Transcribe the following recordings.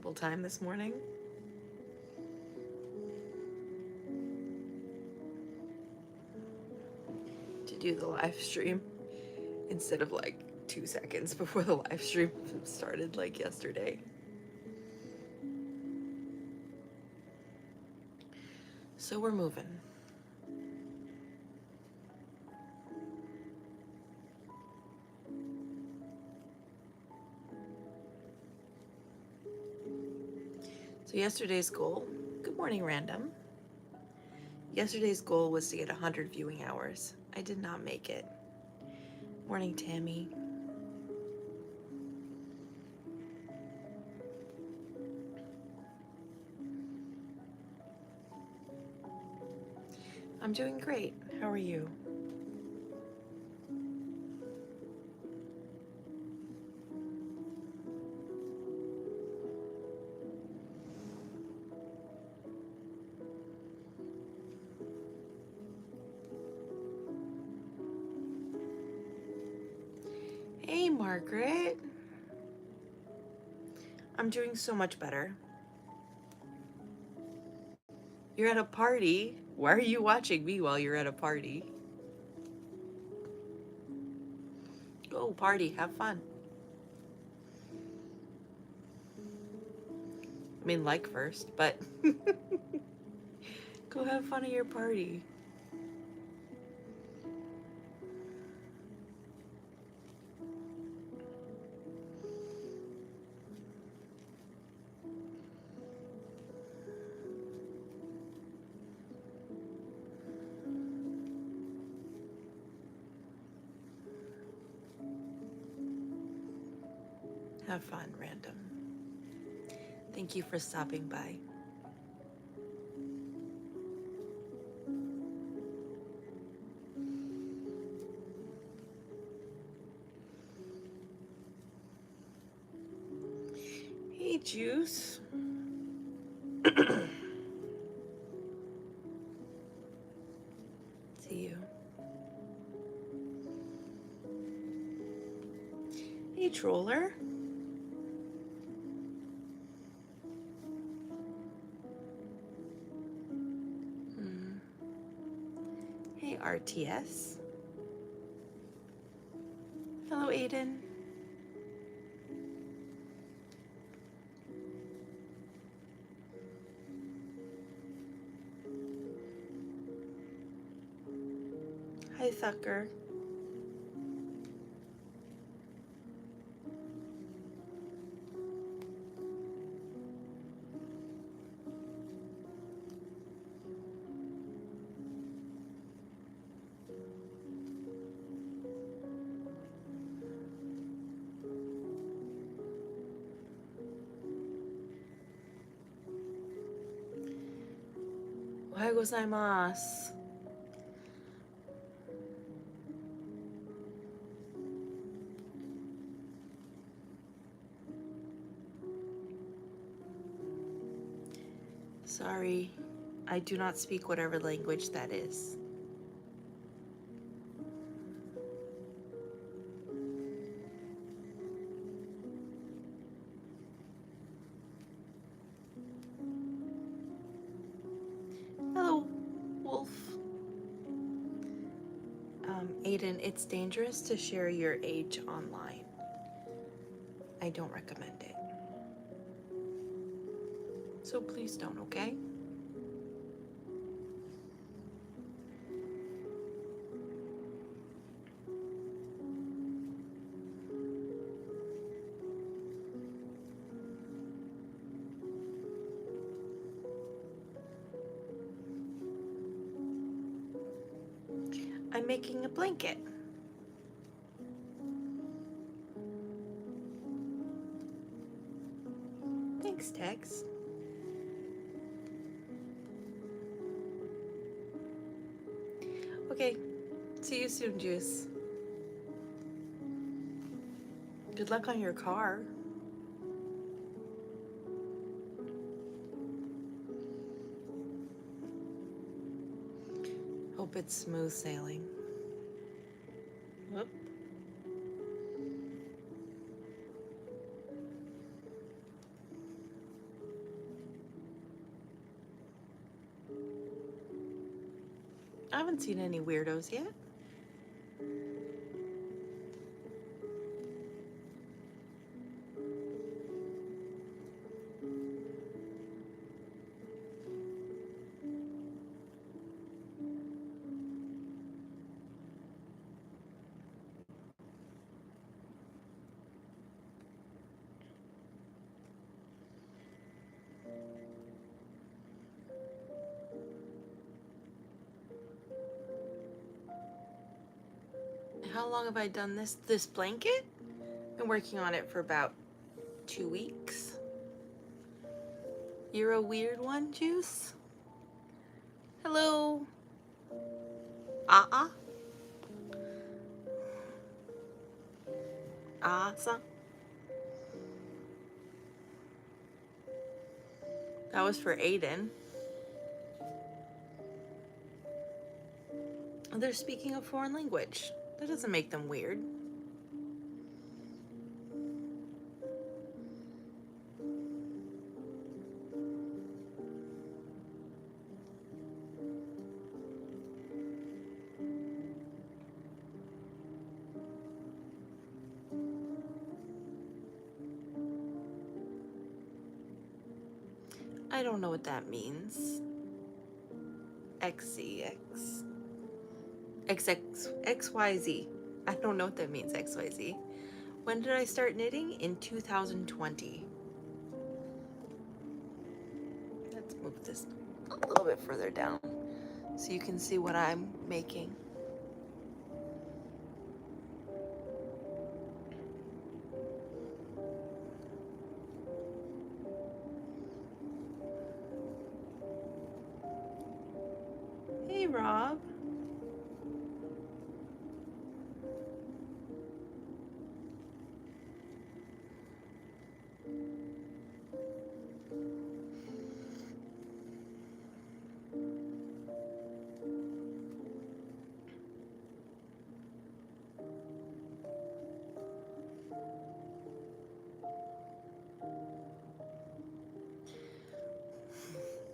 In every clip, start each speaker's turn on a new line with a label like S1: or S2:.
S1: wonderful time this morning. To do the live stream instead of like 2 seconds before the live stream started like yesterday. So we're moving. So yesterday's goal, good morning random. Yesterday's goal was to get 100 viewing hours. I did not make it. Morning, Tammy. I'm doing great. How are you? Hey, Margaret. I'm doing so much better. You're at a party. Why are you watching me while you're at a party? Go party, have fun. I mean, like first, but go have fun at your party. Have fun, random. Thank you for stopping by. Hey, Juice. See you. Hey, Troller. Hey, RTS. Hello, Aiden. Hi, Thucker. Ohayou gozaimasu. Sorry, I do not speak whatever language that is. Hello, Wolf. Aiden, it's dangerous to share your age online. I don't recommend it. So please don't, okay? I'm making a blanket. Thanks, Tex. Okay, see you soon, Juice. Good luck on your car. Hope it's smooth sailing. Whoop. I haven't seen any weirdos yet. How long have I done this blanket? Been working on it for about 2 weeks. You're a weird one, Juice? Hello. Ah. Awesome. That was for Aiden. They're speaking a foreign language. That doesn't make them weird. I don't know what that means. XCX. XYZ. I don't know what that means, XYZ. When did I start knitting? In 2020. Let's move this a little bit further down so you can see what I'm making. Hey, Rob.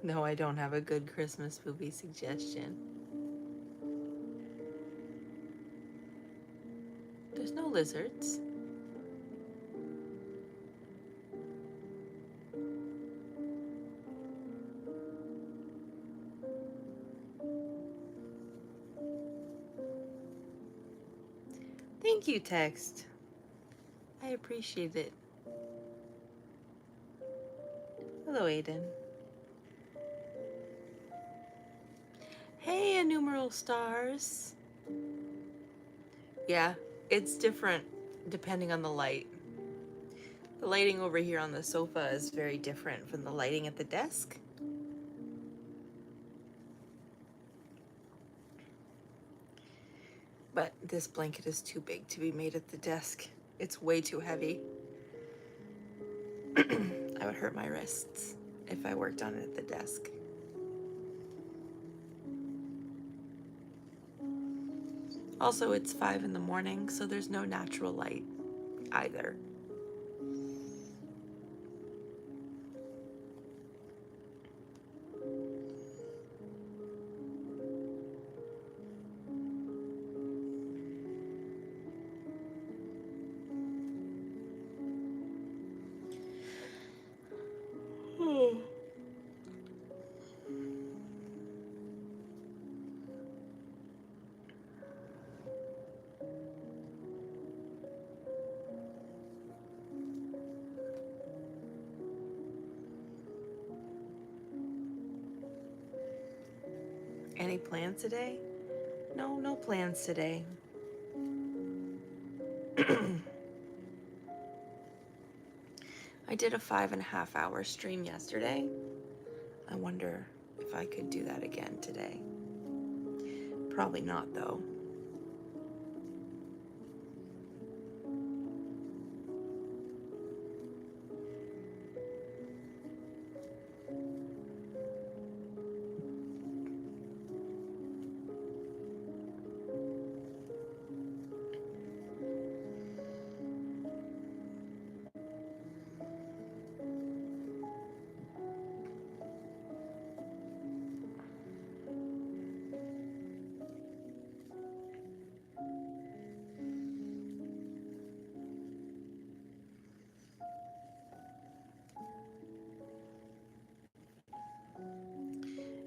S1: No, I don't have a good Christmas movie suggestion. There's no lizards. Thank you, text. I appreciate it. Hello, Aiden. Hey, innumerable stars. Yeah, it's different depending on the light. The lighting over here on the sofa is very different from the lighting at the desk. But this blanket is too big to be made at the desk. It's way too heavy. I would hurt my wrists if I worked on it at the desk. Also, it's 5 in the morning, so there's no natural light either. Any plans today? No, no plans today. I did a 5.5-hour stream yesterday. I wonder if I could do that again today. Probably not, though.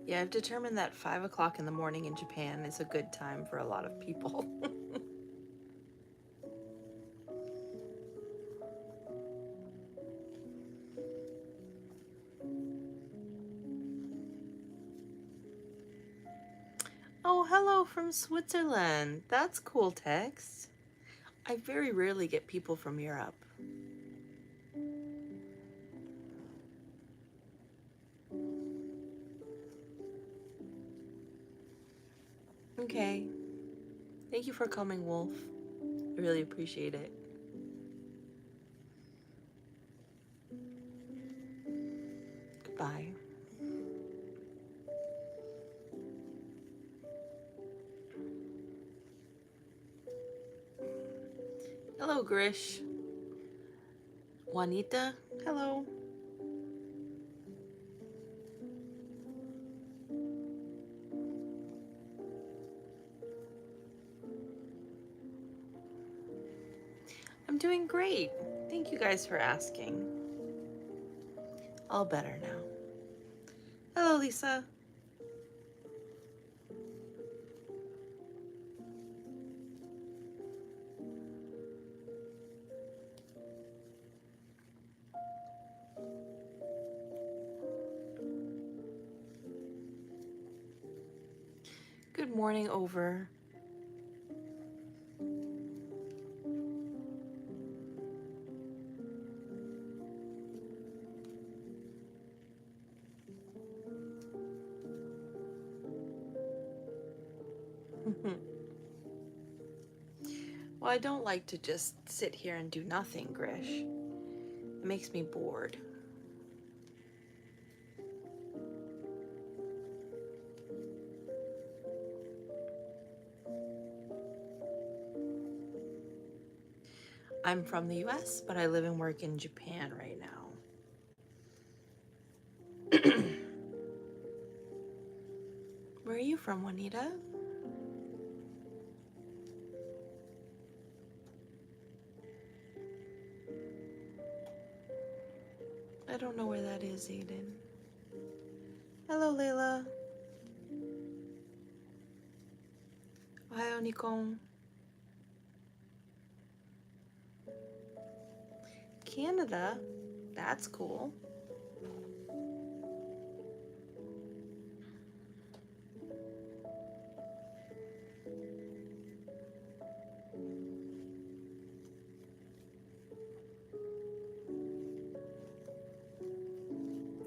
S1: Yeah, I've determined that 5 o'clock in the morning in Japan is a good time for a lot of people. Oh, hello from Switzerland. That's cool text. I very rarely get people from Europe. Okay. Thank you for coming, Wolf. I really appreciate it. Goodbye. Hello, Grish. Juanita, hello. I'm doing great. Thank you guys for asking. All better now. Hello, Lisa. Good morning, over. Well, I don't like to just sit here and do nothing, Grish. It makes me bored. I'm from the US, but I live and work in Japan right now. Where are you from, Juanita? I don't know where that is, Aiden. Hello, Layla. Ohayo, Nikon. Canada? That's cool.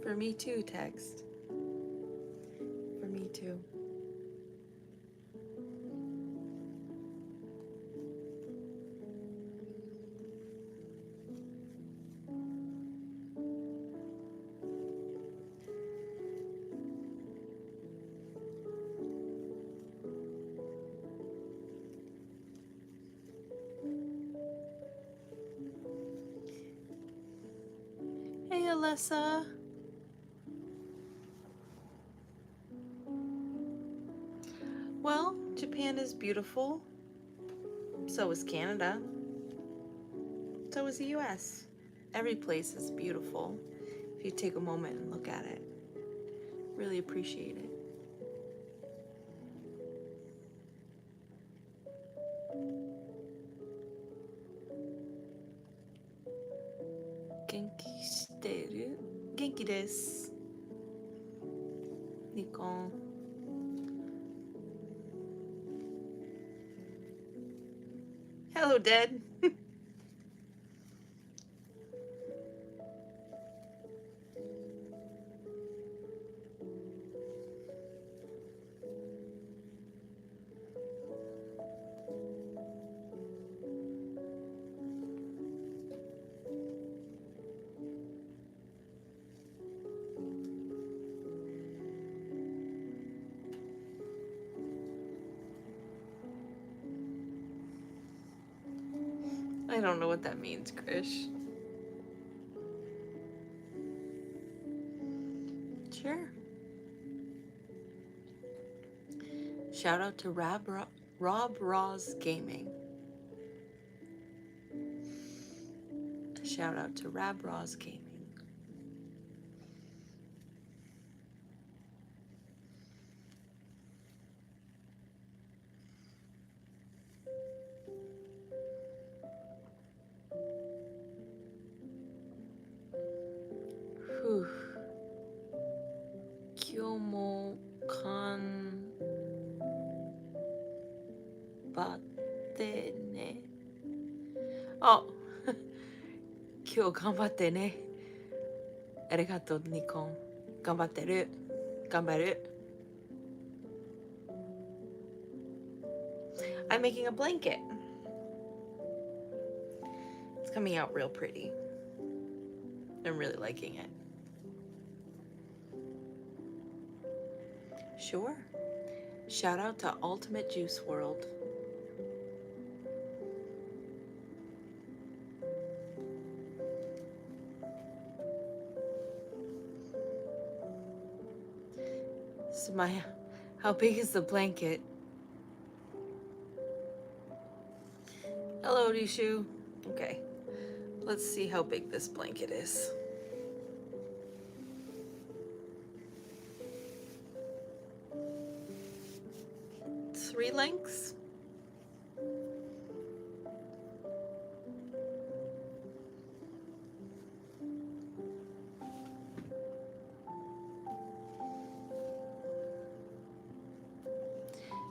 S1: For me too, text. For me too. Hey, Alyssa. Well, Japan is beautiful. So is Canada. So is the US. Every place is beautiful if you take a moment and look at it. Really appreciate it. Genki shiteru? Genki desu. Nikon. Hello, Dead. I don't know what that means, Krish. Sure. Shout out to Rob Ross Gaming. Shout out to Rob Ross Gaming. 今日も頑張ってね。あ、今日頑張ってね。ありがとう、ニコン。頑張ってる。頑張る。I'm making a blanket. It's coming out real pretty. I'm really liking it. Sure. Shout out to Ultimate Juice World. Smile. How big is the blanket? Hello, Rishu. Okay. Let's see how big this blanket is. Three lengths.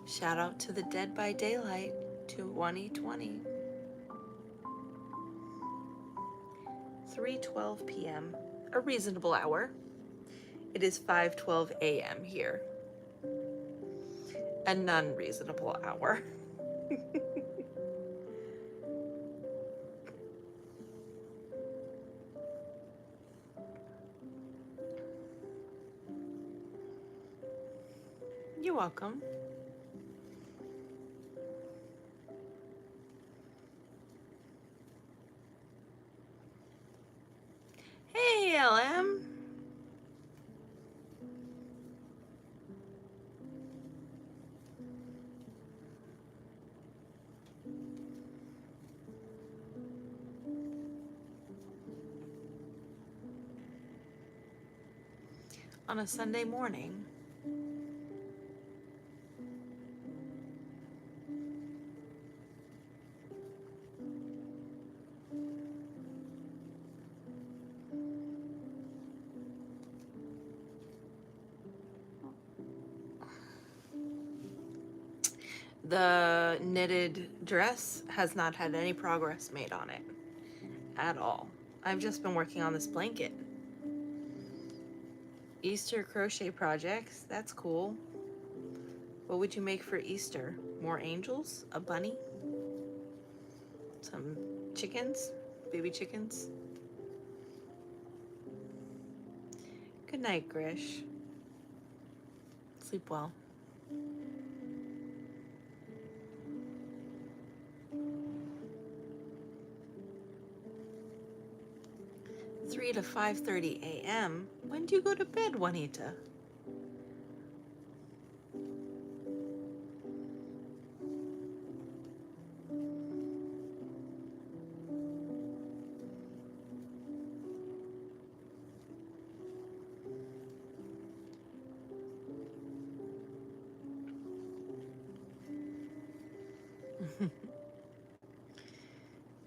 S1: Shout out to the Dead by Daylight 2020. 3:12 p.m. A reasonable hour. It is 5:12 a.m. here. A non-reasonable hour. You're welcome. Hey, LM. On a Sunday morning. The knitted dress has not had any progress made on it at all. I've just been working on this blanket. Easter crochet projects, that's cool. What would you make for Easter? More angels? A bunny? Some chickens? Baby chickens? Good night, Grish. Sleep well. Three to 5:30 a.m. When do you go to bed, Juanita?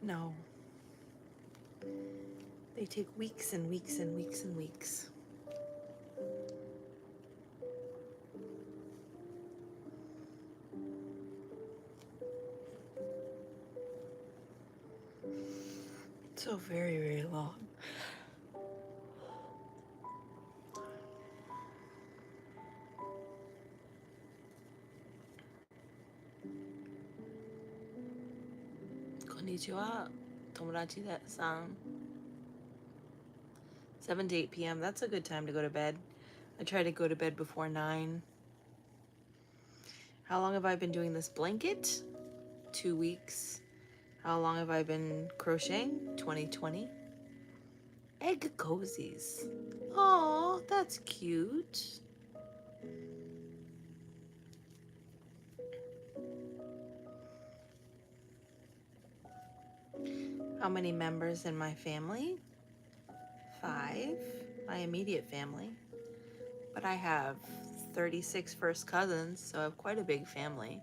S1: No. They take weeks and weeks and weeks and weeks. So very, very long. Konnichiwa, tomodachi san. 7 to 8 p.m. That's a good time to go to bed. I try to go to bed before 9. How long have I been doing this blanket? 2 weeks. How long have I been crocheting? 2020. Egg cozies. Oh, that's cute. How many members in my family? 5. My immediate family. But I have 36 first cousins, so I have quite a big family.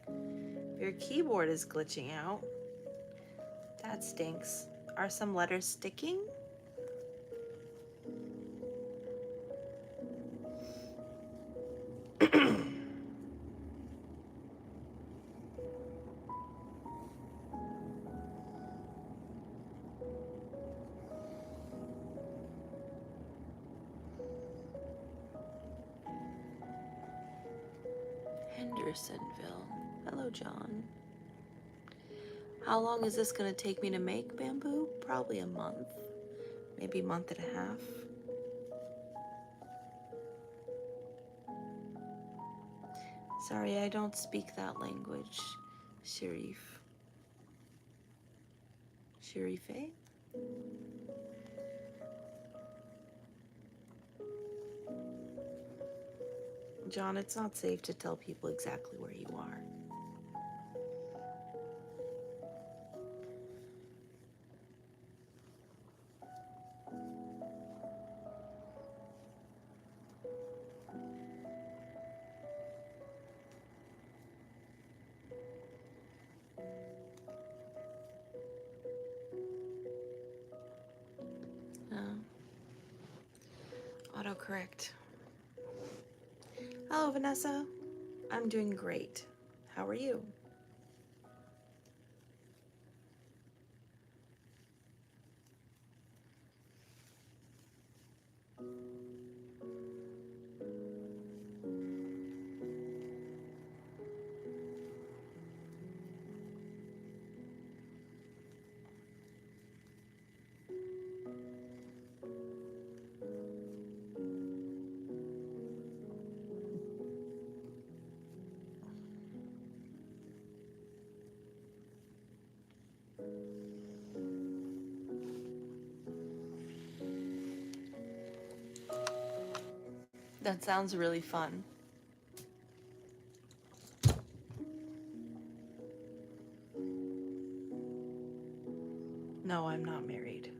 S1: If your keyboard is glitching out, that stinks. Are some letters sticking? Hendersonville. Hello, John. How long is this going to take me to make, Bamboo? Probably a month. Maybe a month and a half. Sorry, I don't speak that language. Sharif. Sharife? John, it's not safe to tell people exactly where you are. Autocorrect. Hello, Vanessa. I'm doing great. How are you? That sounds really fun. No, I'm not married.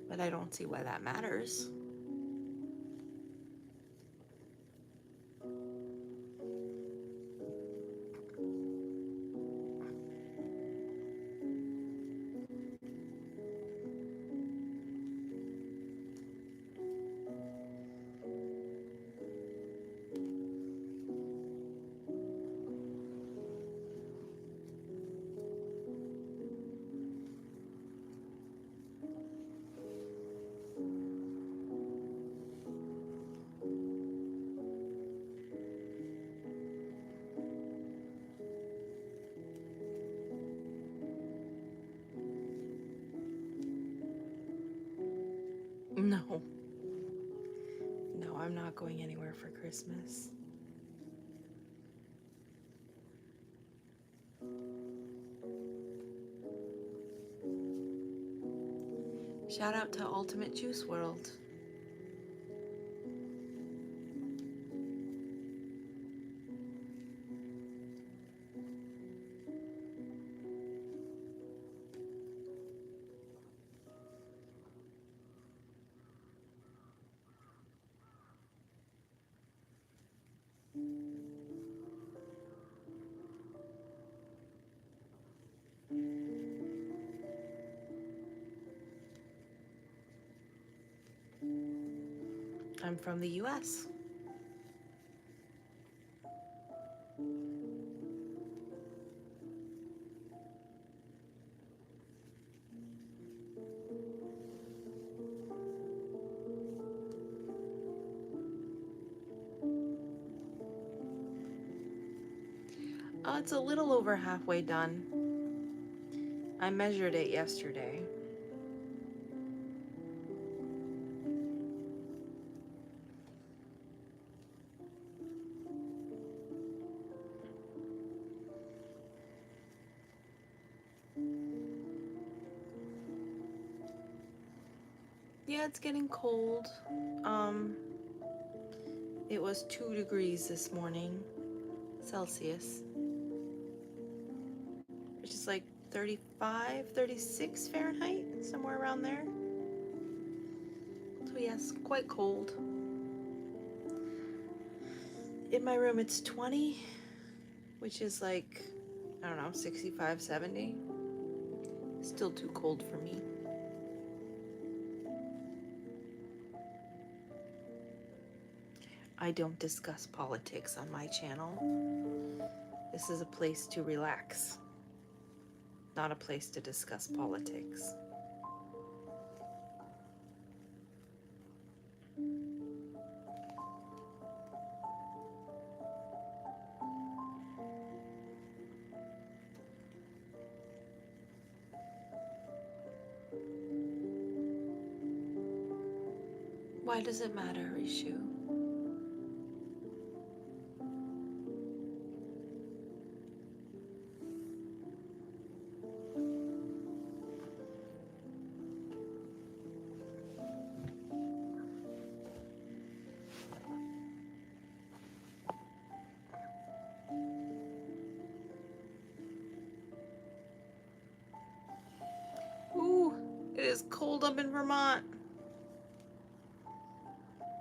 S1: But I don't see why that matters. No. No, I'm not going anywhere for Christmas. Shout out to Ultimate Juice World. I'm from the US. It's a little over halfway done. I measured it yesterday. Yeah, it's getting cold. It was 2 degrees this morning, Celsius, which is like 35, 36 Fahrenheit, somewhere around there. So yes, quite cold. In my room it's 20, which is like, I don't know, 65, 70. Still too cold for me. I don't discuss politics on my channel. This is a place to relax, not a place to discuss politics. Why does it matter, Rishu? Ooh, it is cold up in Vermont.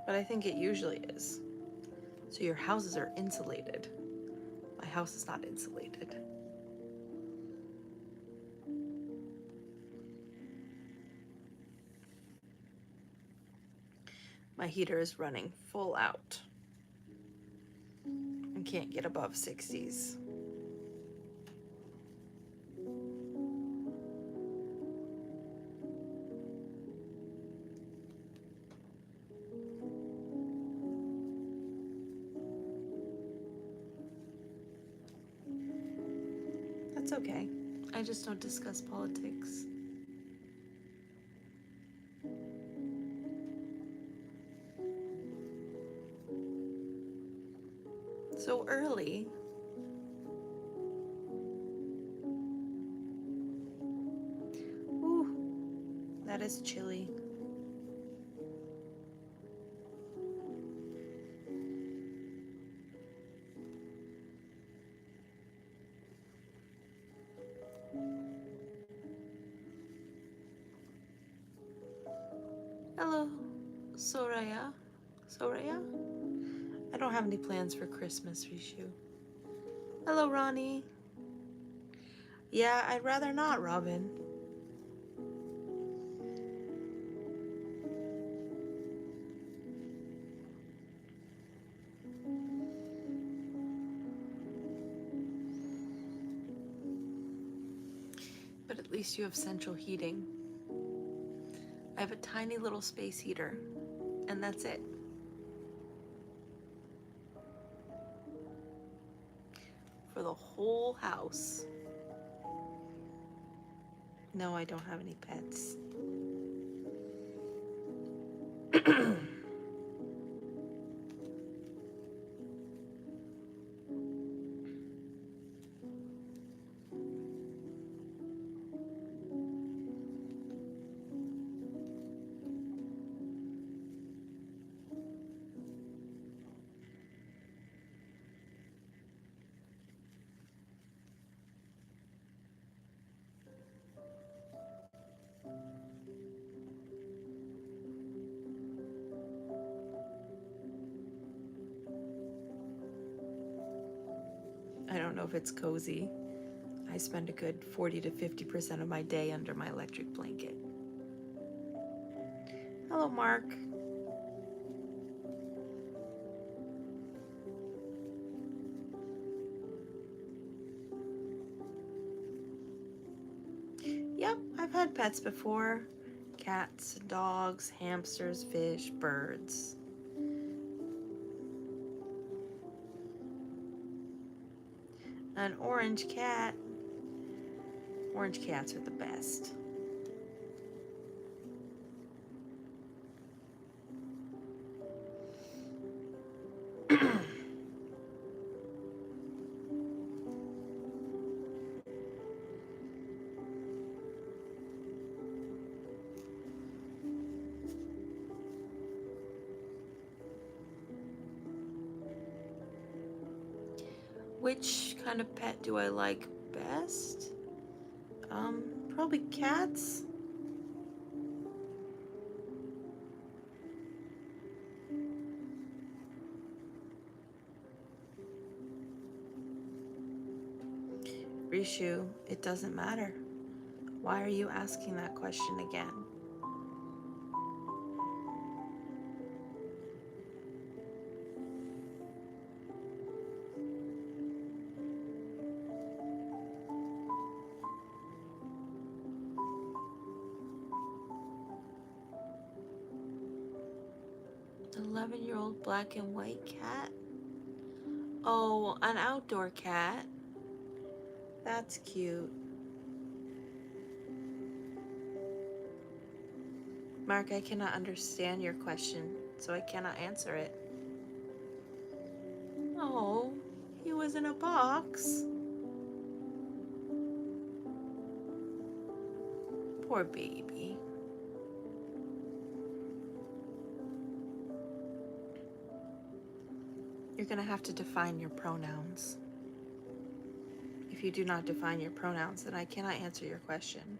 S1: But I think it usually is. So your houses are insulated. My house is not insulated. My heater is running full out. I can't get above 60s. That's okay. I just don't discuss politics. So early. Ooh, that is chilly. Hello, Soraya. Soraya? I don't have any plans for Christmas, Rishu. Hello, Ronnie. Yeah, I'd rather not, Robin. But at least you have central heating. I have a tiny little space heater, and that's it. For the whole house. No, I don't have any pets. I don't know if it's cozy. I spend a good 40 to 50% of my day under my electric blanket. Hello, Mark. Yep, I've had pets before. Cats, dogs, hamsters, fish, birds. An orange cat. Orange cats are the best. Which kind of pet do I like best? Probably cats. Rishu, it doesn't matter. Why are you asking that question again? 11-year-old black and white cat. Oh, an outdoor cat. That's cute. Mark, I cannot understand your question, so I cannot answer it. Oh, he was in a box. Poor baby. You're gonna have to define your pronouns. If you do not define your pronouns, then I cannot answer your question.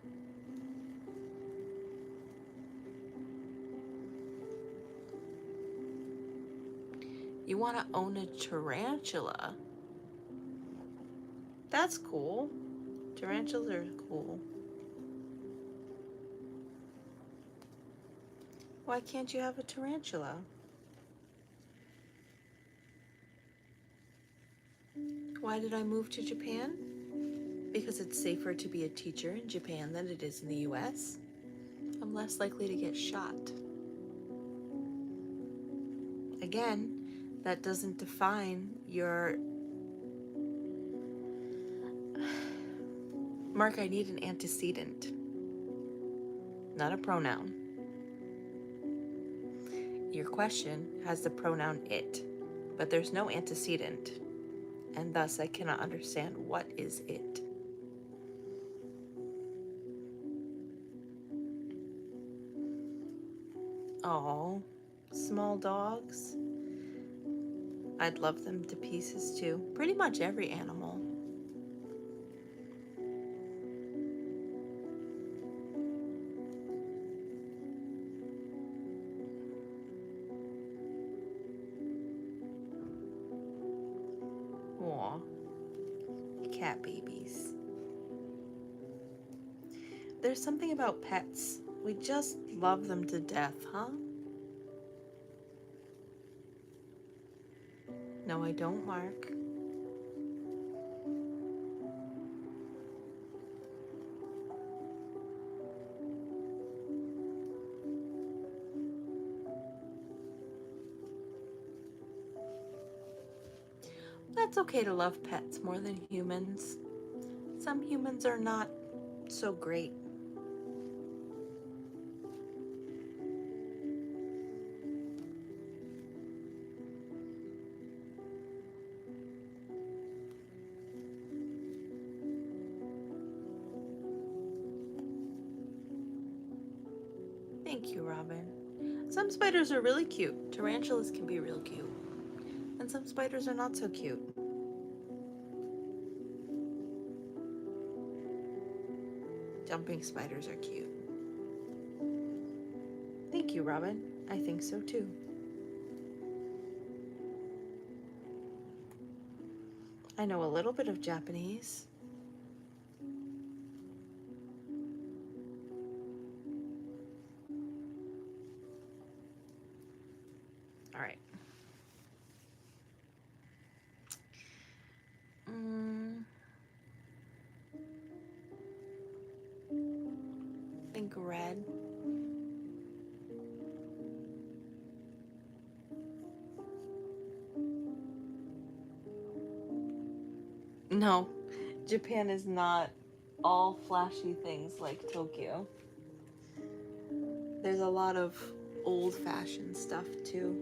S1: You want to own a tarantula? That's cool. Tarantulas are cool. Why can't you have a tarantula? Why did I move to Japan? Because it's safer to be a teacher in Japan than it is in the US. I'm less likely to get shot. Again, that doesn't define your... Mark, I need an antecedent, not a pronoun. Your question has the pronoun it, but there's no antecedent, and thus I cannot understand what is it. Oh, small dogs. I'd love them to pieces too. Pretty much every animal. Aw, cat babies. There's something about pets. We just love them to death, huh? No, I don't, Mark. That's okay to love pets more than humans. Some humans are not so great. Thank you, Robin. Some spiders are really cute. Tarantulas can be real cute. And some spiders are not so cute. Jumping spiders are cute. Thank you, Robin. I think so too. I know a little bit of Japanese. All right. Think red. No, Japan is not all flashy things like Tokyo. There's a lot of old-fashioned stuff too.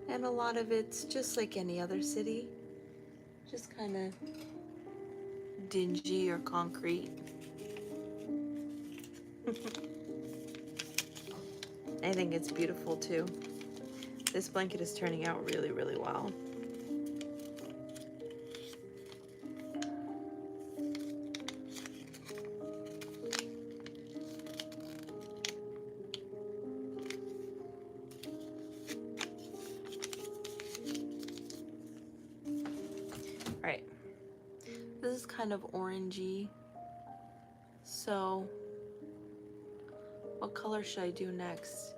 S1: And a lot of it's just like any other city, just kind of dingy or concrete. I think it's beautiful too. This blanket is turning out really, really well. Alright, this is kind of orangey, so what color should I do next?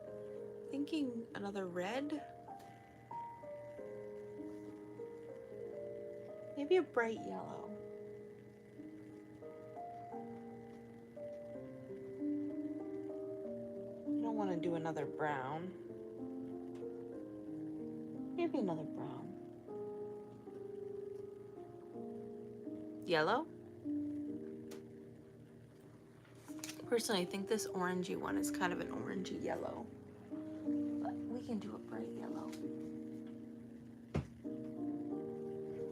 S1: Thinking another red? Maybe a bright yellow. do another brown. Maybe another brown. Yellow? Personally, I think this orangey one is kind of an orangey yellow. But we can do a bright yellow.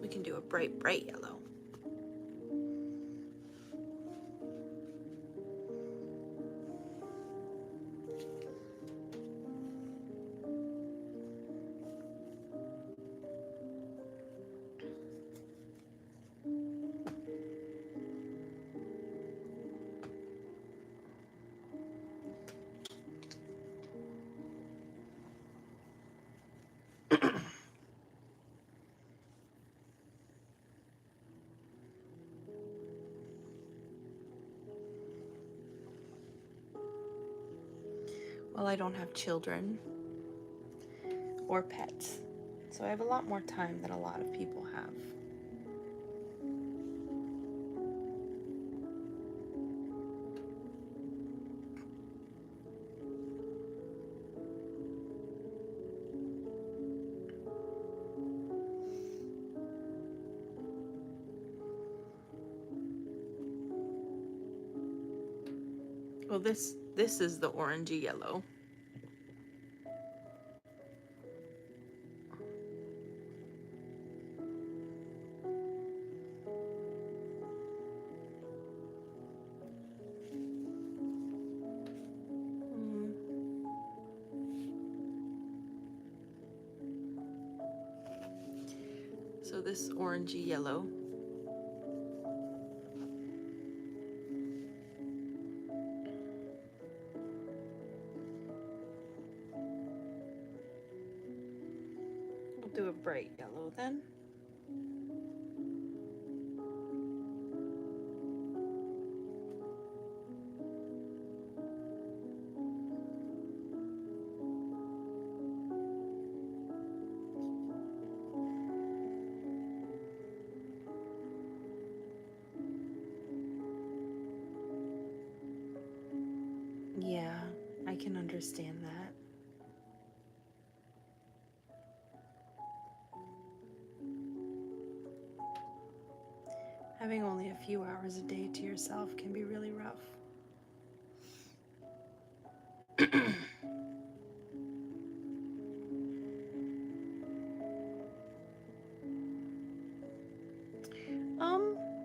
S1: We can do a bright, bright yellow. Well, I don't have children or pets, so I have a lot more time than a lot of people have. Well, this is the orangey yellow. So this orangey yellow. We'll do a bright yellow then. Yeah, I can understand that. Having only a few hours a day to yourself can be really rough.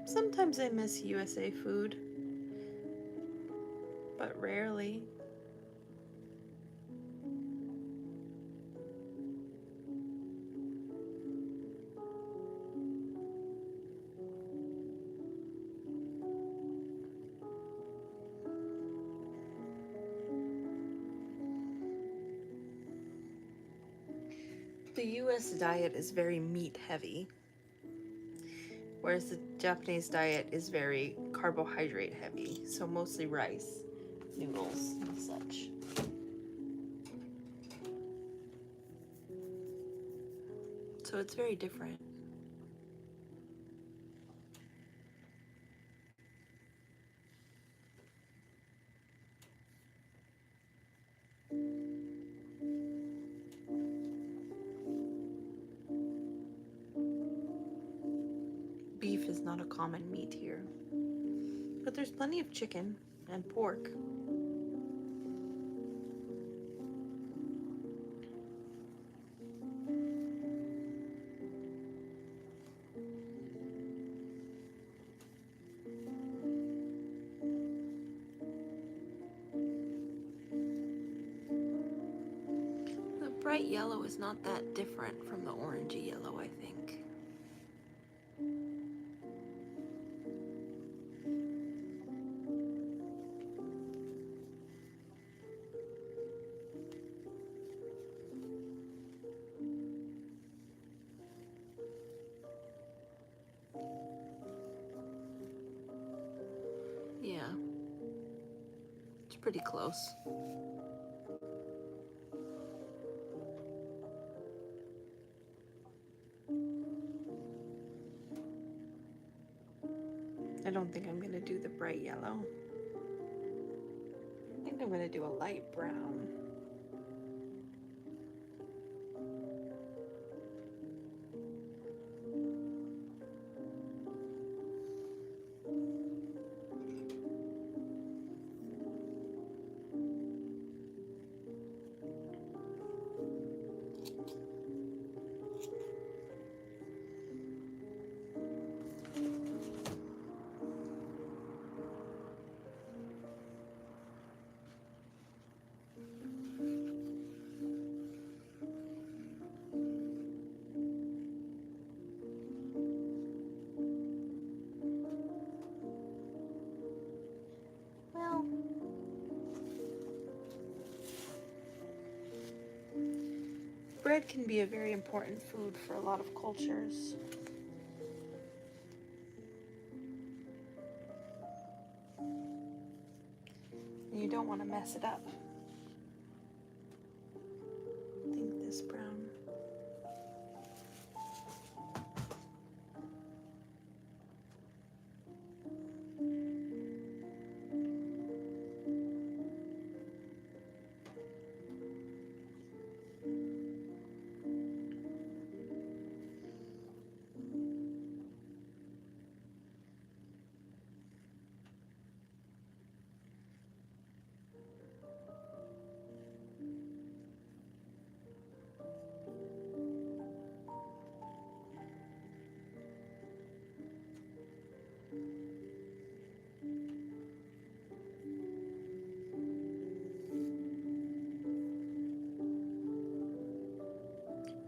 S1: Sometimes I miss USA food, but rarely. The US diet is very meat heavy, whereas the Japanese diet is very carbohydrate heavy, so mostly rice, noodles, and such. So it's very different. Beef is not a common meat here, but there's plenty of chicken and pork. The bright yellow is not that different from the orangey yellow, I think. Yeah, it's pretty close. I don't think I'm gonna do the bright yellow. I think I'm gonna do a light brown. bread can be a very important food for a lot of cultures. And you don't want to mess it up. I think this brown.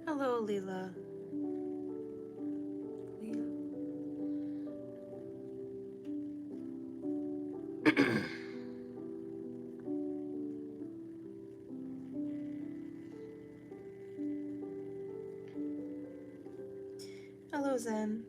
S1: Hello, Leela. Hello, Zen.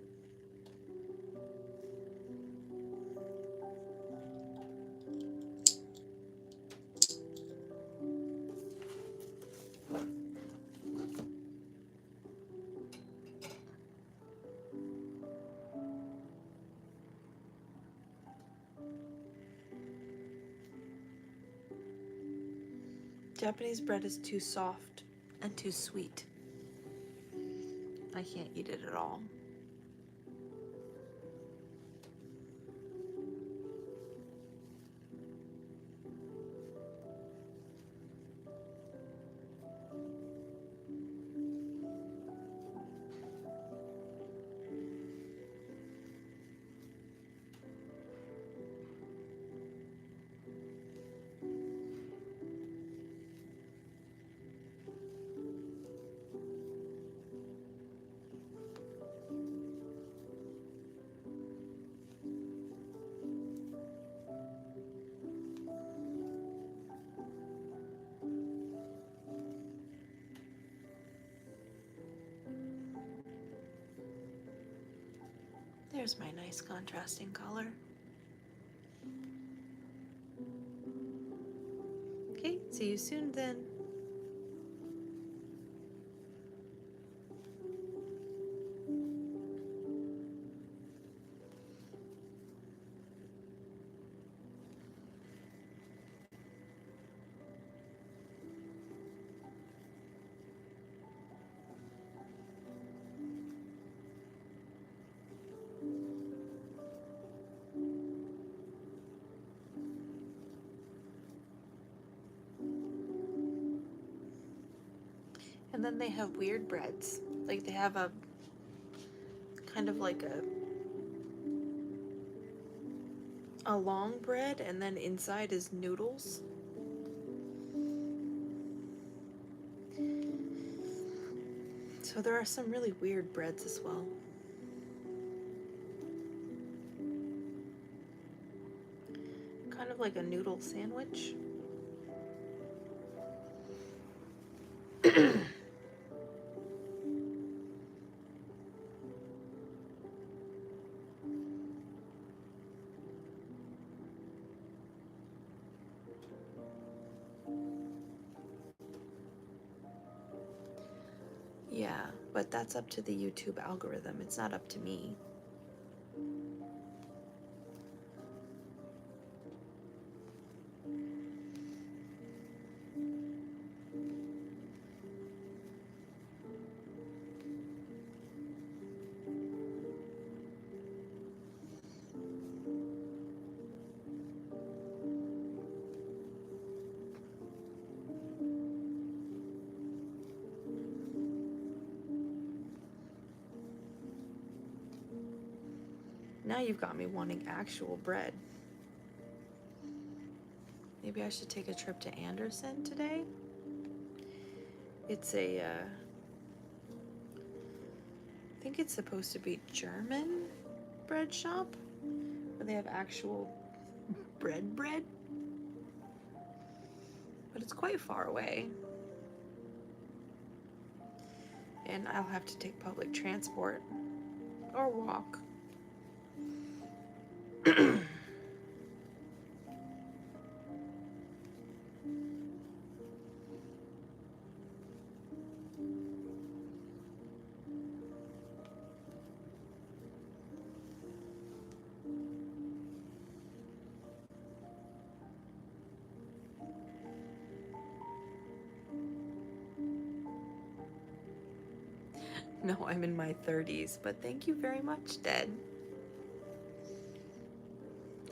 S1: Japanese bread is too soft and too sweet. I can't eat it at all. There's my nice contrasting color. Okay, see you soon then. And then they have weird breads. Like they have a kind of like a long bread, and then inside is noodles. So there are some really weird breads as well. Kind of like a noodle sandwich. Yeah, but that's up to the YouTube algorithm. It's not up to me. Now you've got me wanting actual bread. Maybe I should take a trip to Anderson today. It's a, I think it's supposed to be German bread shop, where they have actual bread, but it's quite far away. and I'll have to take public transport or walk. No, I'm in my 30s, but thank you very much, Dad.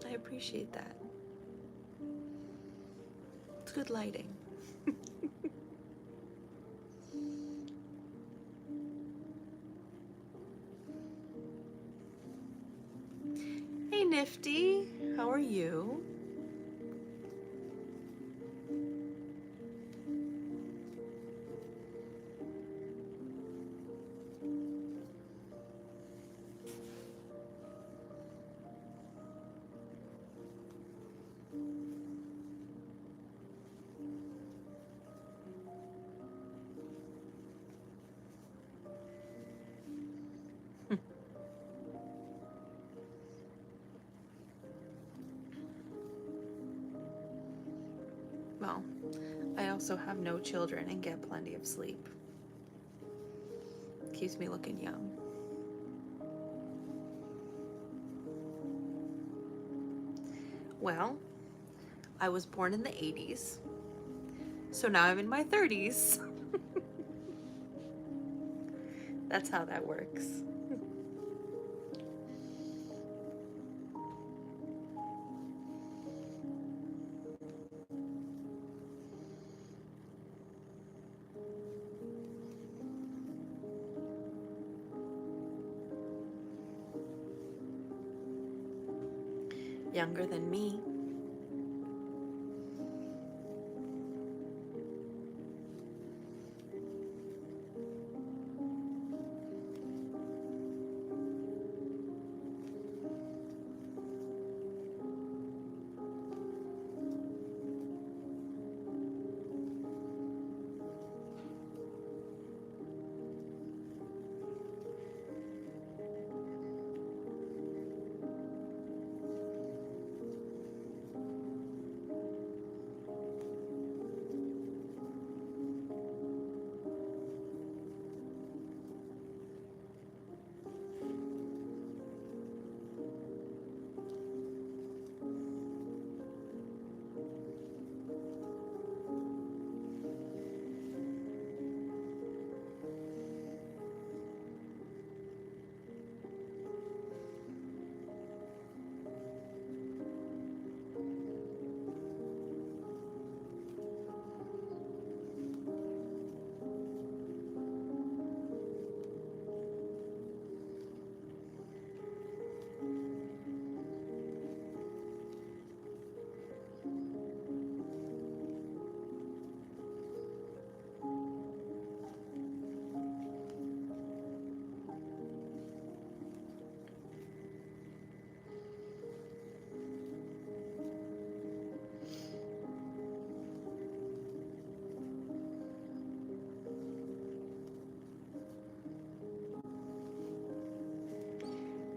S1: I appreciate that. It's good lighting. Hey, Nifty, how are you? Well, I also have no children and get plenty of sleep. Keeps me looking young. Well, I was born in the 80s, so now I'm in my 30s. That's how that works. Younger than me.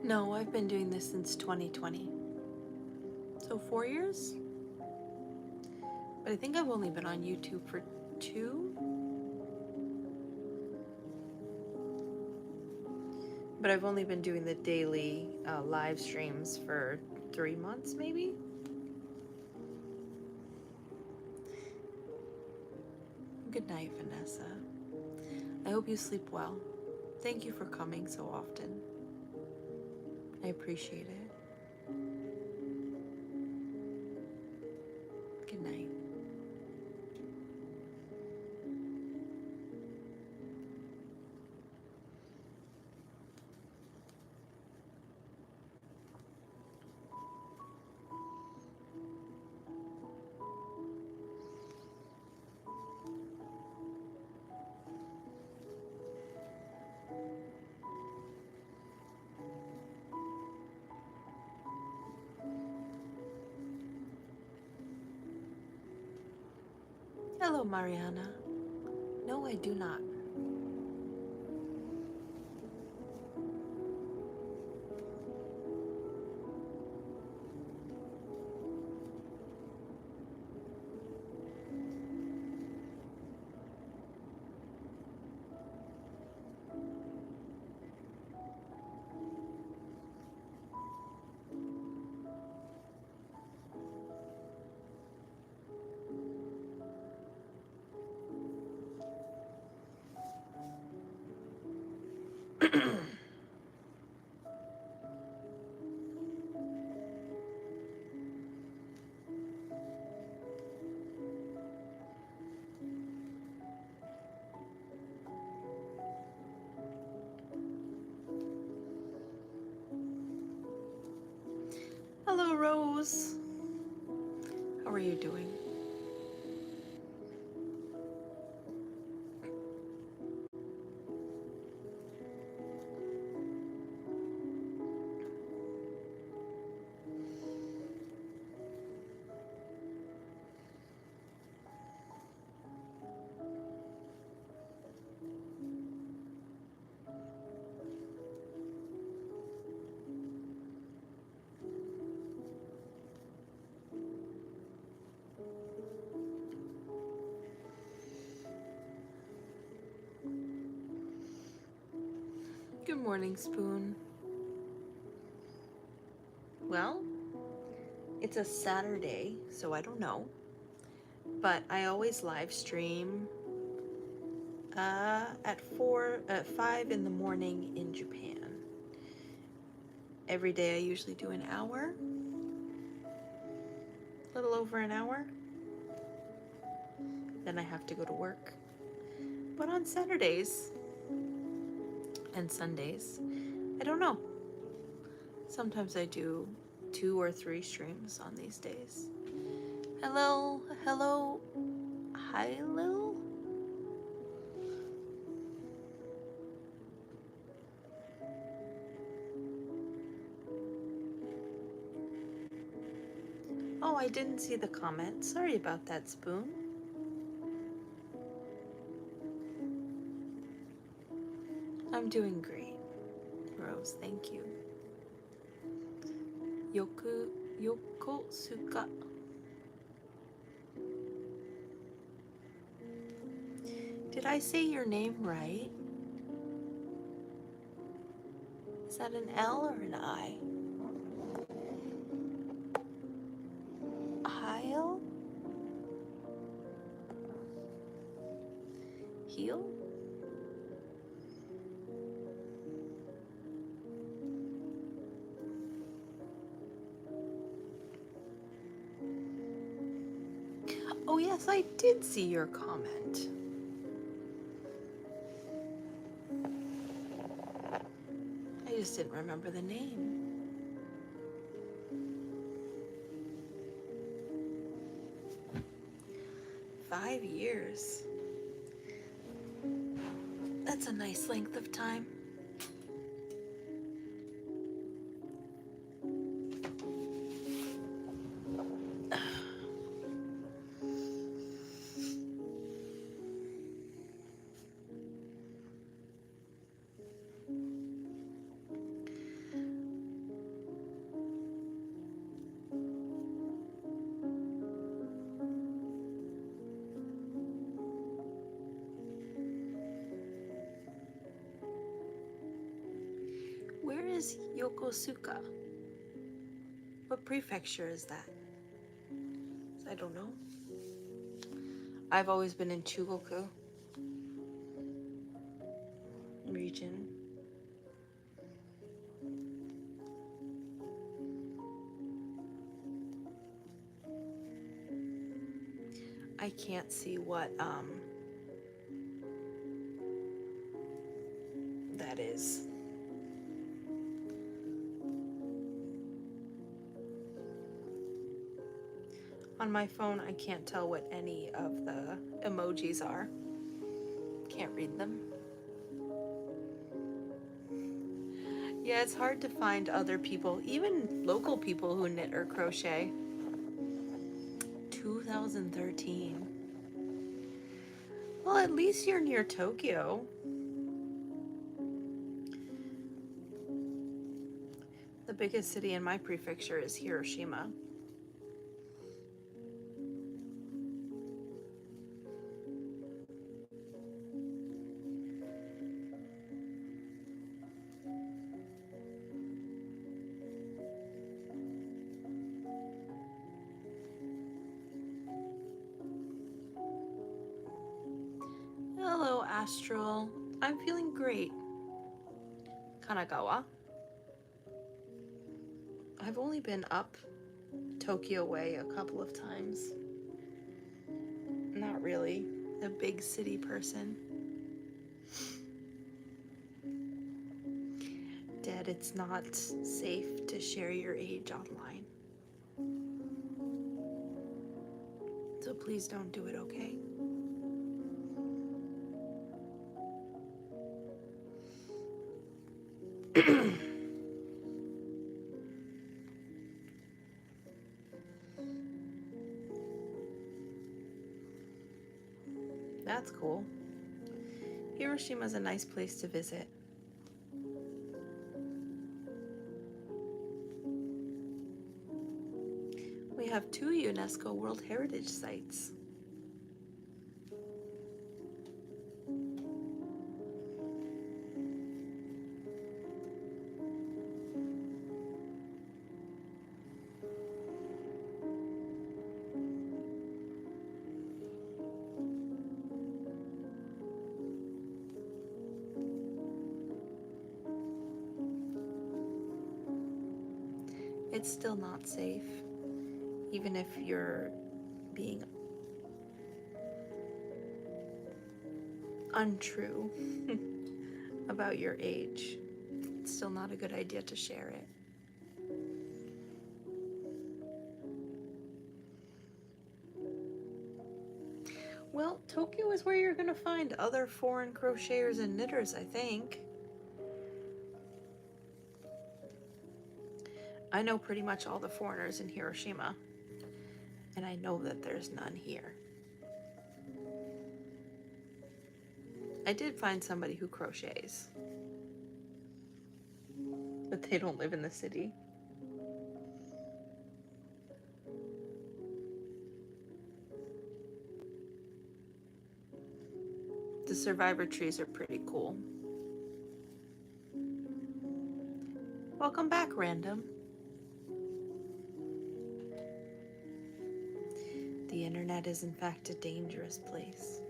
S1: No, I've been doing this since 2020. So 4 years? But I think I've only been on YouTube for 2. But I've only been doing the daily live streams for 3 months, maybe? Good night, Vanessa. I hope you sleep well. Thank you for coming so often. I appreciate it. Good night. Hello, Mariana. No, I do not. Hello, Rose. How are you doing? Good morning, Spoon. Well, it's a Saturday, so I don't know. But I always live stream at 5 in the morning in Japan. Every day I usually do an hour, a little over an hour. Then I have to go to work. But on Saturdays and Sundays, I don't know. Sometimes I do 2 or 3 streams on these days. Hello, hello, hi, Lil. Oh, I didn't see the comment. Sorry about that, Spoon. I'm doing great, Rose. Thank you. Yokosuka. Did I say your name right? Is that an L or an I? Heil? Heel? Oh yes, I did see your comment. I just didn't remember the name. Five years. That's a nice length of time. Where is Yokosuka? What prefecture is that? I don't know. I've always been in Chugoku region. I can't see what that is. On my phone, I can't tell what any of the emojis are. Can't read them. Yeah, it's hard to find other people, even local people who knit or crochet. 2013. Well, at least you're near Tokyo. The biggest city in my prefecture is Hiroshima. Hello, Astral. I'm feeling great. Kanagawa. I've only been up Tokyo way a couple of times. Not really a big city person. Dad, it's not safe to share your age online. So please don't do it, okay? That's cool. Hiroshima's a nice place to visit. We have 2 UNESCO World Heritage Sites. It's still not safe, even if you're being untrue about your age. It's still not a good idea to share it. Well, Tokyo is where you're going to find other foreign crocheters and knitters, I think. I know pretty much all the foreigners in Hiroshima, and I know that there's none here. I did find somebody who crochets, but they don't live in the city. The survivor trees are pretty cool. Welcome back, Random. The internet is in fact a dangerous place.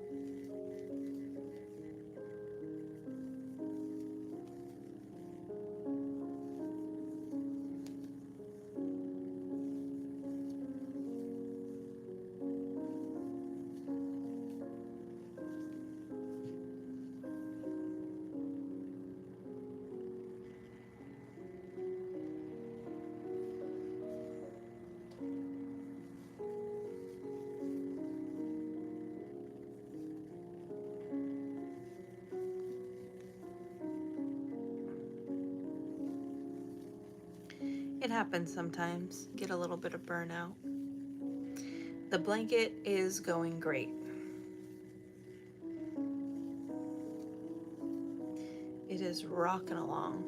S1: It happens sometimes. Get a little bit of burnout. The blanket is going great. It is rocking along.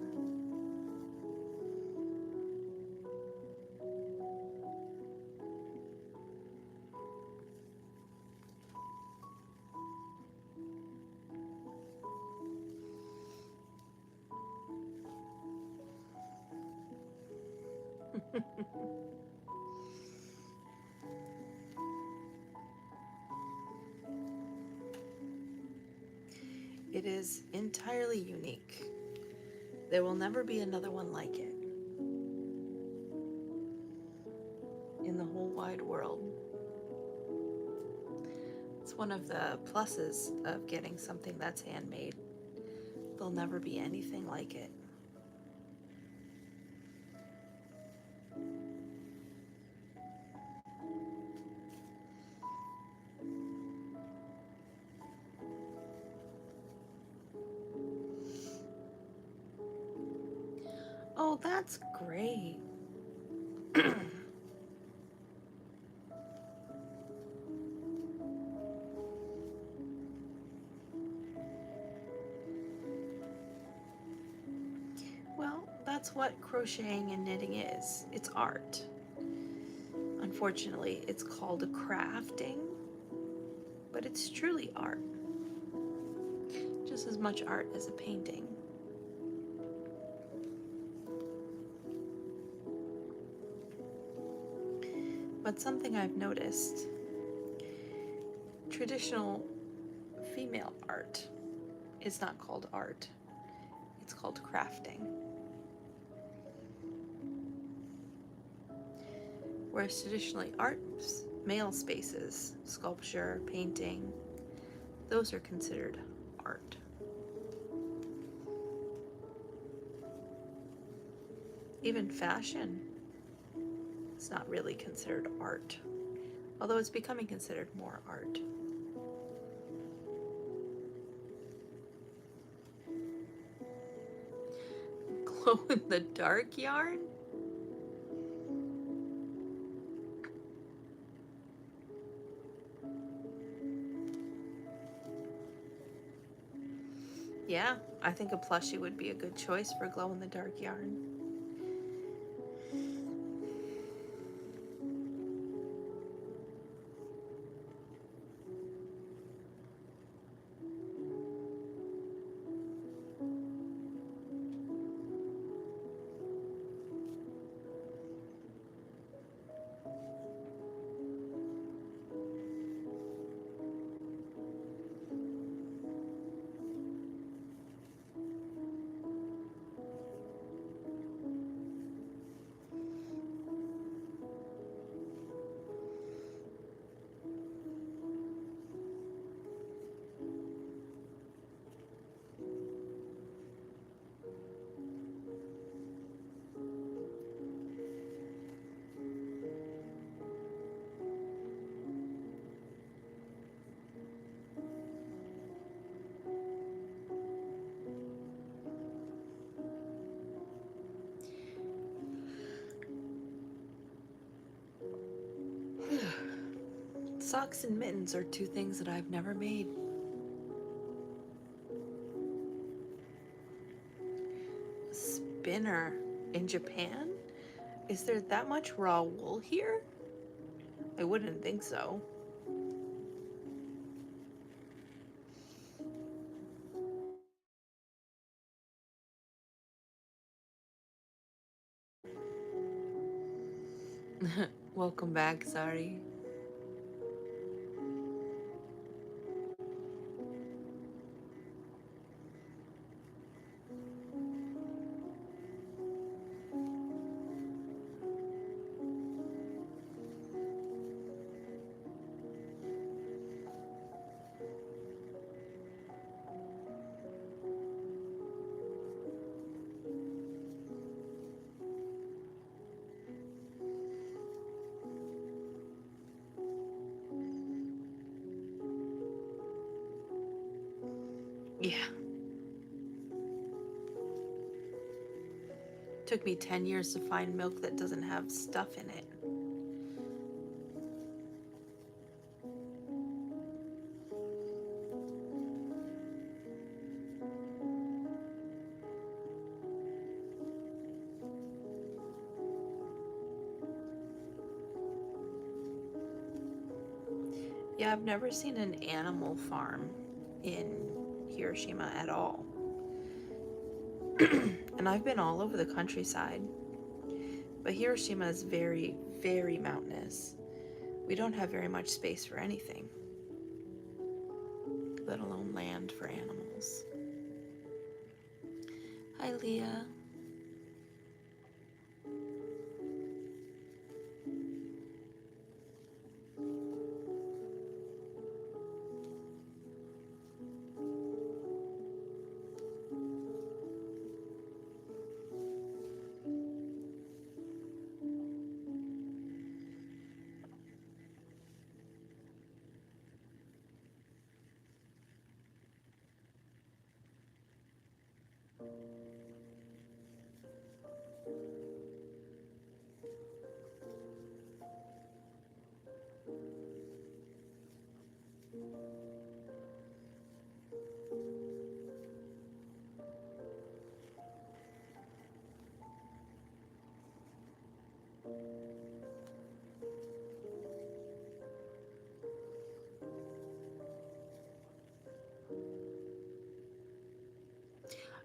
S1: It is entirely unique. There will never be another one like it in the whole wide world. It's one of the pluses of getting something that's handmade. There'll never be anything like it. Oh, that's great. Well, that's what crocheting and knitting is. It's art. Unfortunately, it's called crafting, but it's truly art. Just as much art as a painting. But something I've noticed, traditional female art is not called art. It's It's called crafting. Whereas traditionally art's male spaces, sculpture, painting, those are considered art. Even fashion is not really considered art, although it's becoming considered more art. Glow in the dark yarn? Yeah, I think a plushie would be a good choice for glow in the dark yarn. Socks and mittens are two things that I've never made. Spinner in Japan? Is there that much raw wool here? I wouldn't think so. Welcome back, Sari. Yeah. Took me 10 years to find milk that doesn't have stuff in it. Yeah, I've never seen an animal farm in Hiroshima at all. And I've been all over the countryside. But Hiroshima is very, very mountainous. We don't have very much space for anything, let alone land for animals. Hi, Leah.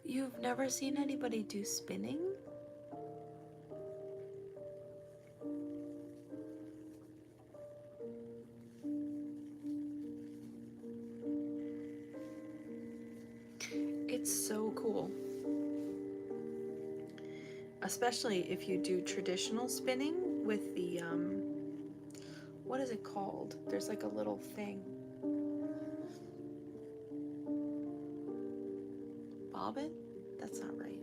S1: You've never seen anybody do spinning? It's so cool. especially if you do traditional spinning with the, what is it called? There's like a little thing. Bobbin? That's not right.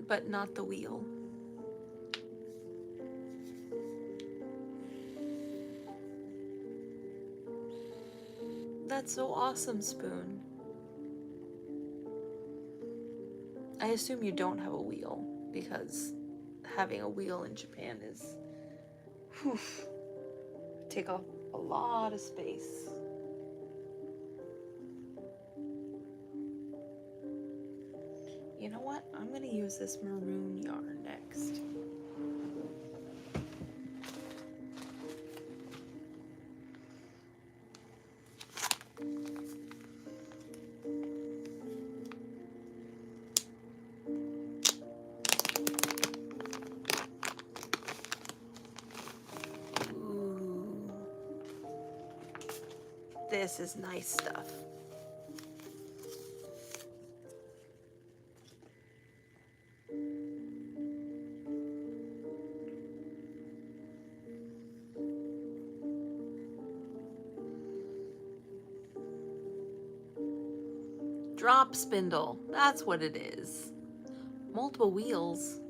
S1: But not the wheel. That's so awesome, Spoon. I assume you don't have a wheel, because having a wheel in Japan is, whew, take up a lot of space. You know what? I'm gonna use this maroon yarn next. Ooh. This is nice stuff. Drop spindle, that's what it is. Multiple wheels.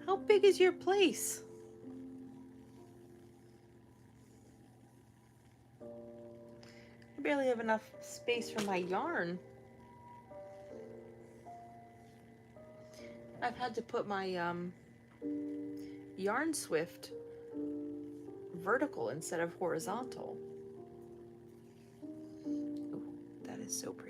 S1: How big is your place? I barely have enough space for my yarn. I've had to put my yarn swift vertical instead of horizontal. Ooh, that is so pretty.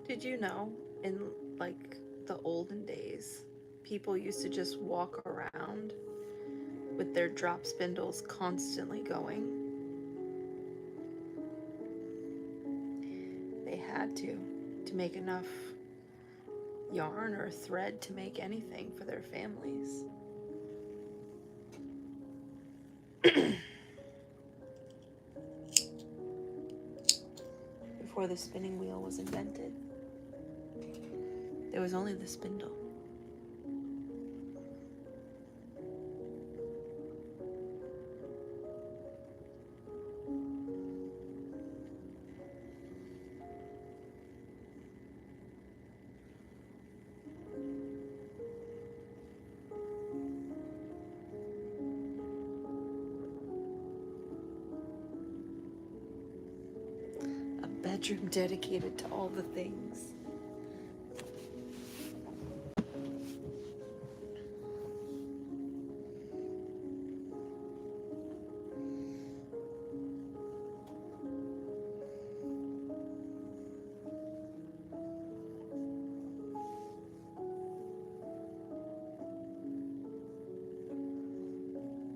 S1: Did you know, in like the olden days, people used to just walk around with their drop spindles constantly going? They had to make enough yarn or thread to make anything for their families. Before the spinning wheel was invented, there was only the spindle. A bedroom dedicated to all the things.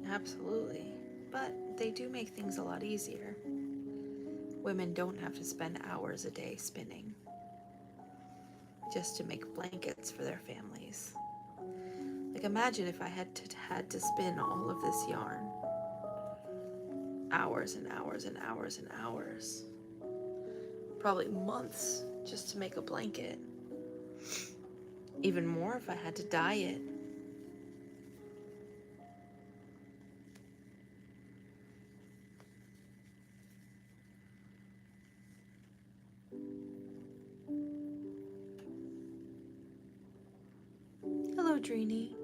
S1: Absolutely, but they do make things a lot easier. Women don't have to spend hours a day spinning just to make blankets for their families. Like, imagine if I had to spin all of this yarn. Hours and hours and hours and hours. Probably months just to make a blanket. Even more if I had to dye it. Hello, Dreenie.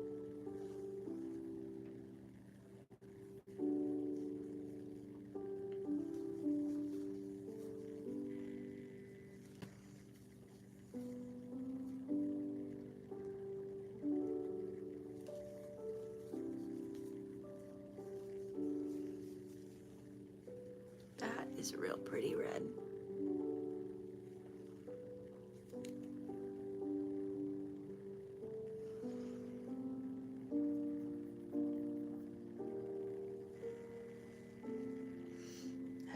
S1: That is a real pretty red.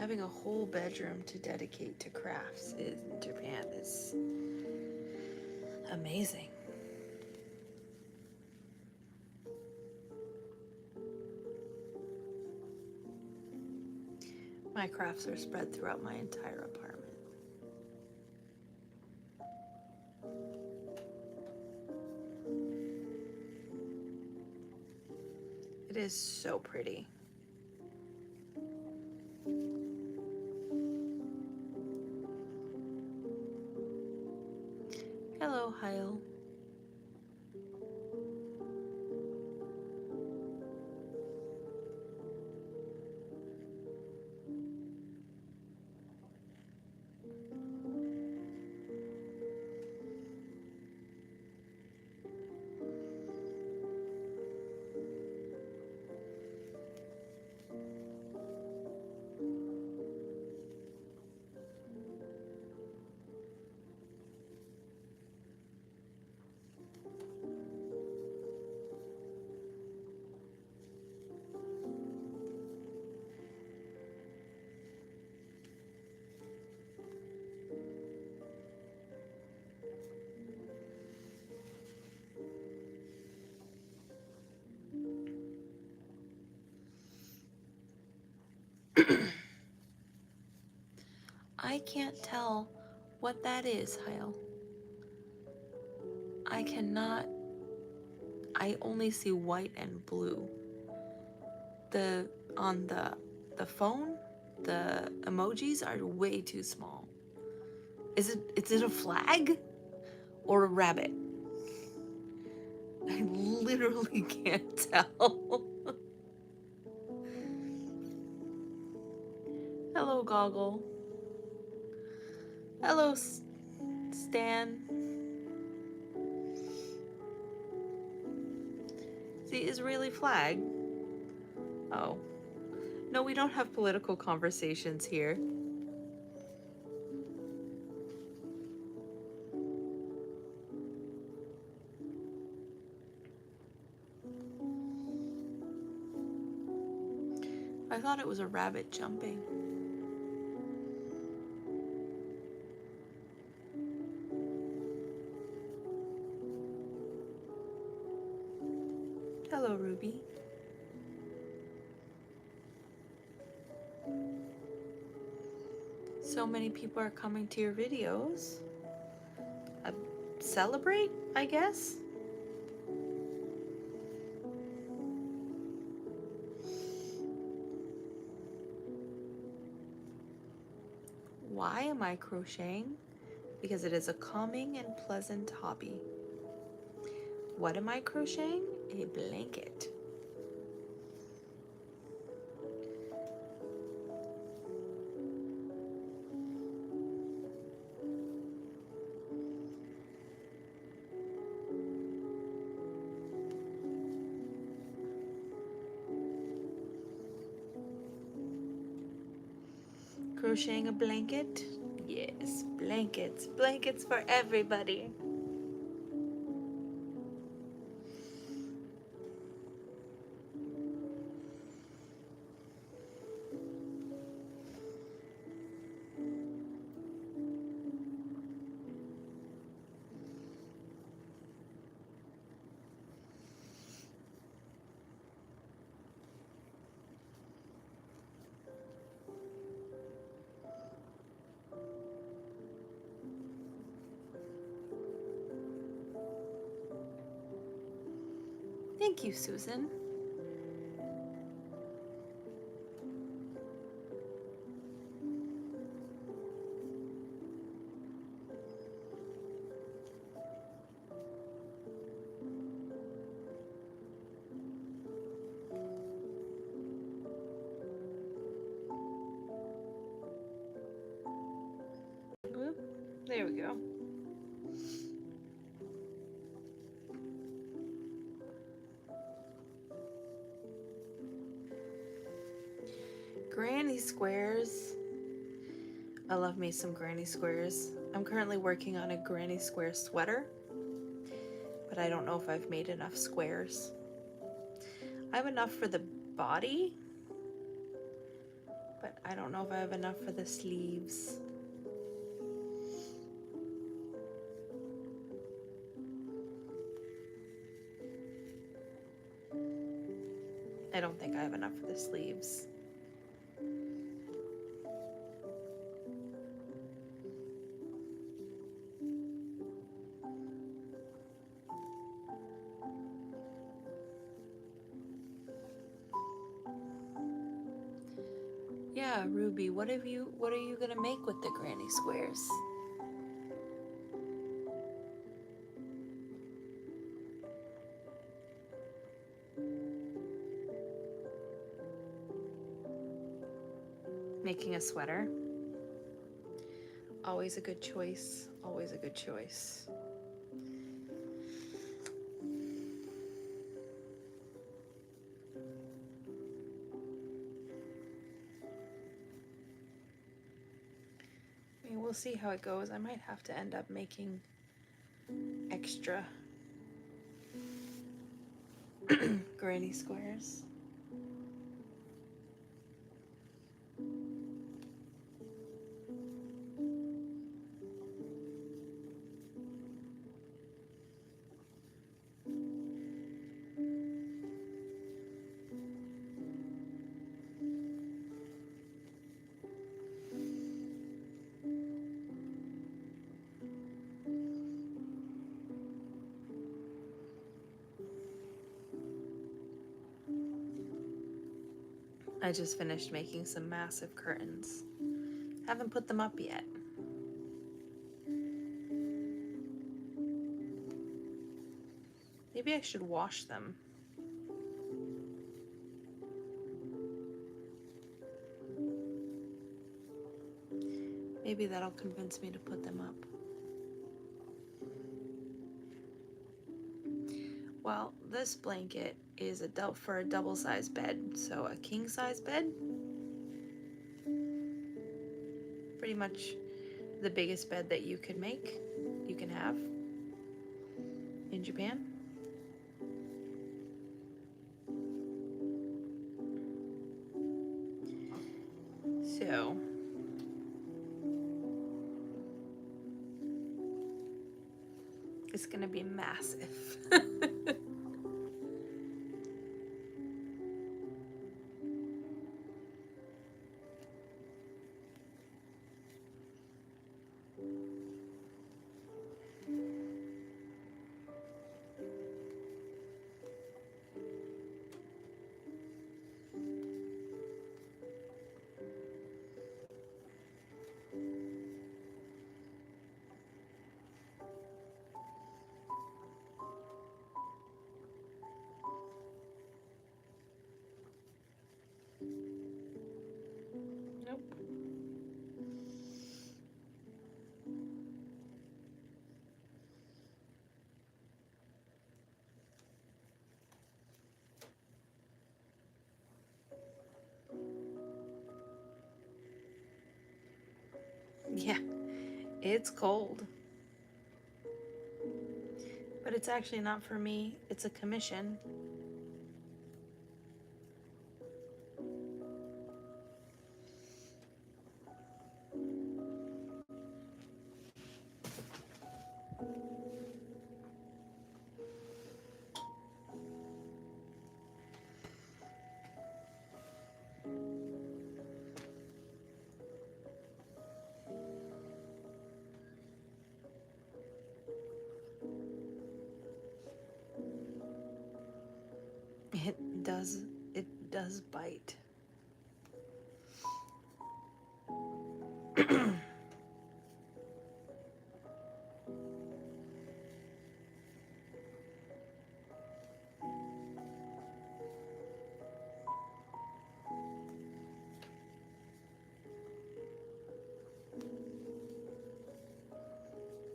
S1: Having a whole bedroom to dedicate to crafts in Japan is amazing. My crafts are spread throughout my entire apartment. It is so pretty. Hello, Hyle. I can't tell what that is, Hyle. I cannot. I only see white and blue. On the phone, the emojis are way too small. Is it a flag or a rabbit? I literally can't tell. Hello, Goggle. Hello, Stan. The Israeli flag. Oh. No, we don't have political conversations here. I thought it was a rabbit jumping. Hello, Ruby. So many people are coming to your videos. Celebrate, I guess? Why am I crocheting? Because it is a calming and pleasant hobby. What am I crocheting? A blanket. Crocheting a blanket? Yes, blankets. Blankets for everybody. Thank you, Susan. Whoop. There we go. Granny squares. I love me some granny squares. I'm currently working on a granny square sweater, but I don't know if I've made enough squares. I have enough for the body, but I don't know if I have enough for the sleeves. I don't think I have enough for the sleeves. Yeah, Ruby, what are you gonna make with the granny squares? Making a sweater. Always a good choice. Always a good choice. I mean, we'll see how it goes. I might have to end up making extra granny squares. I just finished making some massive curtains. Haven't put them up yet. Maybe I should wash them. Maybe that'll convince me to put them up. Well, this blanket is for a double-sized bed, so a king-size bed. Pretty much the biggest bed that you can have in Japan. So it's gonna be massive. Nope. Yeah, it's cold. But it's actually not for me, it's a commission. It does bite.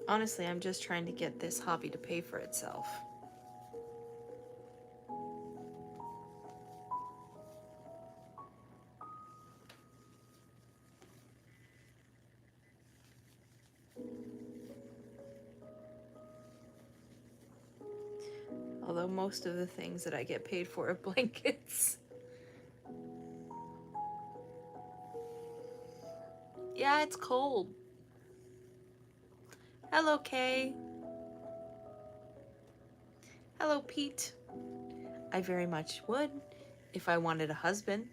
S1: Honestly, I'm just trying to get this hobby to pay for itself. Although most of the things that I get paid for are blankets. Yeah, it's cold. Hello, Kay. Hello, Pete. I very much would if I wanted a husband,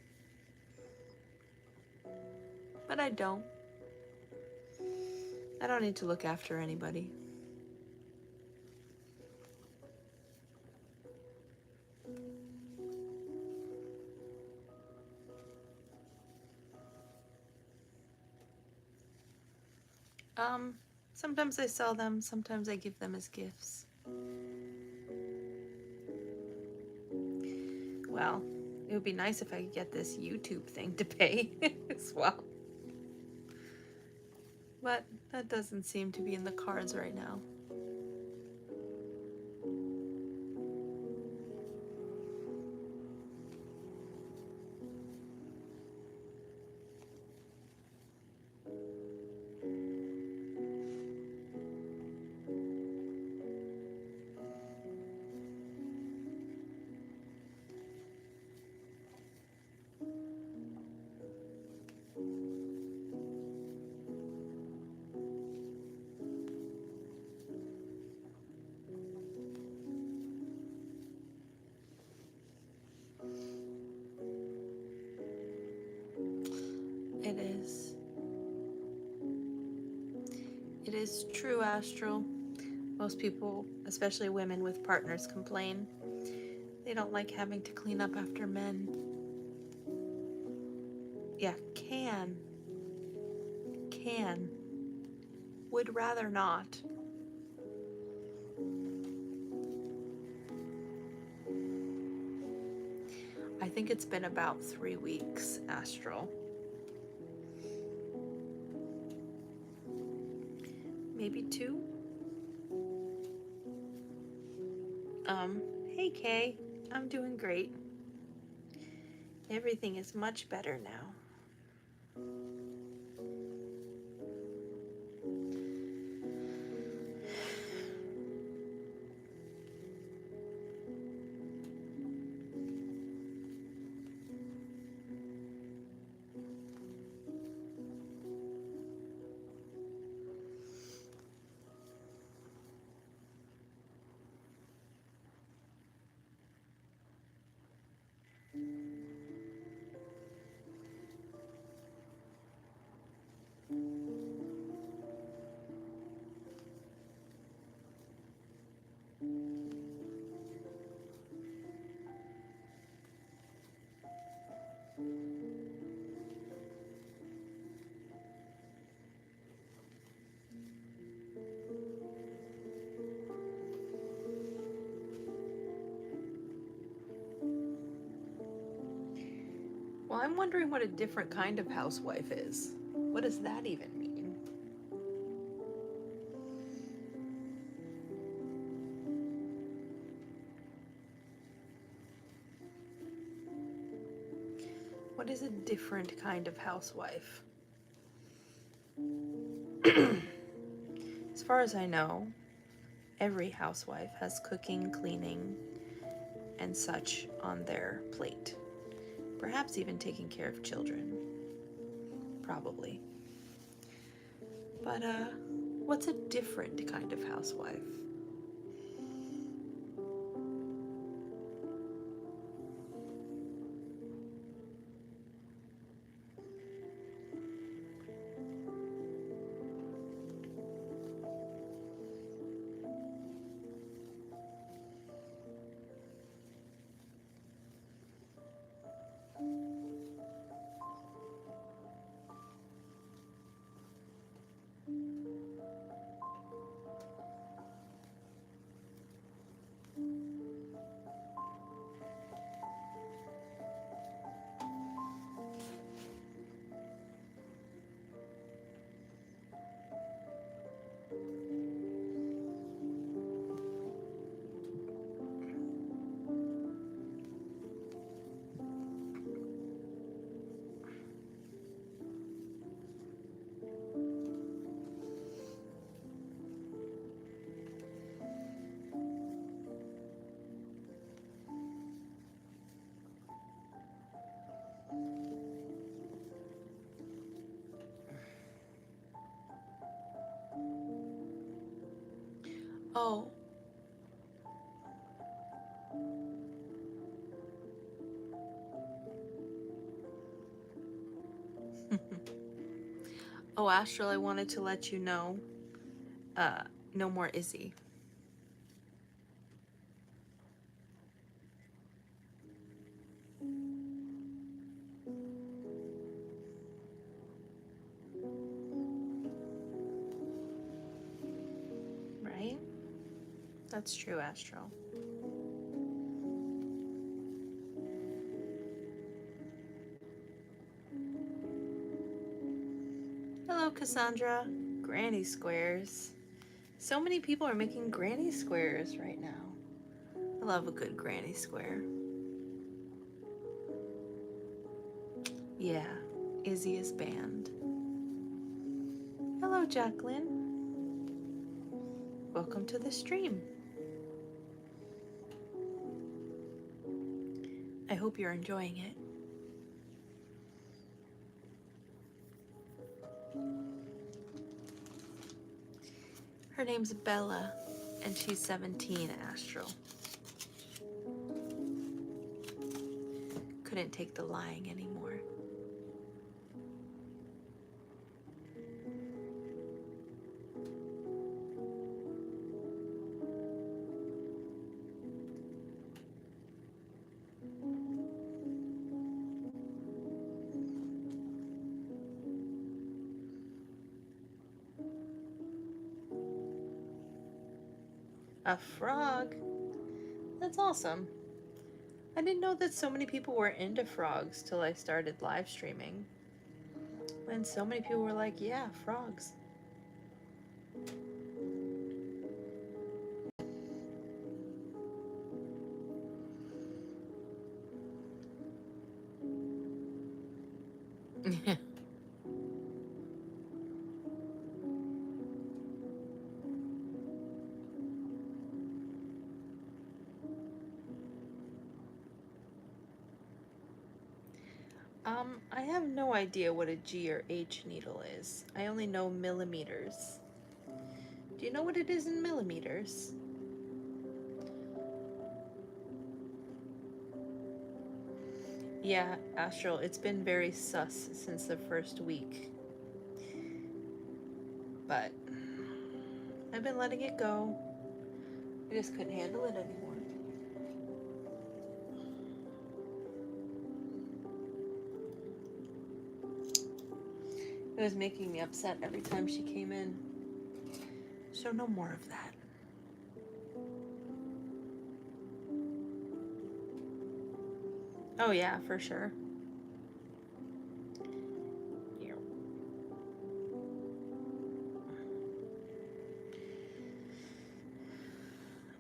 S1: but I don't. I don't need to look after anybody. Sometimes I sell them, sometimes I give them as gifts. Well, it would be nice if I could get this YouTube thing to pay as well. But that doesn't seem to be in the cards right now. It is. It is true, Astral. Most people, especially women with partners, complain. They don't like having to clean up after men. Yeah, can. Would rather not. I think it's been about 3 weeks, Astral. Maybe 2. Hey Kay, I'm doing great. Everything is much better now. Well, I'm wondering what a different kind of housewife is. What does that even mean? What is a different kind of housewife? As far as I know, every housewife has cooking, cleaning, and such on their plate. Perhaps even taking care of children. Probably. But, what's a different kind of housewife? Oh. Oh, Astral, I wanted to let you know, no more Izzy. Right? That's true, Astral. Hello, Cassandra. Granny squares. So many people are making granny squares right now. I love a good granny square. Yeah, Izzy is banned. Hello, Jacqueline. Welcome to the stream. I hope you're enjoying it. Her name's Bella, and she's 17, Astral. Couldn't take the lying anymore. A frog? That's awesome. I didn't know that so many people were into frogs till I started live streaming. And so many people were like, yeah, frogs. I have no idea what a G or H needle is. I only know millimeters. Do you know what it is in millimeters? Yeah, Astral, it's been very sus since the first week. But I've been letting it go. I just couldn't handle it anymore. It was making me upset every time she came in. So no more of that. Oh yeah, for sure.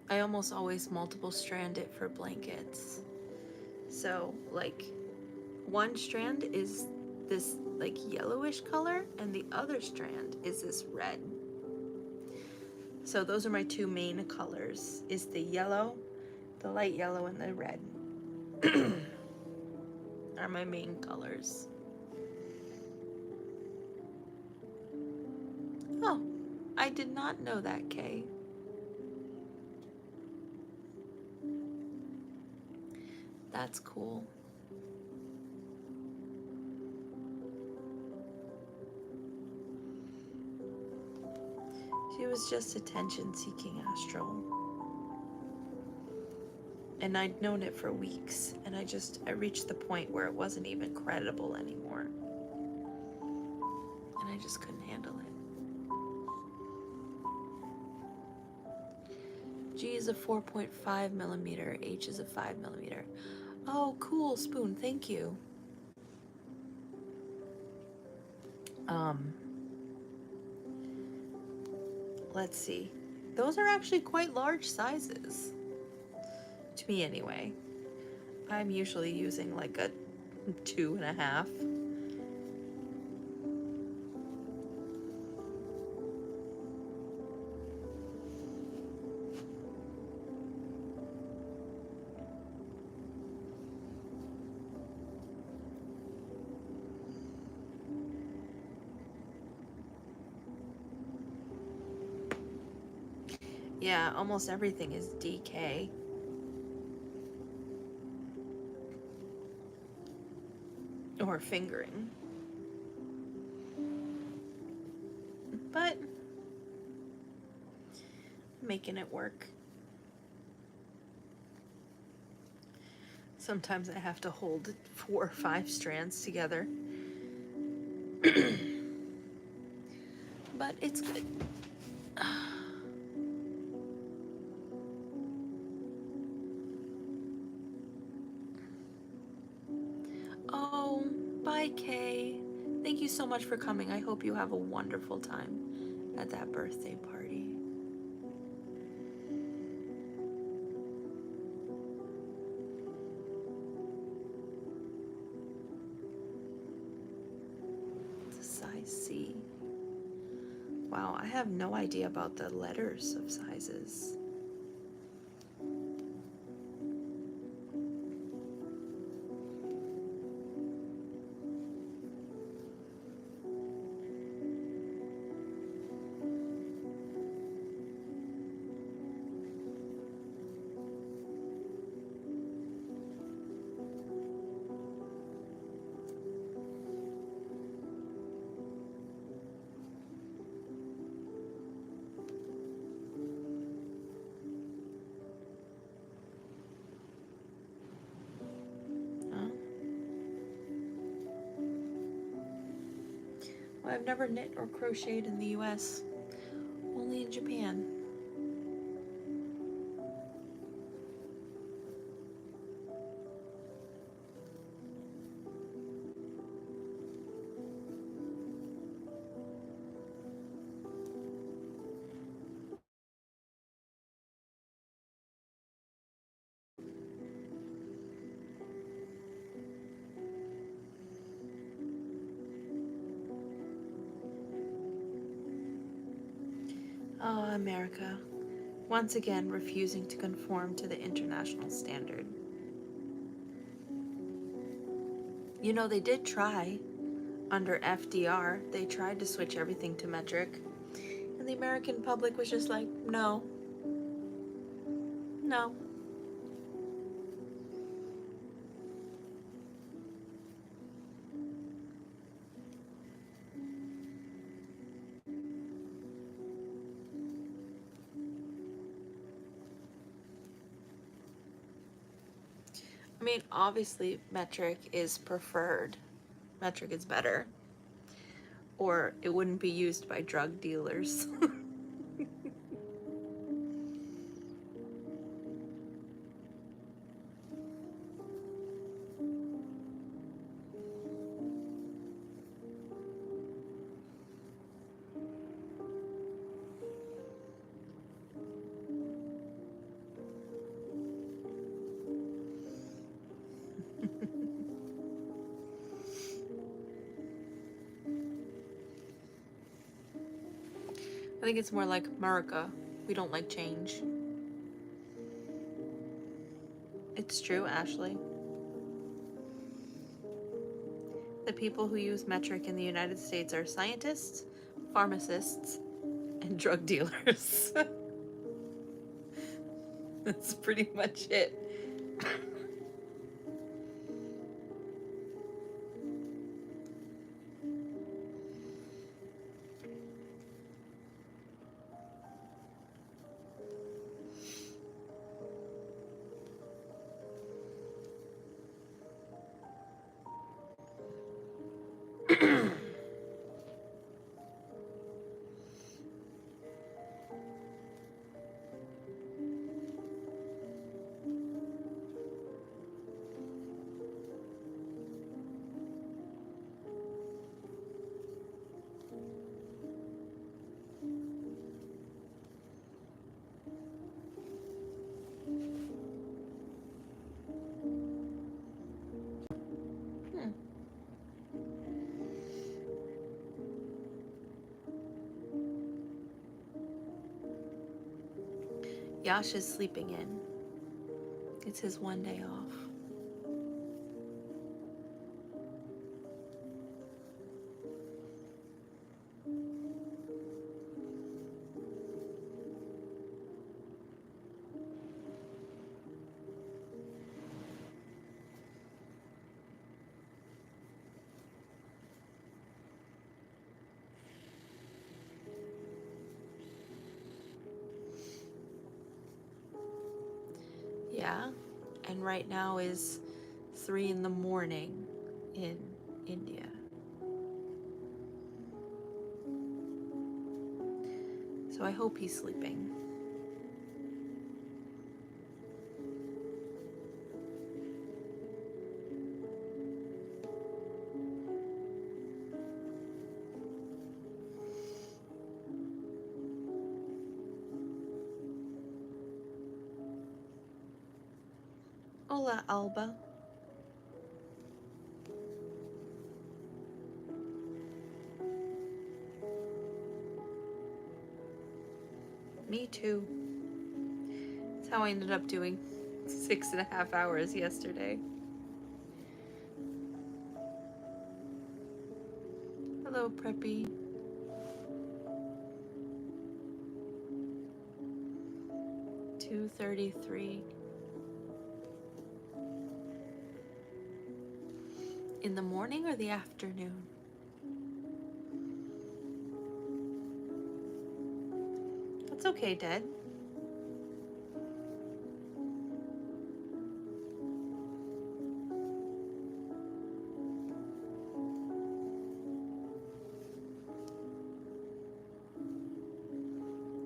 S1: I almost always multiple strand it for blankets. So like one strand is this like yellowish color and the other strand is this red. So those are my two main colors, is the yellow, the light yellow, and the red are my main colors. Oh, I did not know that, Kay. That's cool. She was just attention-seeking, Astral. And I'd known it for weeks, and I reached the point where it wasn't even credible anymore. And I just couldn't handle it. G is a 4.5 millimeter, H is a 5 millimeter. Oh, cool, Spoon, thank you. Let's see. Those are actually quite large sizes. To me, anyway. I'm usually using like a 2.5. Yeah, almost everything is DK. Or fingering. But making it work. Sometimes I have to hold 4 or 5 strands together. But it's good. Oh, bye, Kay. Thank you so much for coming. I hope you have a wonderful time at that birthday party. It's a size C. Wow, I have no idea about the letters of sizes. Huh? Well, I've never knit or crocheted in the US, only in Japan. Oh, America. Once again, refusing to conform to the international standard. You know, they did try under FDR. They tried to switch everything to metric. And the American public was just like, no, no. I mean, obviously, metric is preferred. Metric is better. Or it wouldn't be used by drug dealers. I think it's more like America. We don't like change. It's true, Ashley. The people who use metric in the United States are scientists, pharmacists, and drug dealers. That's pretty much it. Hmm. Yash is sleeping in. It's his one day off. India, and right now is 3 in the morning in India. So I hope he's sleeping. Hola, Alba. Me too. That's how I ended up doing 6.5 hours yesterday. Hello, Preppy. $2:33 in the morning or the afternoon? That's okay, Dad.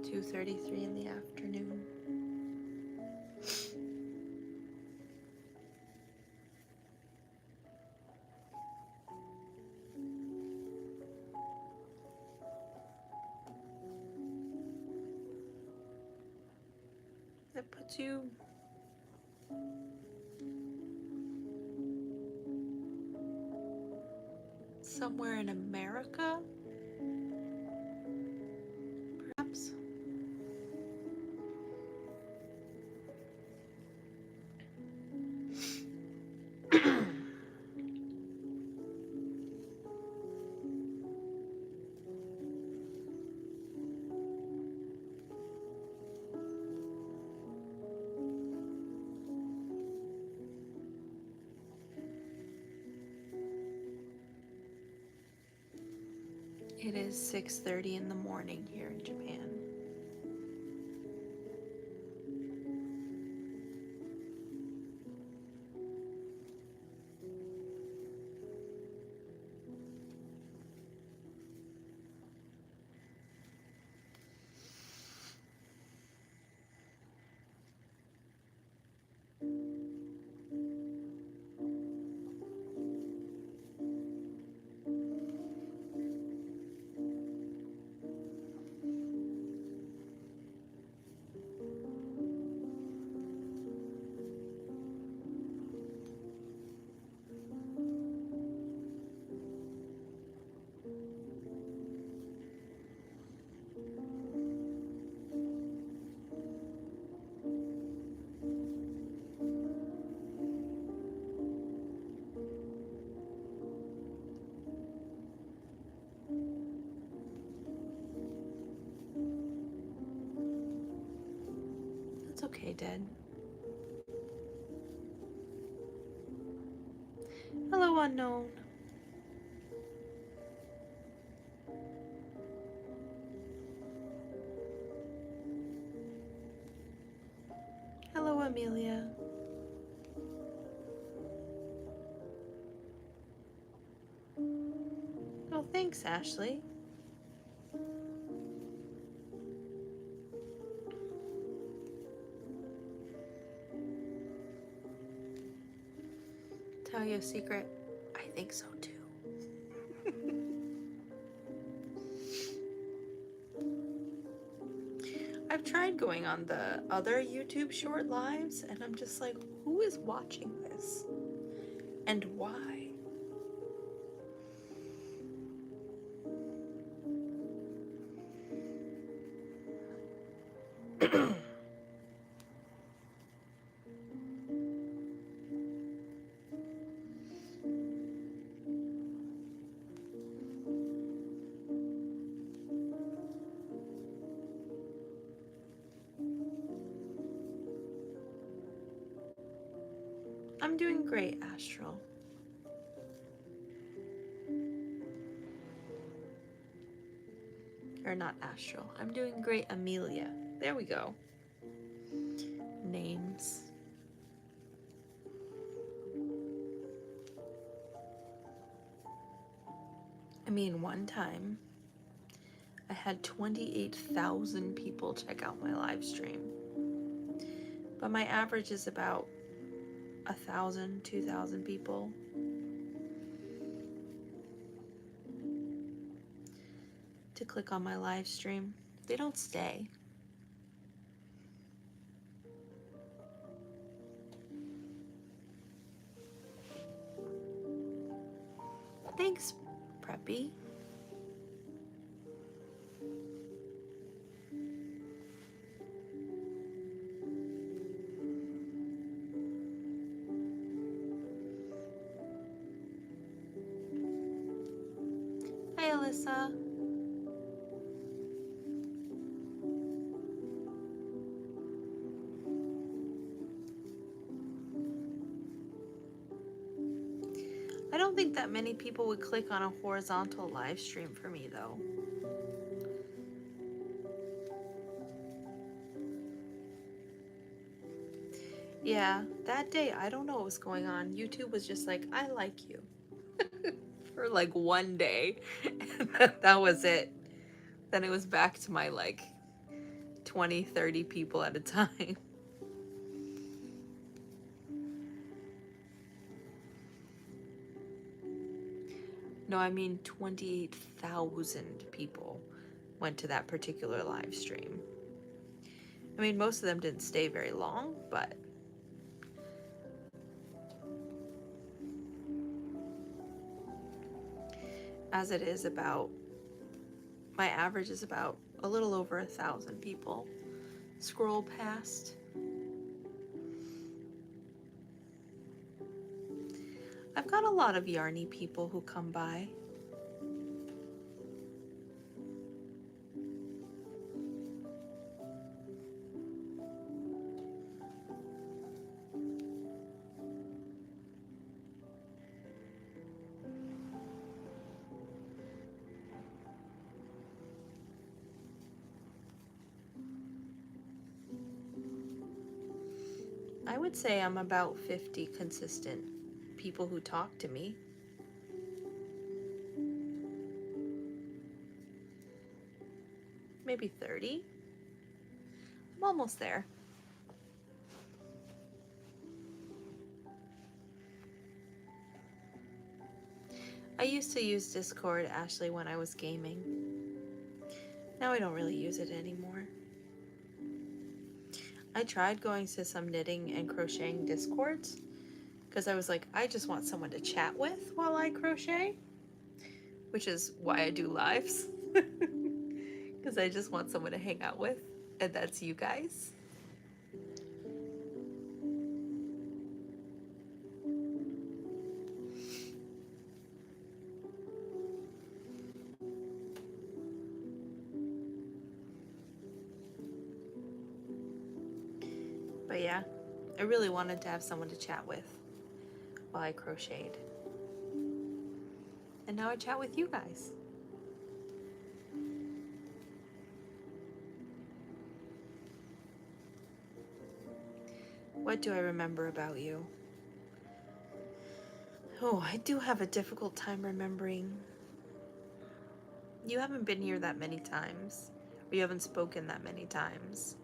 S1: $2:33 in the afternoon. That puts you somewhere in America, perhaps? It is 6:30 in the morning here in Japan. That's okay, Dad. Hello, unknown. Hello, Amelia. Oh, thanks, Ashley. Tell you a secret? I think so too. I've tried going on the other YouTube short lives, and I'm just like, who is watching this? And why? I'm doing great, Astral. Or not Astral. I'm doing great, Amelia. There we go. Names. I mean, one time I had 28,000 people check out my live stream, but my average is about 1,000, 2,000 people. To click on my live stream. They don't stay. Thanks, Preppy. Hi, Alyssa. I don't think that many people would click on a horizontal live stream for me, though. Yeah, that day, I don't know what was going on. YouTube was just like, I like you. For like one day. That was it. Then it was back to my like 20, 30 people at a time. No, I mean 28,000 people went to that particular live stream. I mean, most of them didn't stay very long, but as it is about, my average is about a little over 1,000 people scroll past. I've got a lot of yarny people who come by. I would say I'm about 50 consistent people who talk to me. Maybe 30. I'm almost there. I used to use Discord, Ashley, when I was gaming. Now I don't really use it anymore. I tried going to some knitting and crocheting Discords because I was like, I just want someone to chat with while I crochet, which is why I do lives. Because I just want someone to hang out with, and that's you guys. But yeah, I really wanted to have someone to chat with while I crocheted. And now I chat with you guys. What do I remember about you? Oh, I do have a difficult time remembering. You haven't been here that many times. Or you haven't spoken that many times.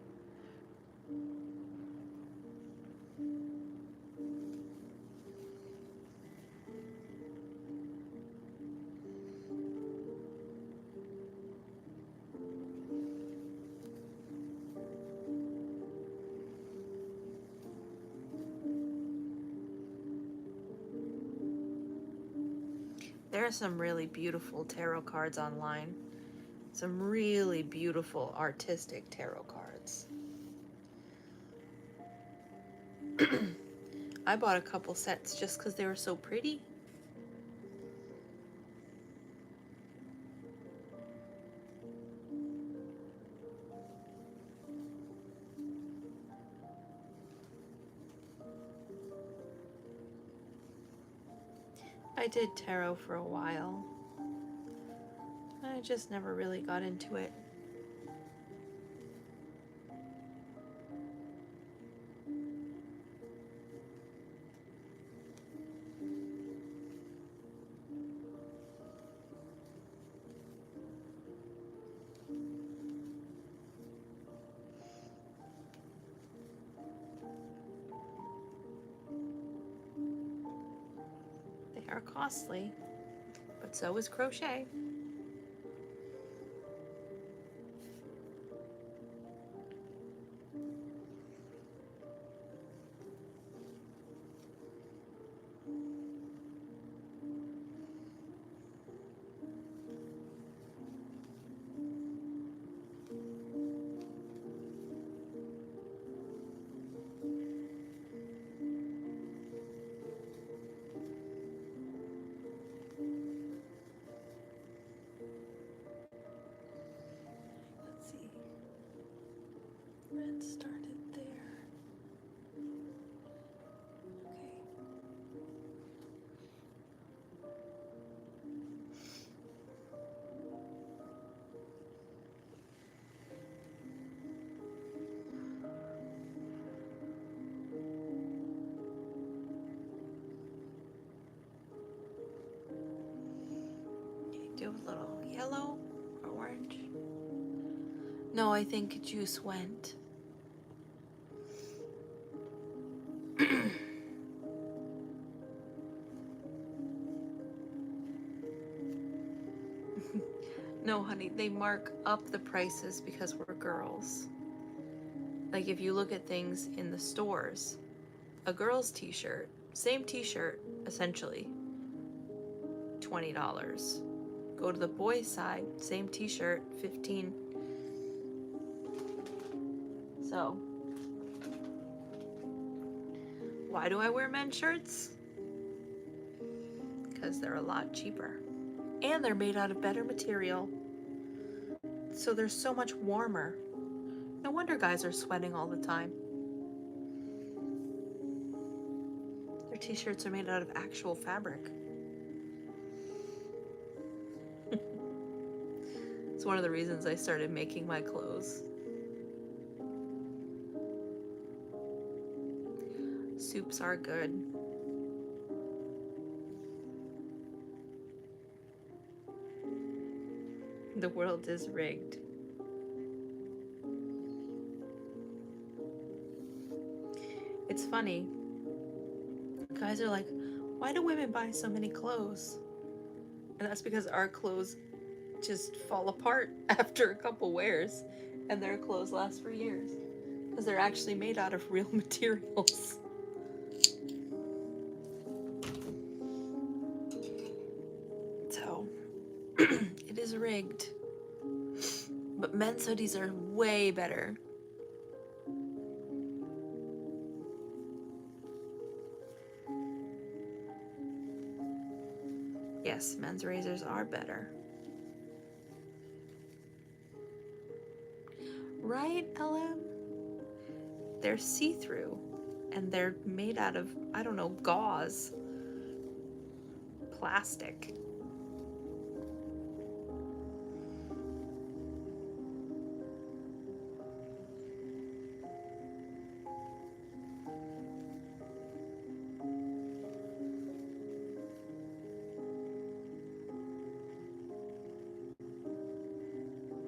S1: There are some really beautiful tarot cards online. Some really beautiful artistic tarot cards. I bought a couple sets just because they were so pretty. I did tarot for a while. I just never really got into it. are costly, but so is crochet. Let's see. Red started there. Okay. Do a little yellow or orange. No, I think juice went. No, honey, they mark up the prices because we're girls. Like if you look at things in the stores, a girl's t-shirt, same t-shirt, essentially, $20. Go to the boys' side, same t-shirt, $15. So, why do I wear men's shirts? Because they're a lot cheaper. And they're made out of better material. So they're so much warmer. No wonder guys are sweating all the time. Their t-shirts are made out of actual fabric. It's one of the reasons I started making my clothes. Soups are good. The world is rigged. It's funny. Guys are like, why do women buy so many clothes? And that's because our clothes just fall apart after a couple wears, and their clothes last for years because they're actually made out of real materials. So it is rigged, but men's hoodies are way better. Yes, men's razors are better. Right, LM? They're see-through, and they're made out of, I don't know, gauze. Plastic.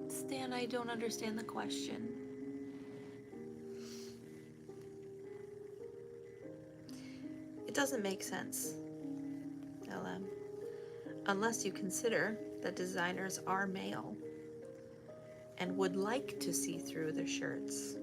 S1: Stan, I don't understand the question. It doesn't make sense, LM, unless you consider that designers are male and would like to see through the shirts.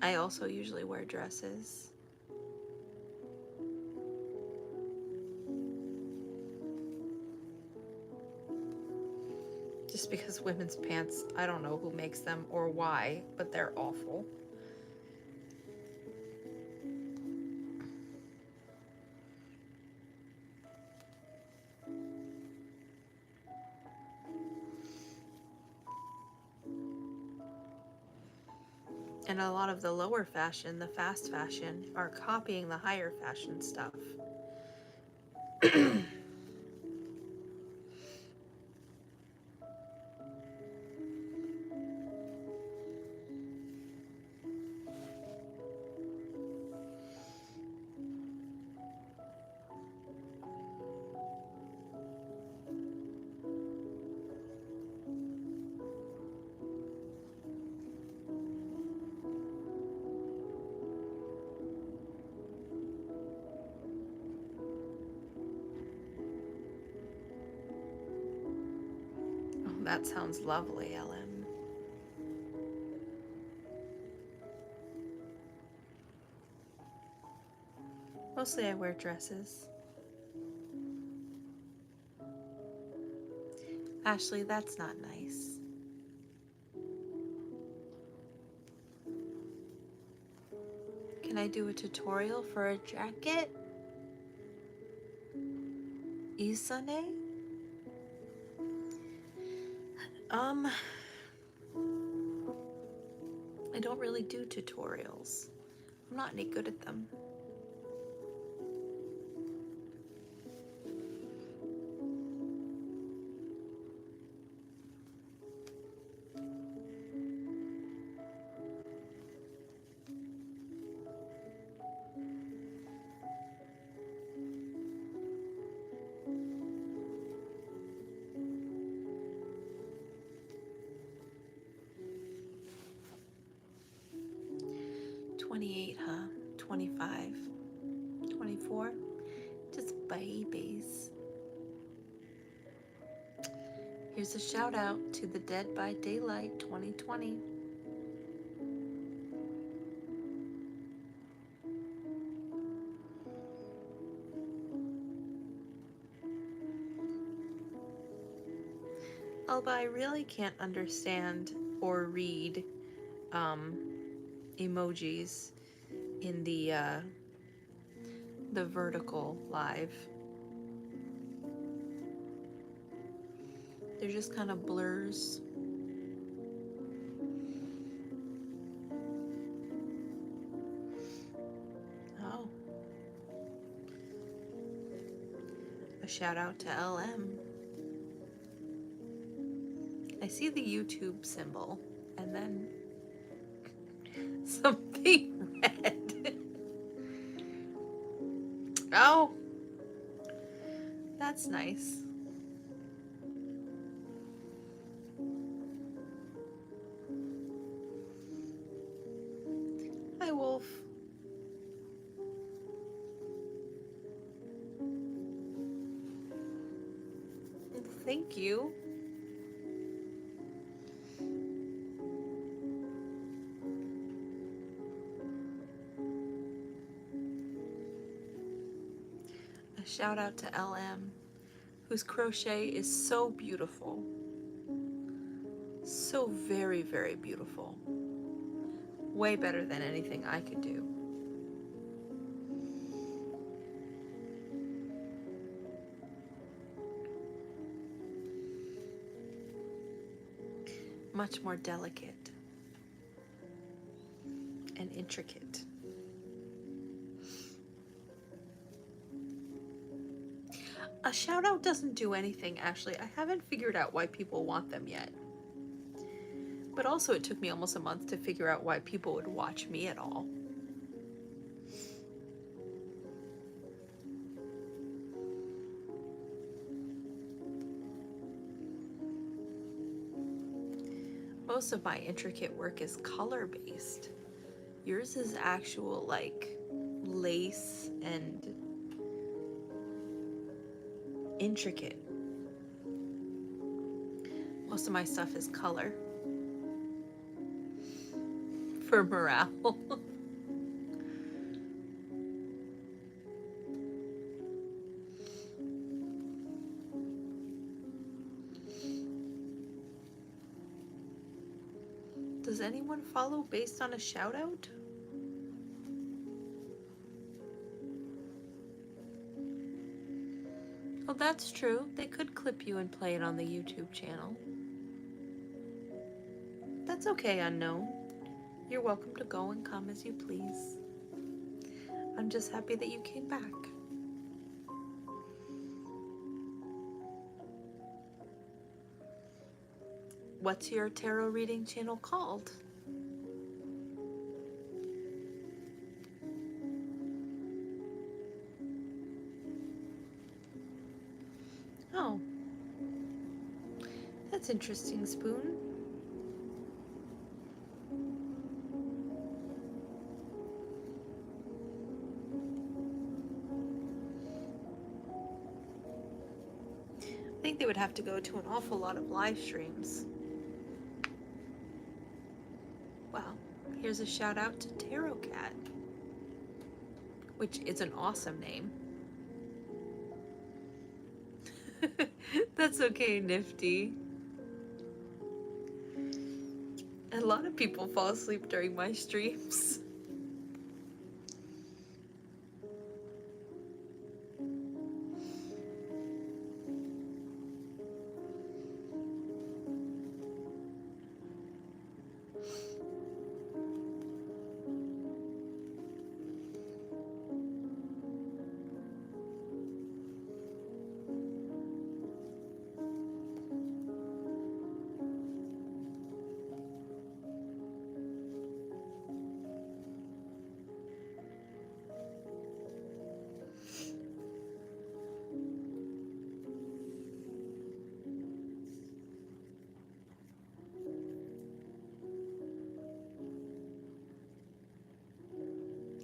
S1: I also usually wear dresses. Just because women's pants, I don't know who makes them or why, but they're awful. And a lot of the lower fashion, the fast fashion, are copying the higher fashion stuff. that sounds lovely, LM. Mostly I wear dresses. Ashley, that's not nice. Can I do a tutorial for a jacket? Isane? I don't really do tutorials. I'm not any good at them. $28, huh? 25, 24, just babies. Here's a shout out to the Dead by Daylight 2020. Although I really can't understand or read emojis in the vertical live. They're just kind of blurs. Oh. A shout out to LM. I see the YouTube symbol and then something red. Oh, that's nice. Hi, Wolf. Thank you. A shout out to LM, whose crochet is so beautiful. So very, very beautiful. Way better than anything I could do. Much more delicate and intricate. A shout out doesn't do anything, Ashley. I haven't figured out why people want them yet. But also it took me almost a month to figure out why people would watch me at all. Most of my intricate work is color-based. Yours is actual, like, lace and intricate. Most of my stuff is color. For morale. Does anyone follow based on a shout out? Oh, that's true. They could clip you and play it on the YouTube channel. That's okay, unknown. You're welcome to go and come as you please. I'm just happy that you came back. What's your tarot reading channel called? Oh, that's interesting, Spoon. I think they would have to go to an awful lot of live streams. Well, here's a shout out to Tarot Cat, which is an awesome name. That's okay, Nifty. A lot of people fall asleep during my streams.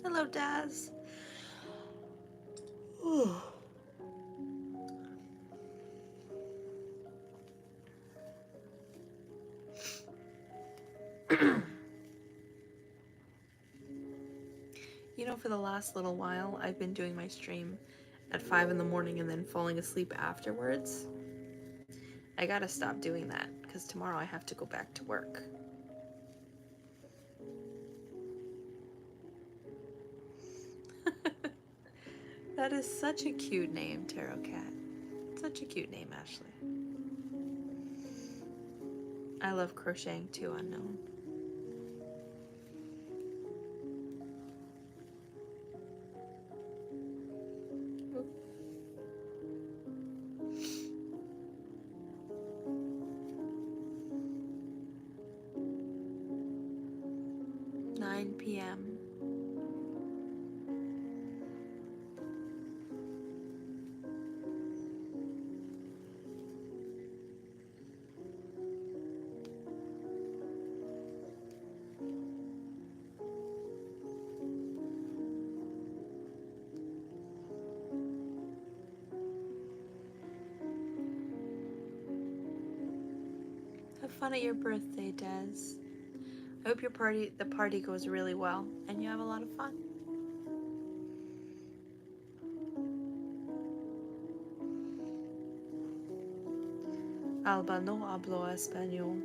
S1: Hello, Daz. You know, for the last little while, I've been doing my stream at 5 in the morning and then falling asleep afterwards. I gotta stop doing that because tomorrow I have to go back to work. That is such a cute name, Tarot Cat. Such a cute name, Ashley. I love crocheting too, Unknown. Oop. 9 p.m. Have fun at your birthday, Des. I hope the party goes really well and you have a lot of fun. Alba no hablo español.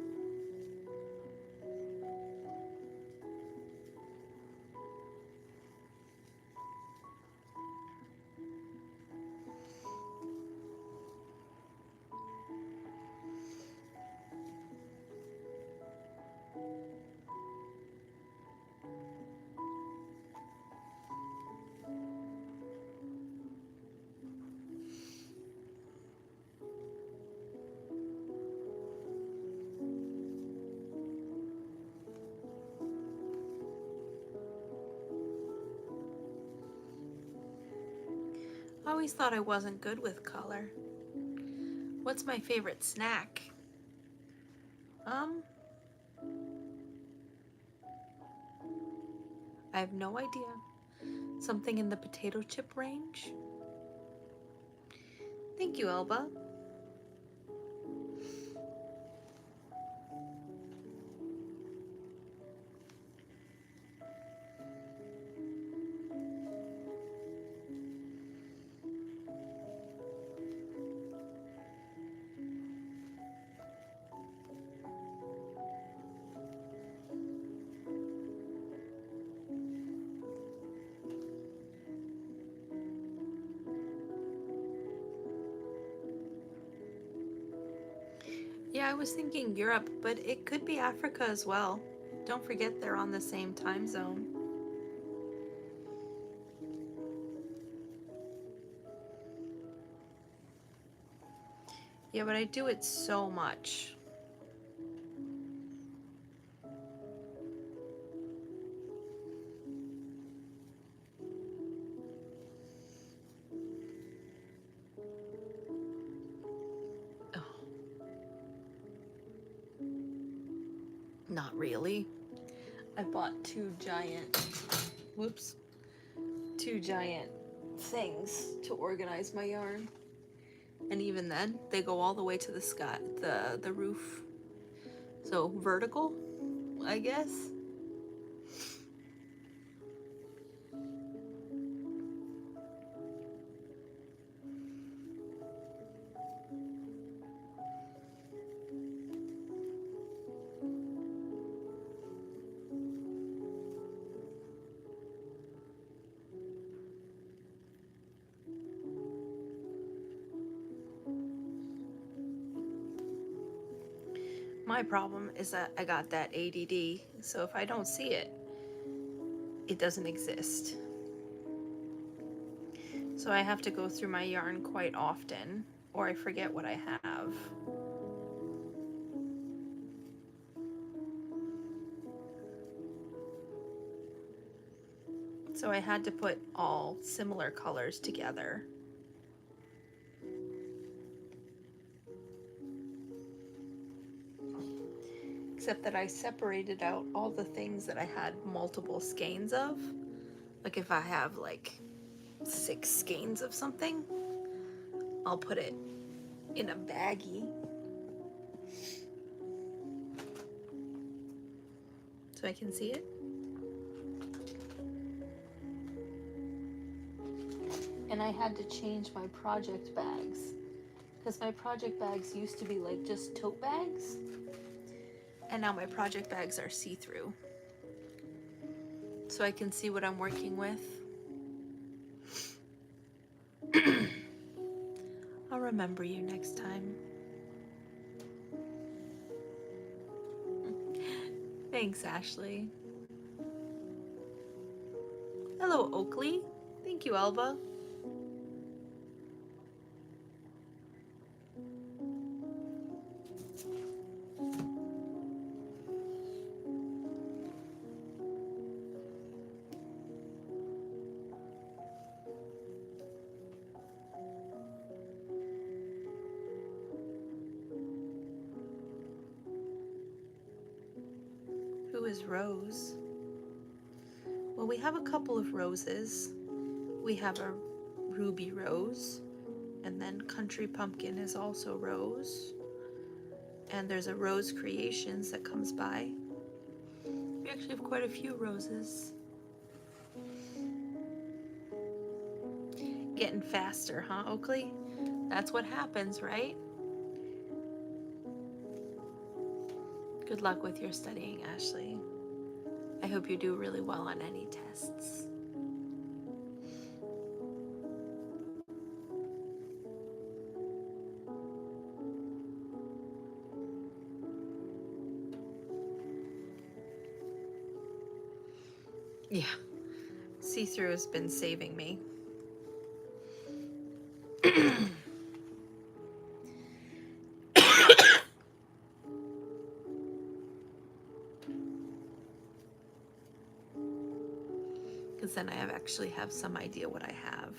S1: I always thought I wasn't good with color. What's my favorite snack? I have no idea. Something in the potato chip range? Thank you, Elba. Yeah, I was thinking Europe, but it could be Africa as well. Don't forget they're on the same time zone. Yeah, but I do it so much. Not really. I bought two giant things to organize my yarn. And even then, they go all the way to the sky, the roof. So vertical, I guess. My problem is that I got that ADD, so if I don't see it, it doesn't exist. So I have to go through my yarn quite often, or I forget what I have. So I had to put all similar colors together. Except that I separated out all the things that I had multiple skeins of. Like if I have like 6 skeins of something, I'll put it in a baggie so I can see it. And I had to change my project bags because my project bags used to be like just tote bags, and now my project bags are see-through, so I can see what I'm working with. I'll remember you next time. Thanks, Ashley. Hello, Oakley. Thank you, Elba. Who is Rose? Well, we have a couple of roses. We have a ruby rose, and then Country Pumpkin is also rose. And there's a Rose Creations that comes by. We actually have quite a few roses. Getting faster, huh, Oakley? That's what happens, right? Good luck with your studying, Ashley. I hope you do really well on any tests. Yeah, see-through has been saving me. Because then I actually have some idea what I have.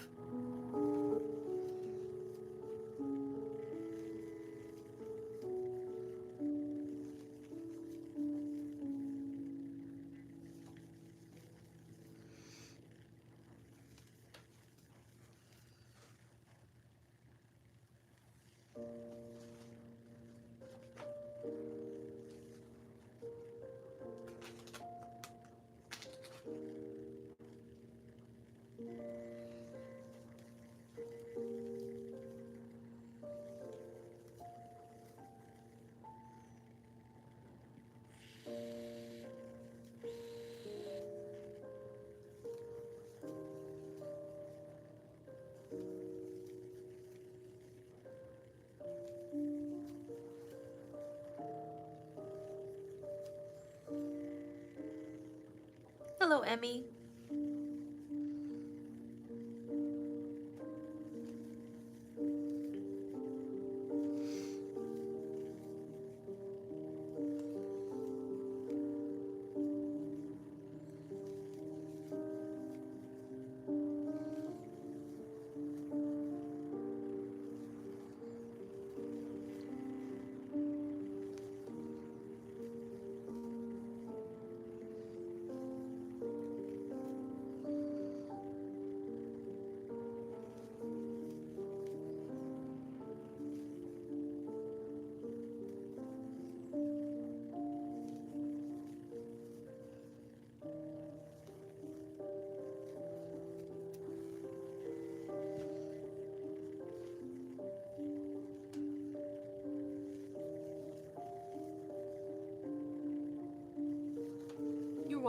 S1: Hello, Emmy.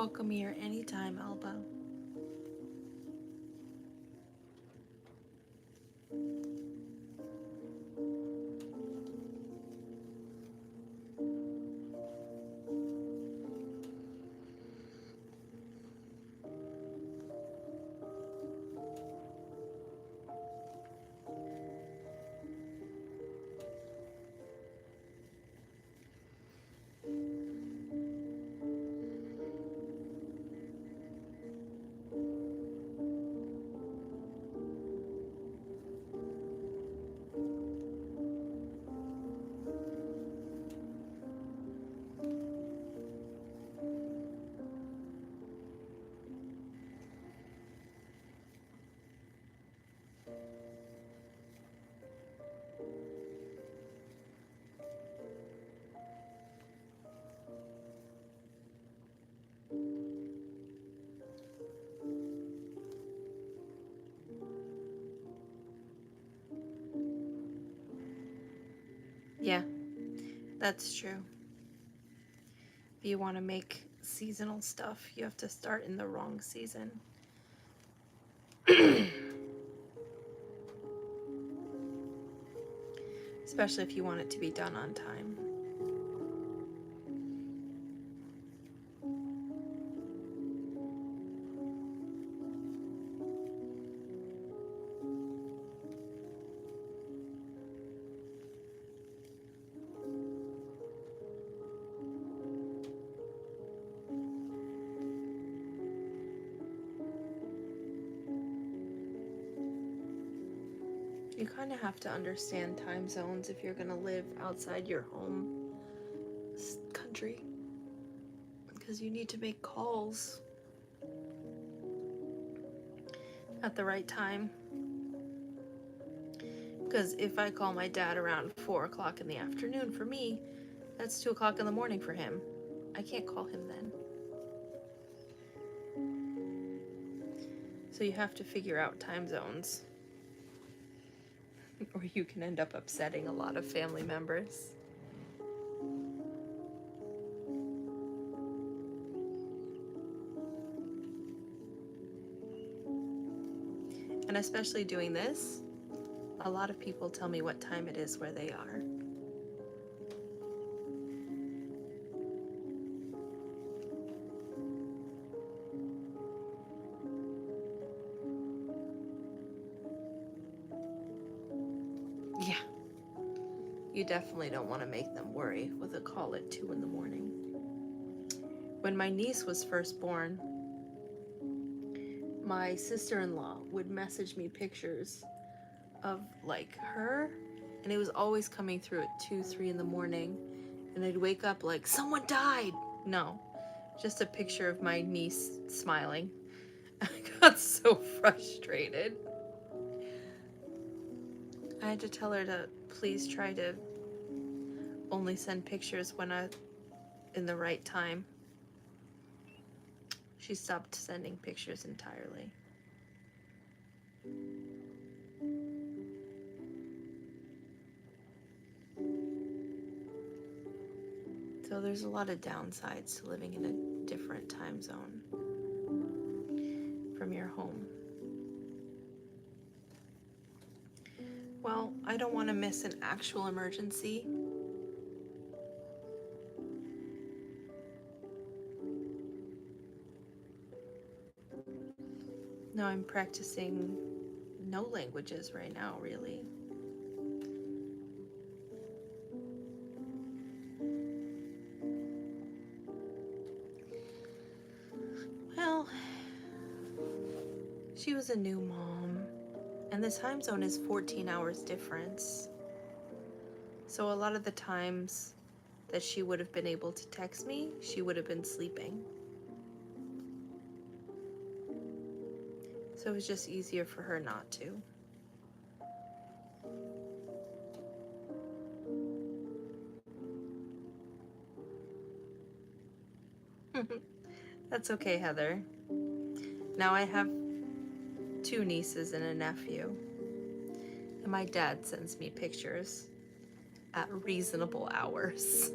S1: welcome here anytime, Elba. Yeah, that's true. If you want to make seasonal stuff, you have to start in the wrong season. Especially if you want it to be done on time. You kind of have to understand time zones if you're going to live outside your home country, because you need to make calls at the right time. Because if I call my dad around 4 o'clock in the afternoon, for me, that's 2 o'clock in the morning for him. I can't call him then. So you have to figure out time zones, or you can end up upsetting a lot of family members. And especially doing this, a lot of people tell me what time it is where they are. Yeah. You definitely don't want to make them worry with a call at 2 in the morning. When my niece was first born, my sister-in-law would message me pictures of like her, and it was always coming through at 2, 3 in the morning, and I'd wake up like, someone died. No, just a picture of my niece smiling. I got so frustrated. I had to tell her to please try to only send pictures when in the right time. She stopped sending pictures entirely. So there's a lot of downsides to living in a different time zone from your home. Well, I don't want to miss an actual emergency. No, I'm practicing no languages right now, really. Well, she was a new mom, and the time zone is 14 hours difference. So a lot of the times that she would have been able to text me, she would have been sleeping. So it was just easier for her not to. That's okay, Heather. Now I have 2 nieces and a nephew, and my dad sends me pictures at reasonable hours.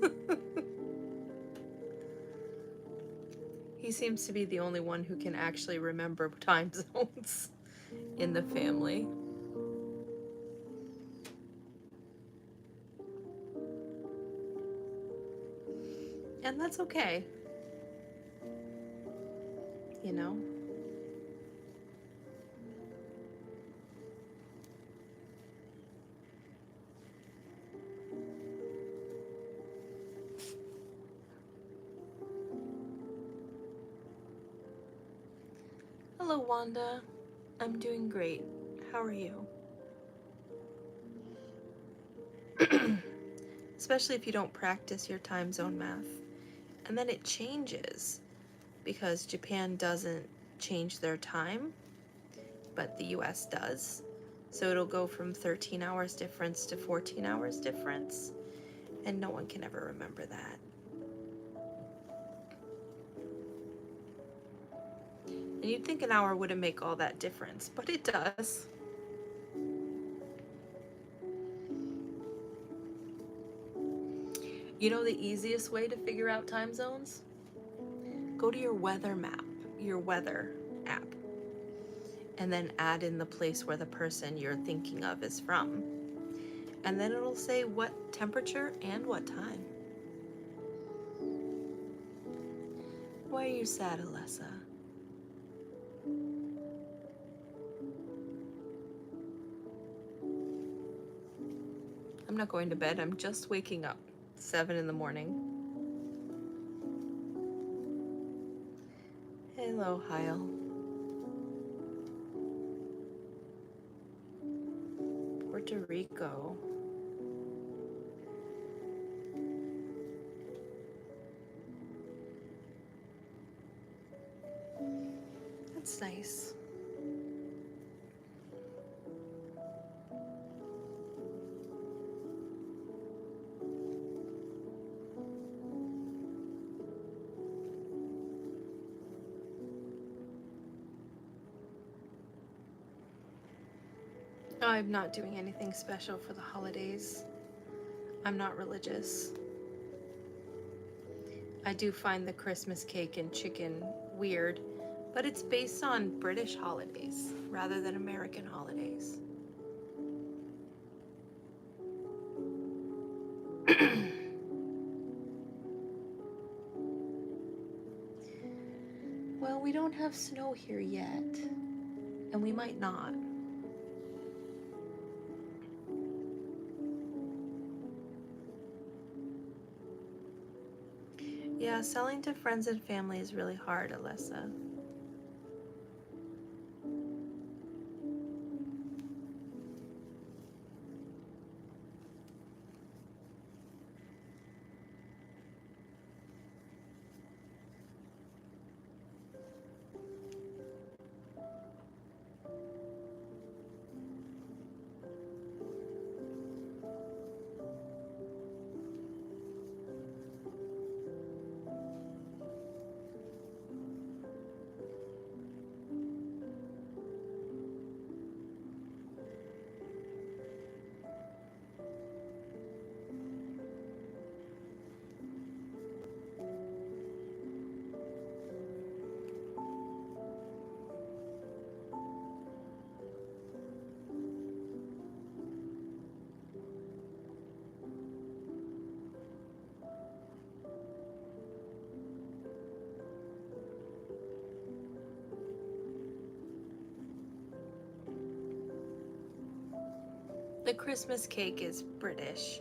S1: He seems to be the only one who can actually remember time zones in the family. And that's okay. You know? Hello, Wanda. I'm doing great. How are you? Especially if you don't practice your time zone math. And then it changes because Japan doesn't change their time, but the US does. So it'll go from 13 hours difference to 14 hours difference, and no one can ever remember that. And you'd think an hour wouldn't make all that difference, but it does. You know the easiest way to figure out time zones? Go to your weather map, your weather app, and then add in the place where the person you're thinking of is from. And then it'll say what temperature and what time. Why are you sad, Alessa? I'm not going to bed, I'm just waking up. 7 in the morning. Hello, Heil. Puerto Rico. That's nice. I'm not doing anything special for the holidays. I'm not religious. I do find the Christmas cake and chicken weird, but it's based on British holidays rather than American holidays. Well, we don't have snow here yet, and we might not. Yeah, selling to friends and family is really hard, Alessa. The Christmas cake is British,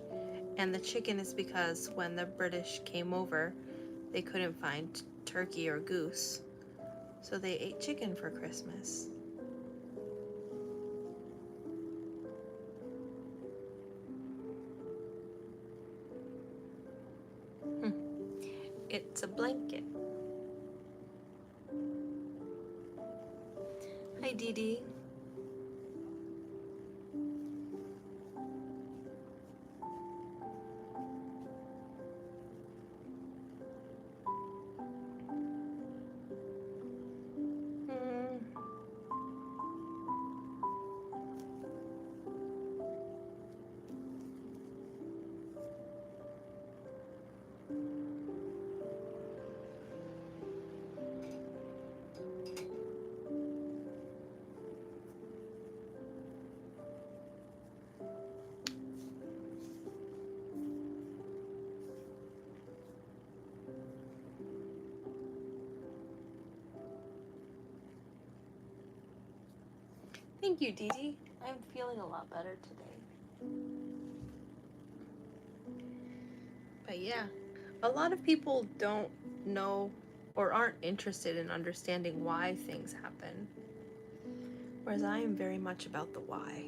S1: and the chicken is because when the British came over, they couldn't find turkey or goose, so they ate chicken for Christmas. It's a blanket. Hi, Dee Dee. Thank you, Dee Dee. I'm feeling a lot better today. But yeah, a lot of people don't know or aren't interested in understanding why things happen, whereas I am very much about the why.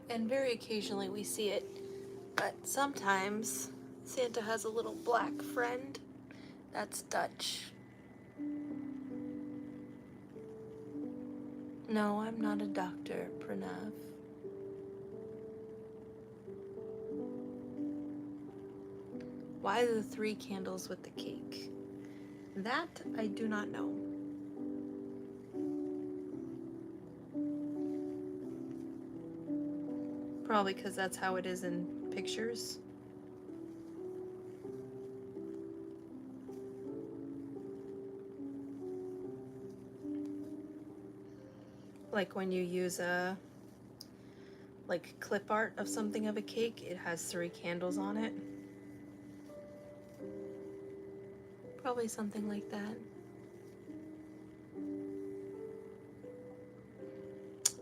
S1: And very occasionally we see it, but sometimes Santa has a little black friend. That's Dutch. No, I'm not a doctor, Pranav. Why the 3 candles with the cake? That I do not know. Probably because that's how it is in pictures. Like when you use a clip art of something of a cake, it has 3 candles on it. Probably something like that.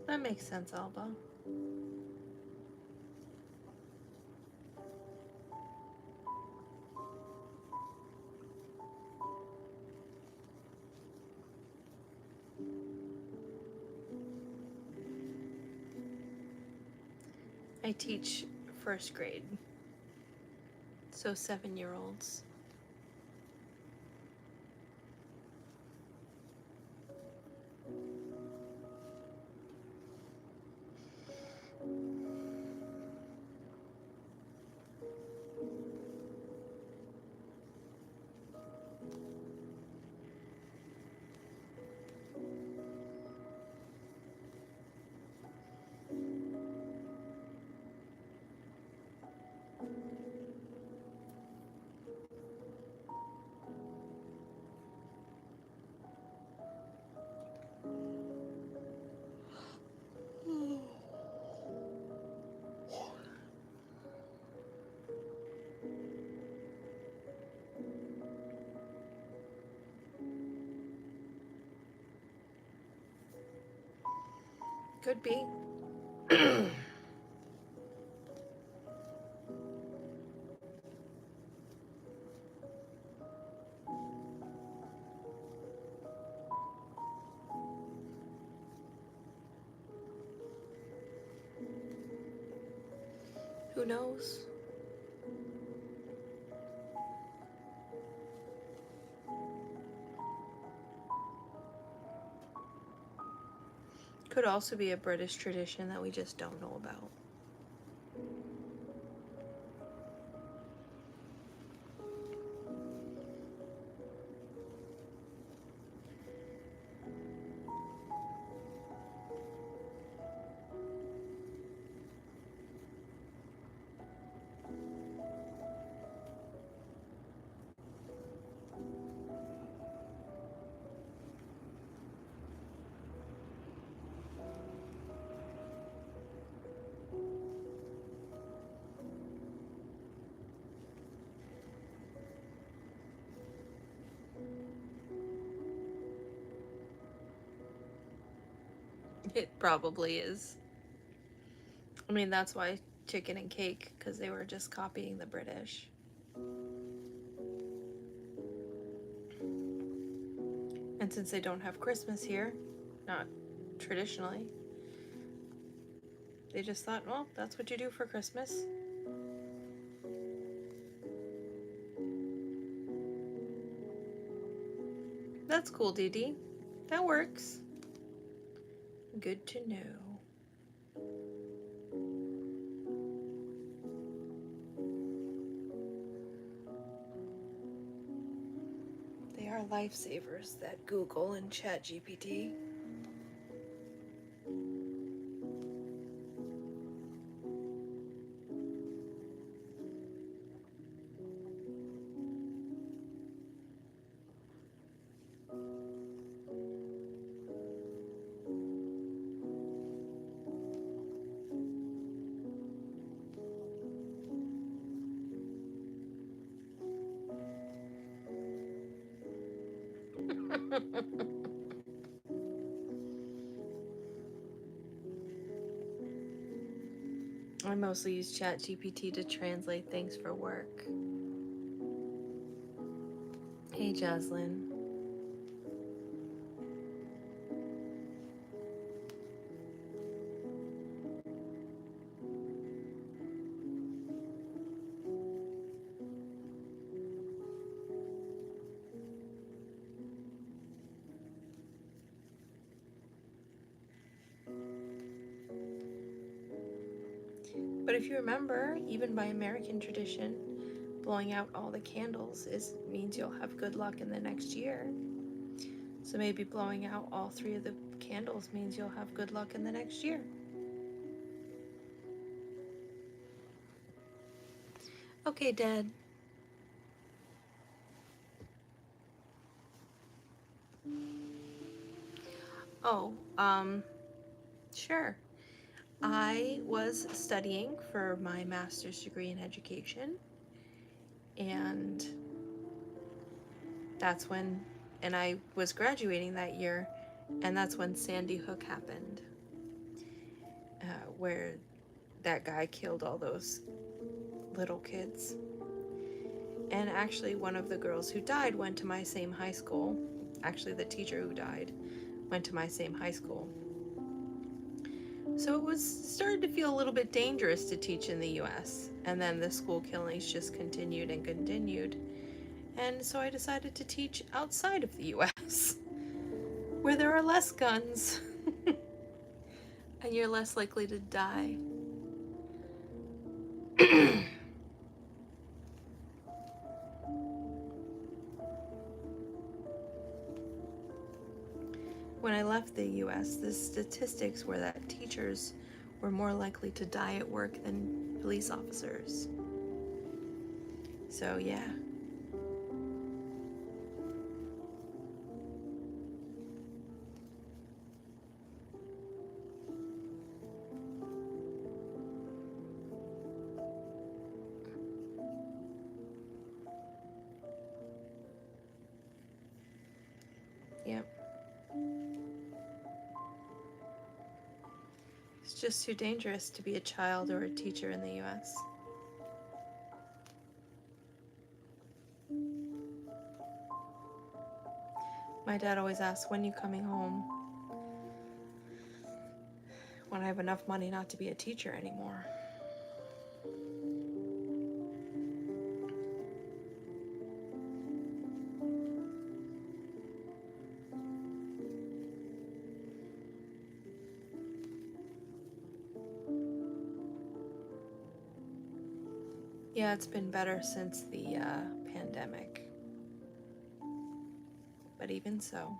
S1: That makes sense, Alba. I teach 1st grade, so 7-year-olds. Could be. Who knows? Could also be a British tradition that we just don't know about. It probably is. I mean, that's why chicken and cake, because they were just copying the British. And since they don't have Christmas here, not traditionally, they just thought, well, that's what you do for Christmas. That's cool, Dee Dee. That works. Good to know. lifesavers, that Google and ChatGPT. I mostly use ChatGPT to translate things for work. Hey, Jocelyn. But if you remember, even by American tradition, blowing out all the candles means you'll have good luck in the next year. So maybe blowing out all 3 of the candles means you'll have good luck in the next year. Okay, Dad. Oh, sure. I was studying for my master's degree in education, and I was graduating that year, and that's when Sandy Hook happened, where that guy killed all those little kids. And actually, one of the girls who died went to my same high school. Actually, the teacher who died went to my same high school. So it started to feel a little bit dangerous to teach in the US. And then the school killings just continued and continued. And so I decided to teach outside of the US, where there are less guns and you're less likely to die. When I left the US, the statistics were that teachers were more likely to die at work than police officers. So, yeah. Yep. It's just too dangerous to be a child or a teacher in the US. My dad always asks, when are you coming home? When I have enough money not to be a teacher anymore. Yeah, it's been better since the pandemic. But even so.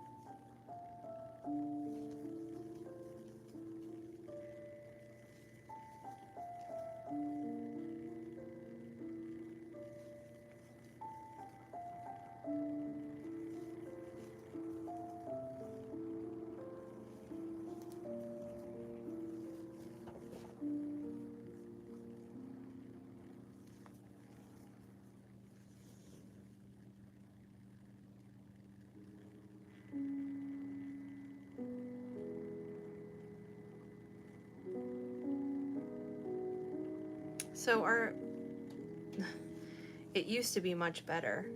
S1: So it used to be much better,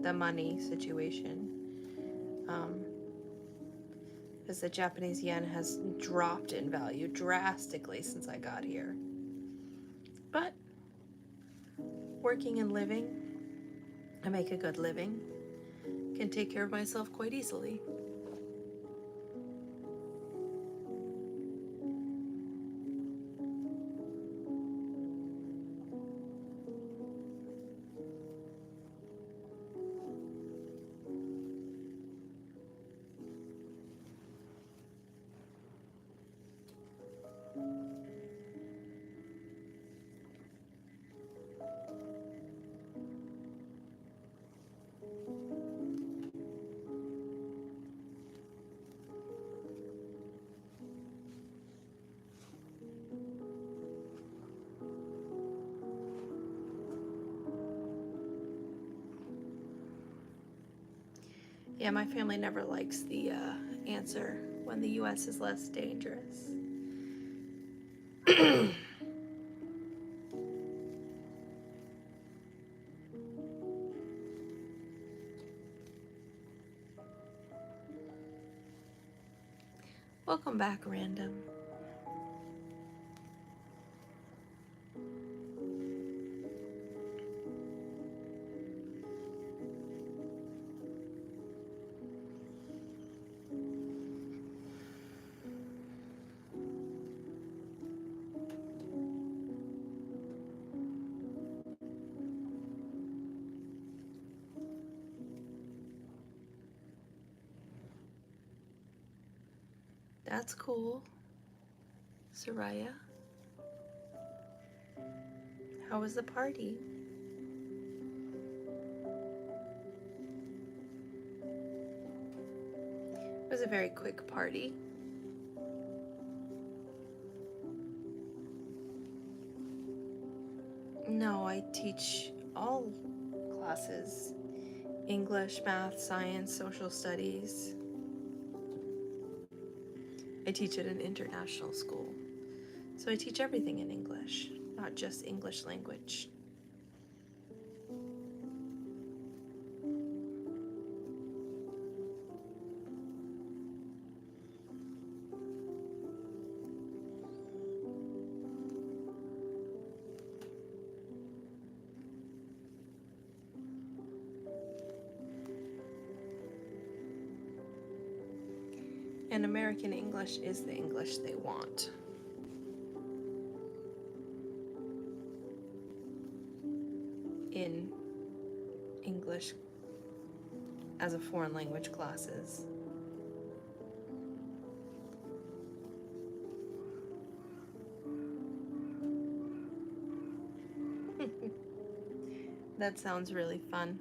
S1: the money situation, because the Japanese yen has dropped in value drastically since I got here. But working and living, I make a good living, can take care of myself quite easily. Yeah, my family never likes the answer when the U.S. is less dangerous. Welcome back, Random. That's cool. Soraya, how was the party? It was a very quick party. No, I teach all classes. English, math, science, social studies. I teach at an international school. So I teach everything in English, not just English language. And American English is the English they want. In English as a foreign language classes. That sounds really fun.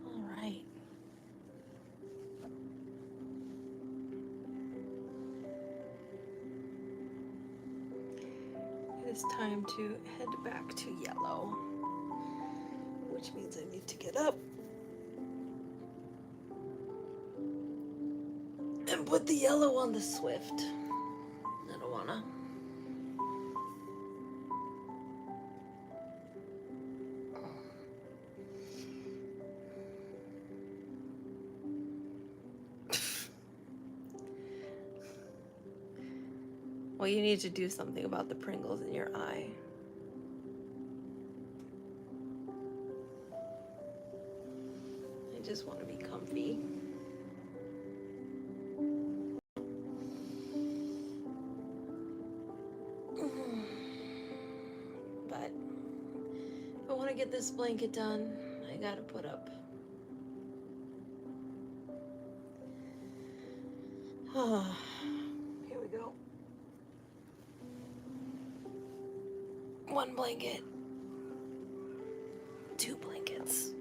S1: All right. It is time to head back to yellow, which means I need to get up and put the yellow on the Swift. I don't wanna. Well, you need to do something about the Pringles in your eye. I just want to be comfy. But if I want to get this blanket done, I gotta put up. Here we go. One blanket. 2 blankets.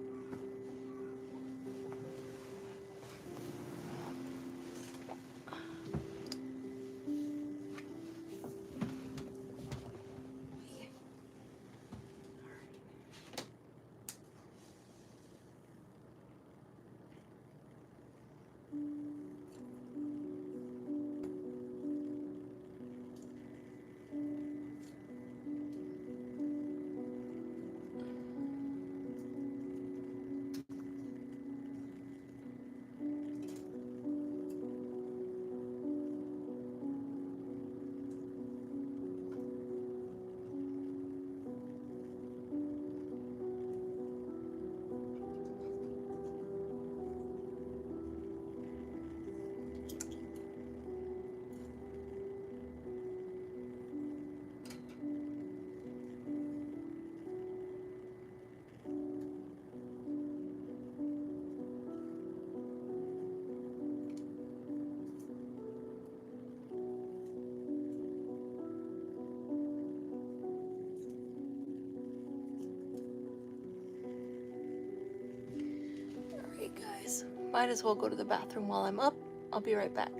S1: Alright, guys. Might as well go to the bathroom while I'm up. I'll be right back.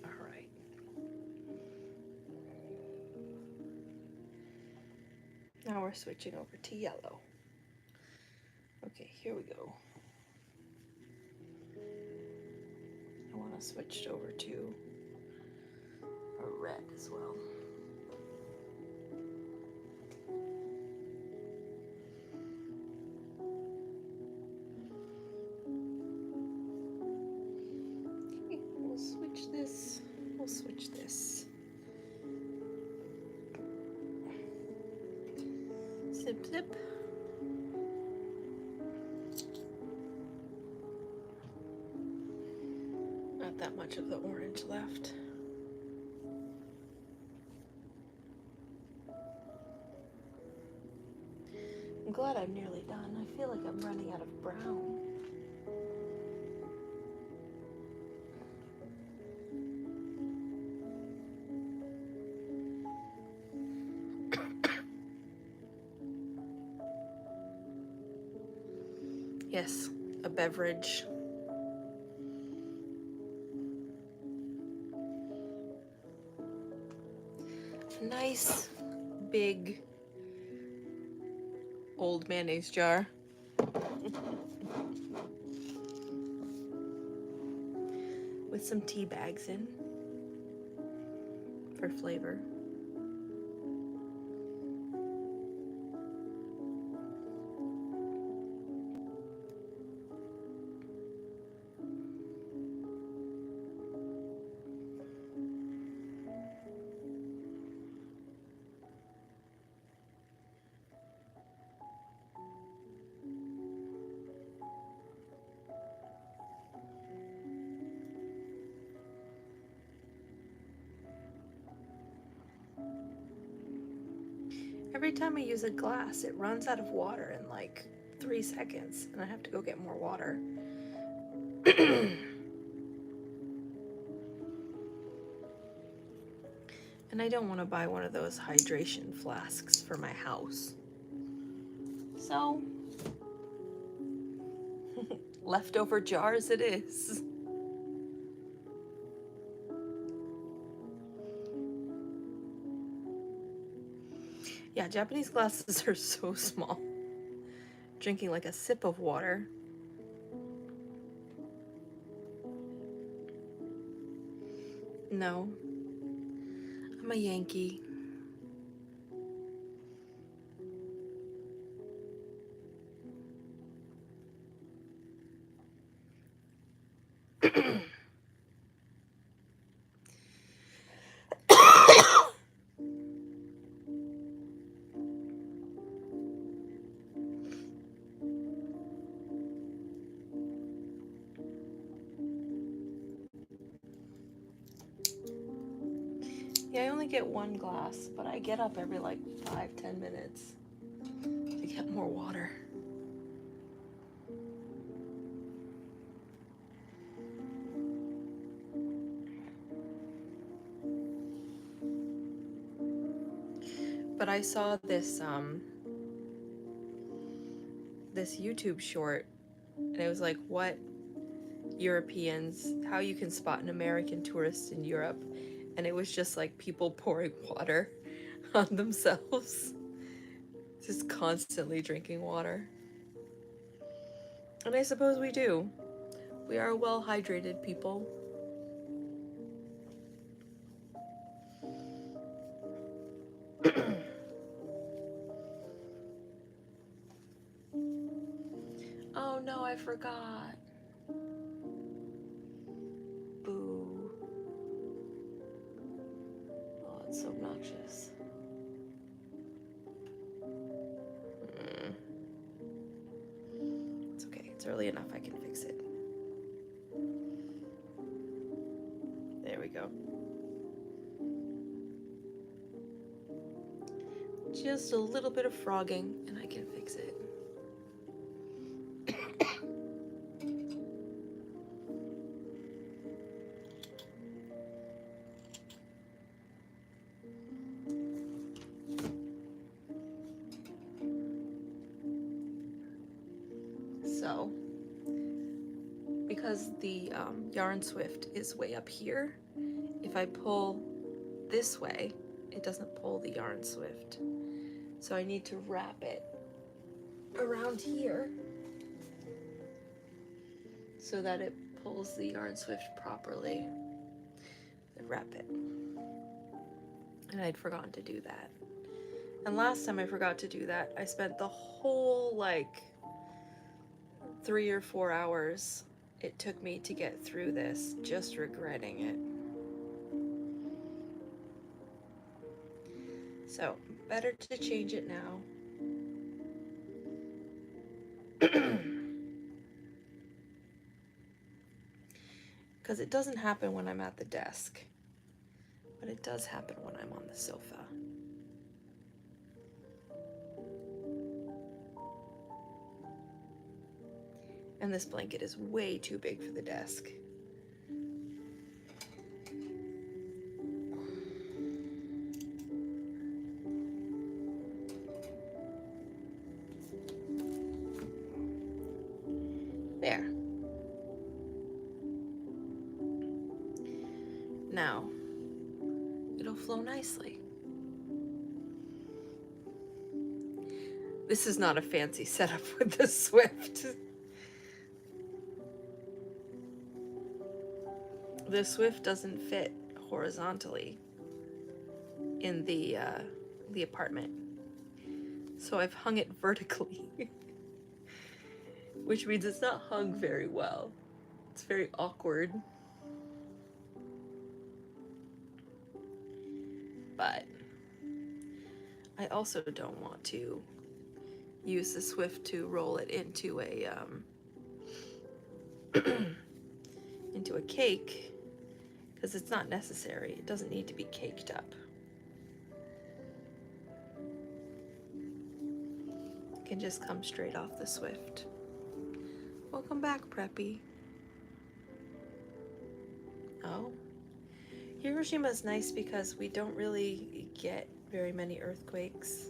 S1: Alright. Now we're switching over to yellow. Okay, here we go. I want to switch over to a red as well. Okay, we'll switch this. We'll switch this. Zip, zip. Not that much of the orange left. I'm glad I'm nearly done. I feel like I'm running out of brown. Yes, a beverage. A nice, big, old mayonnaise jar. With some tea bags in for flavor. Every time I use a glass, it runs out of water in like 3 seconds, and I have to go get more water. And I don't want to buy one of those hydration flasks for my house. So, leftover jars it is. Yeah, Japanese glasses are so small. Drinking like a sip of water. No. I'm a Yankee. Yeah, I only get one glass, but I get up every like 5-10 minutes to get more water. But I saw this this YouTube short, and it was like what how you can spot an American tourist in Europe, and it was just like people pouring water on themselves, just constantly drinking water. And I suppose we do. We are well hydrated people. Oh no, I forgot. early enough, I can fix it. There we go. Just a little bit of frogging and I can fix it. So, because the yarn swift is way up here, if I pull this way, it doesn't pull the yarn swift. So I need to wrap it around here so that it pulls the yarn swift properly. And wrap it. And I'd forgotten to do that. And last time I forgot to do that, I spent the whole like 3 or 4 hours it took me to get through this, just regretting it. So, better to change it now. Because it doesn't happen when I'm at the desk, but it does happen when I'm on the sofa. And this blanket is way too big for the desk. There. Now, it'll flow nicely. This is not a fancy setup with the Swift. The Swift doesn't fit horizontally in the apartment, so I've hung it vertically, which means it's not hung very well. It's very awkward, but I also don't want to use the Swift to roll it into a into a cake, because it's not necessary. It doesn't need to be caked up. It can just come straight off the Swift. Welcome back, Preppy. Oh, Hiroshima's nice because we don't really get very many earthquakes.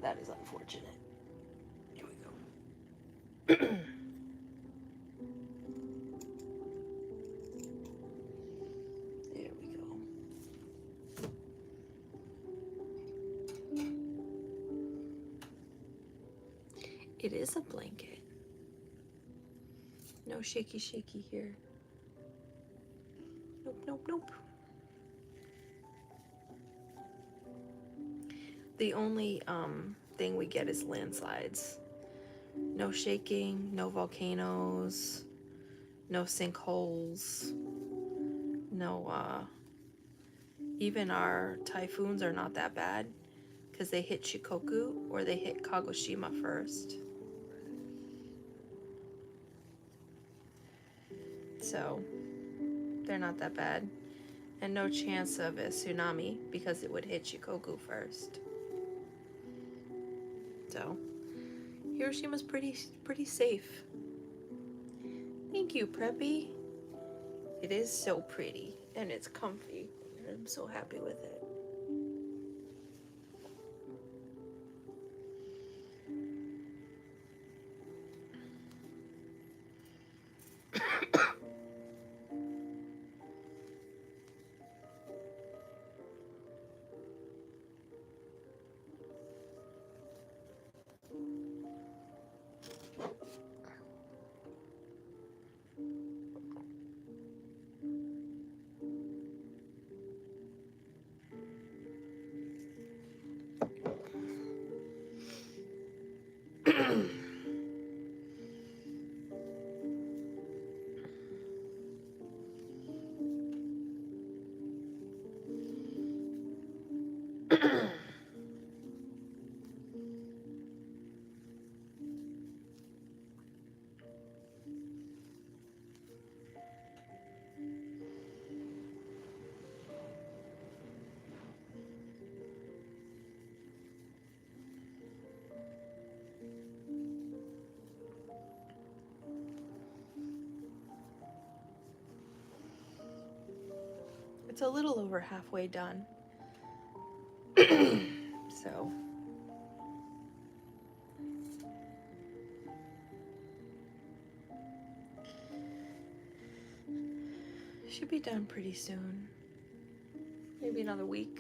S1: That is unfortunate. Here we go. There we go. It is a blanket. No shaky shaky here. Nope, nope, nope. The only thing we get is landslides. No shaking, no volcanoes, no sinkholes, no, even our typhoons are not that bad because they hit Shikoku or they hit Kagoshima first. So they're not that bad. And no chance of a tsunami because it would hit Shikoku first. So Hiroshima's pretty safe. Thank you, Preppy. It is so pretty and it's comfy. I'm so happy with it. It's a little over halfway done. So should be done pretty soon. Maybe another week.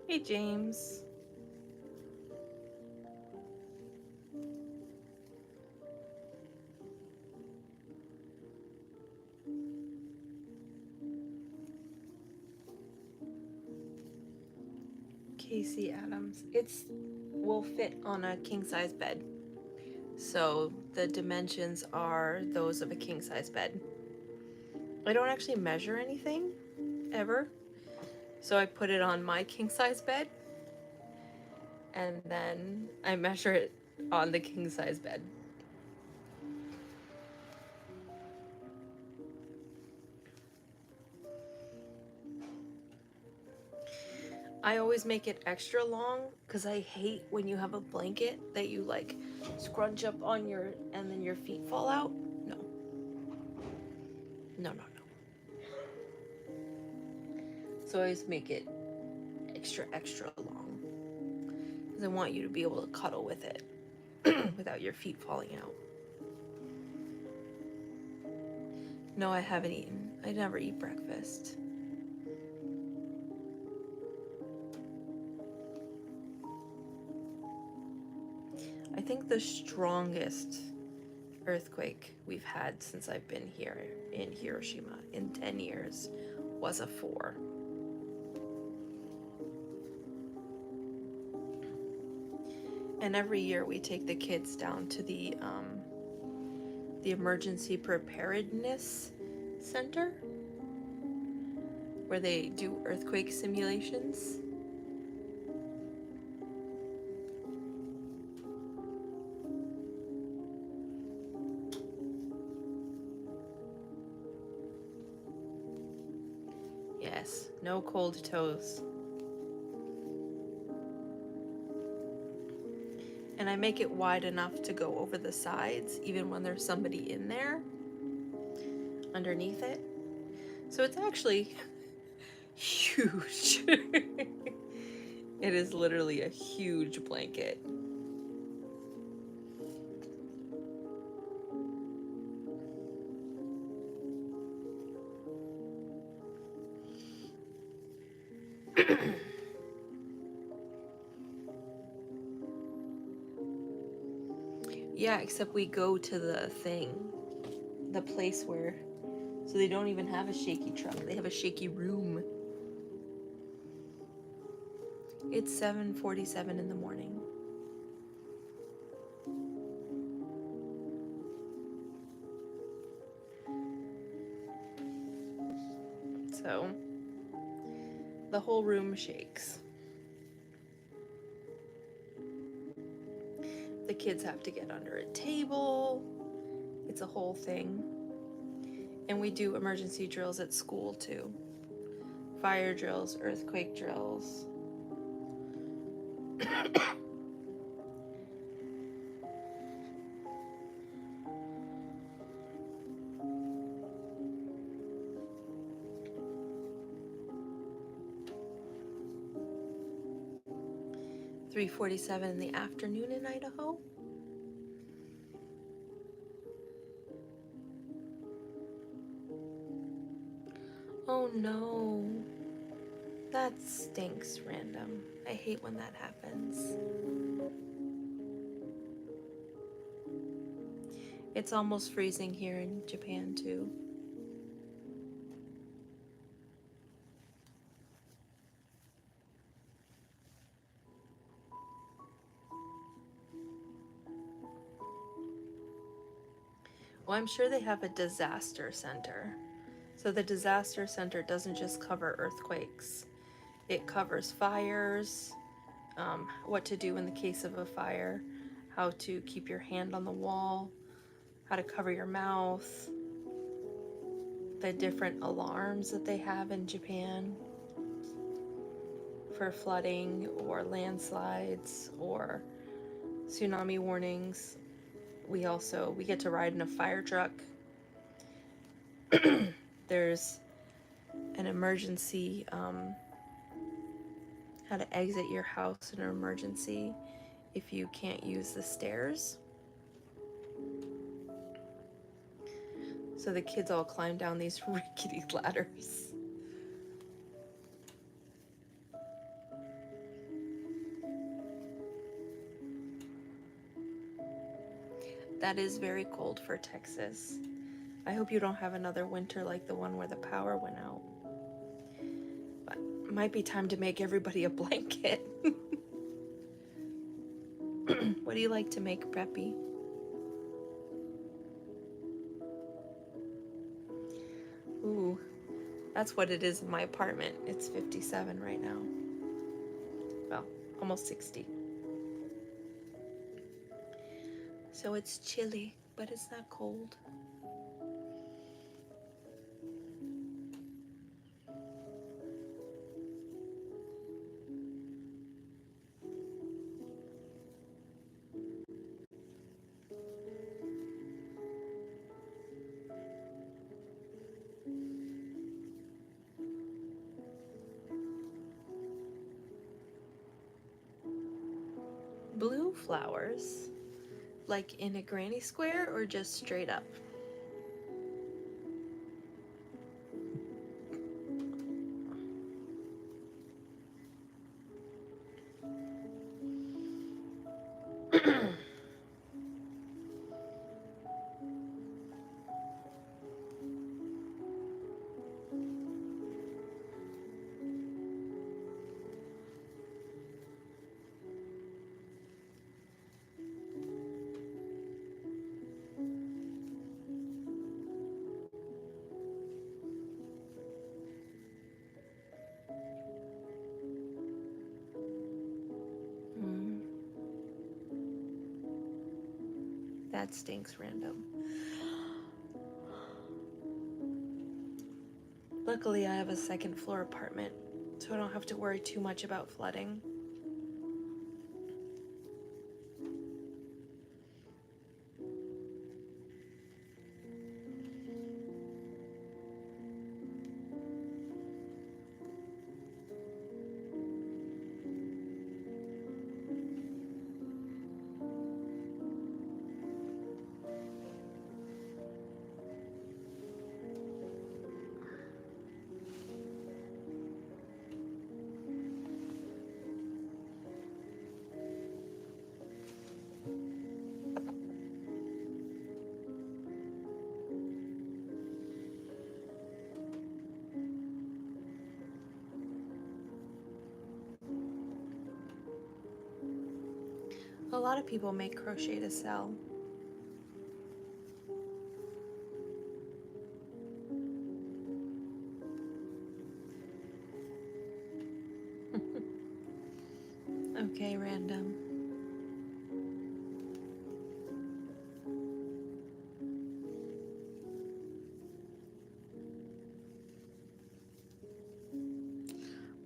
S1: Hey, James. Casey Adams. Will fit on a king-size bed. So the dimensions are those of a king-size bed. I don't actually measure anything, ever. So I put it on my king-size bed, and then I measure it on the king-size bed. I always make it extra long because I hate when you have a blanket that you like scrunch up on and then your feet fall out. No. No, no, no. So I always make it extra long because I want you to be able to cuddle with it without your feet falling out. No, I haven't eaten. I never eat breakfast. I think the strongest earthquake we've had since I've been here in Hiroshima in 10 years was a 4. And every year we take the kids down to the Emergency Preparedness Center where they do earthquake simulations. Yes, no cold toes. And I make it wide enough to go over the sides, even when there's somebody in there, underneath it. So it's actually huge. It is literally a huge blanket. Yeah, except we go to the place where, so they don't even have a shaky truck, they have a shaky room. It's 7:47 in the morning. So the whole room shakes. The kids have to get under a table. It's a whole thing. And we do emergency drills at school too. Fire drills, earthquake drills. 3:47 in the afternoon in Idaho. Oh no. That stinks, random. I hate when that happens. It's almost freezing here in Japan too. Well, I'm sure they have a disaster center. So the disaster center doesn't just cover earthquakes. It covers fires, what to do in the case of a fire, how to keep your hand on the wall, how to cover your mouth. the different alarms that they have in Japan for flooding or landslides or tsunami warnings. We get to ride in a fire truck. There's an emergency, how to exit your house in an emergency if you can't use the stairs. So the kids all climb down these rickety ladders. That is very cold for Texas. I hope you don't have another winter like the one where the power went out. But it might be time to make everybody a blanket. What do you like to make, Preppy? Ooh, that's what it is in my apartment. It's 57 right now. Well, almost 60. So it's chilly, but it's not cold. Blue flowers, like in a granny square or just straight up? That stinks, random. Luckily, I have a second floor apartment, so I don't have to worry too much about flooding. A lot of people make crochet to sell. Okay, random.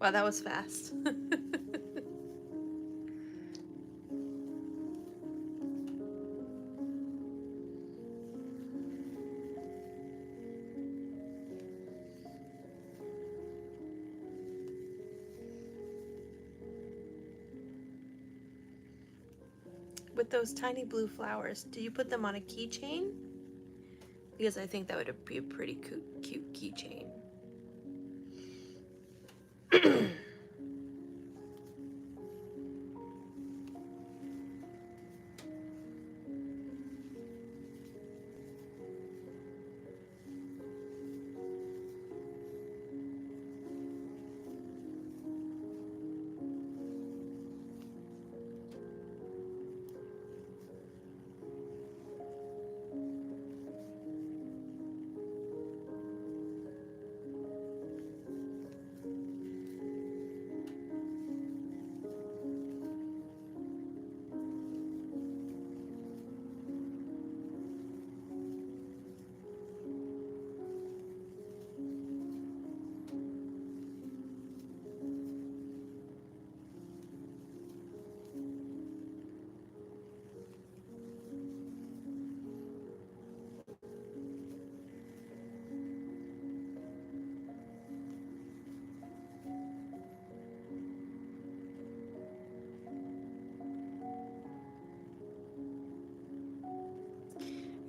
S1: Wow, that was fast. With those tiny blue flowers, did you put them on a keychain? Because I think that would be a pretty cute keychain.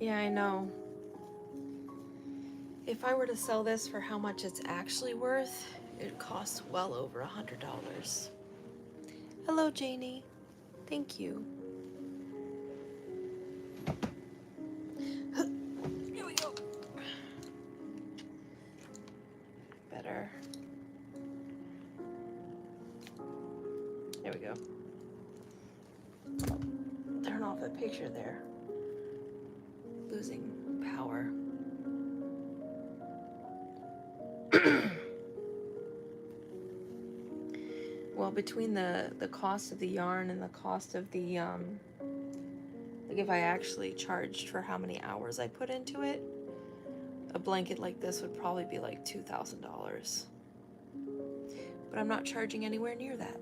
S1: Yeah, I know. If I were to sell this for how much it's actually worth, it costs well over $100. Hello, Janie. Thank you. Here we go. Better. There we go. Turn off the picture there. Losing power. Well, between the cost of the yarn and the cost of the like if I actually charged for how many hours I put into it, a blanket like this would probably be like $2,000. But I'm not charging anywhere near that.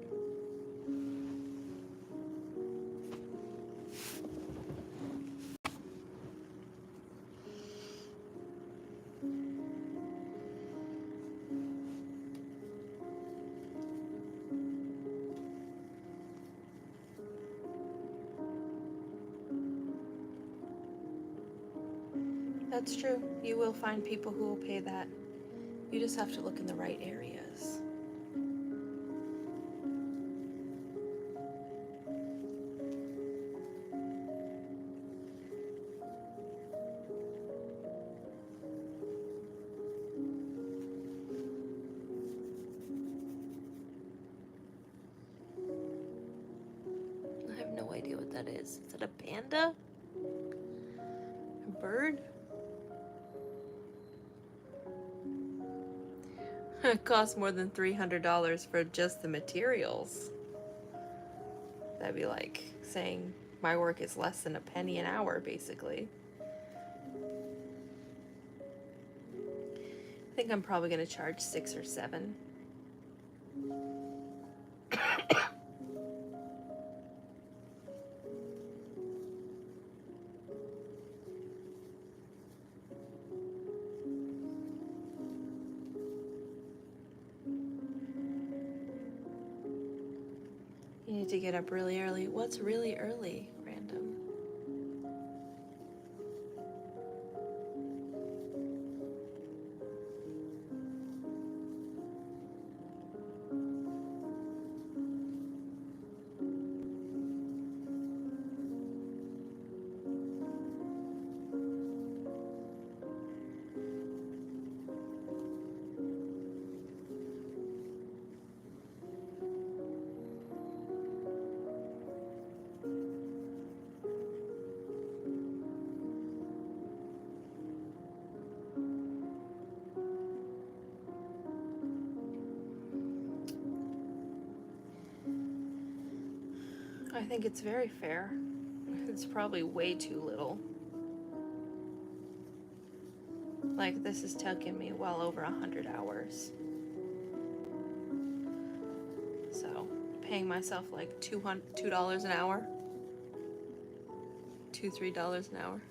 S1: That's true. You will find people who will pay that. You just have to look in the right areas. I have no idea what that is. Is it a panda? A bird? It costs more than $300 for just the materials. That'd be like saying my work is less than a penny an hour, basically. I think I'm probably going to charge 6 or 7. You need to get up really early. What's really early, Random? I think it's very fair. It's probably way too little. Like, this is taking me well over 100 hours. So, paying myself like $2 an hour. $3 an hour.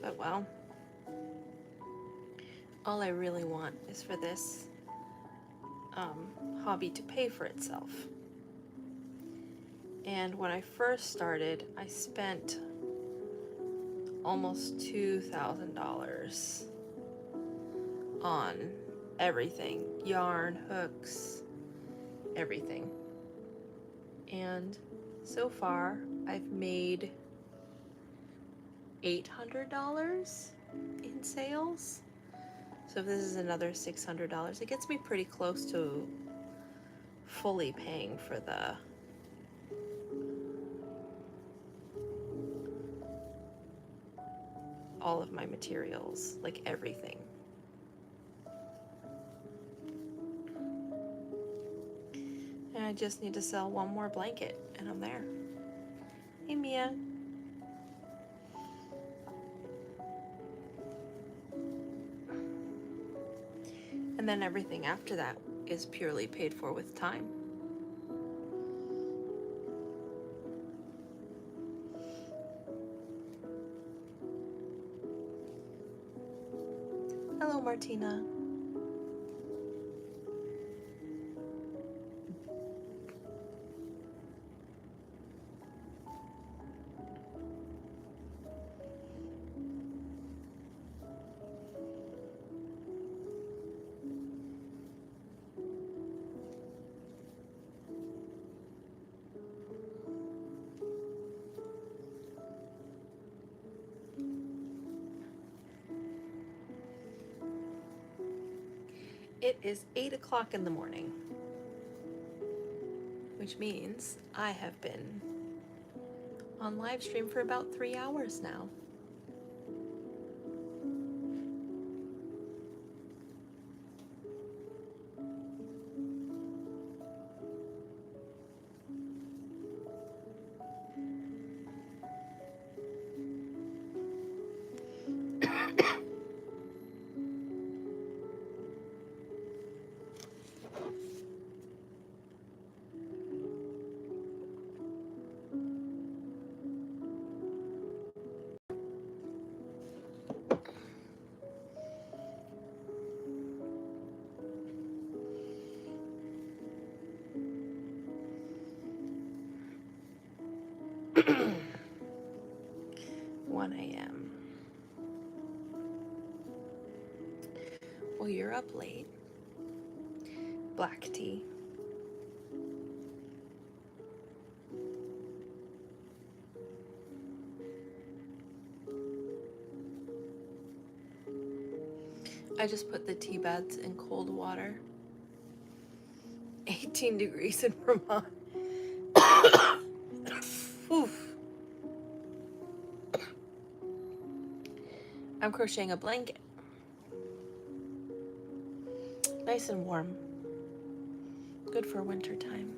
S1: But well, all I really want is for this hobby to pay for itself. And when I first started, I spent almost $2,000 on everything, yarn, hooks, everything. And so far, I've made $800 in sales. So if this is another $600, it gets me pretty close to fully paying for all of my materials, like everything. And I just need to sell one more blanket and I'm there. Hey, Mia. And then everything after that is purely paid for with time. Hello, Martina. It is 8 o'clock in the morning, which means I have been on live stream for about 3 hours now. One a.m. Well, you're up late. Black tea. I just put the tea bags in cold water. 18 degrees in Vermont. Oof. I'm crocheting a blanket. Nice and warm. Good for winter time.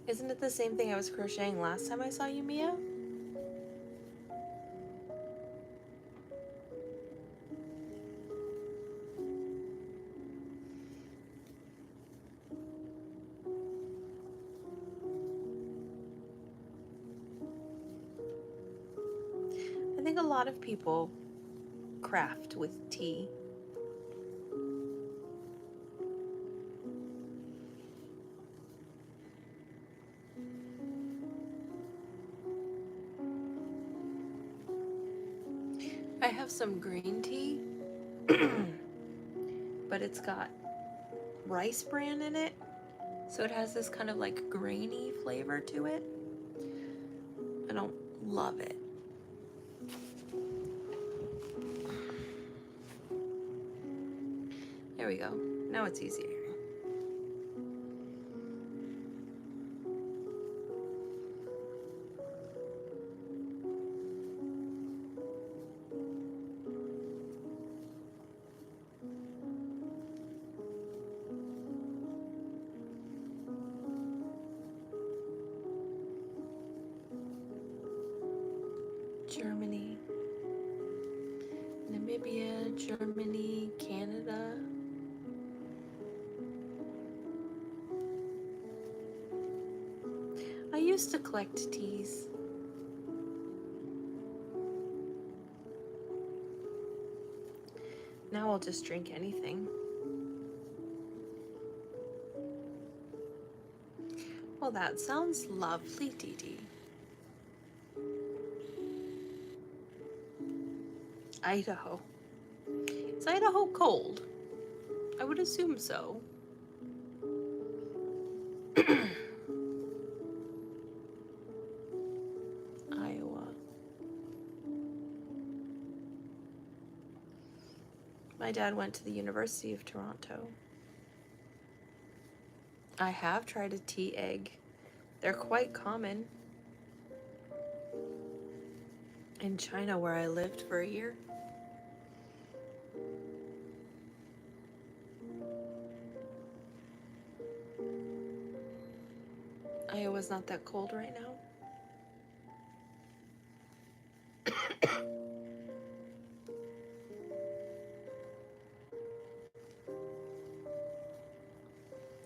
S1: Isn't it the same thing I was crocheting last time I saw you, Mia? I think a lot of people craft with tea. I have some green tea, but it's got rice bran in it, so it has this kind of like grainy flavor to it. I don't love it. There we go. Now it's easier. Germany, Namibia, Germany, Canada. I used to collect teas. Now I'll just drink anything. Well, that sounds lovely, Dee Dee. Idaho. Is Idaho cold? I would assume so. Iowa. My dad went to the University of Toronto. I have tried a tea egg. They're quite common in China, where I lived for a year. Iowa's not that cold right now.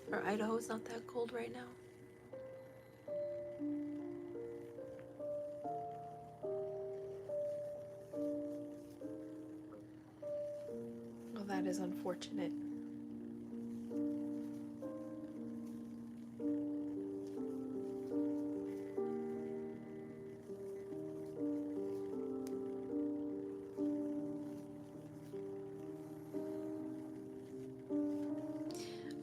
S1: Or Idaho's not that cold right now. Well, that is unfortunate.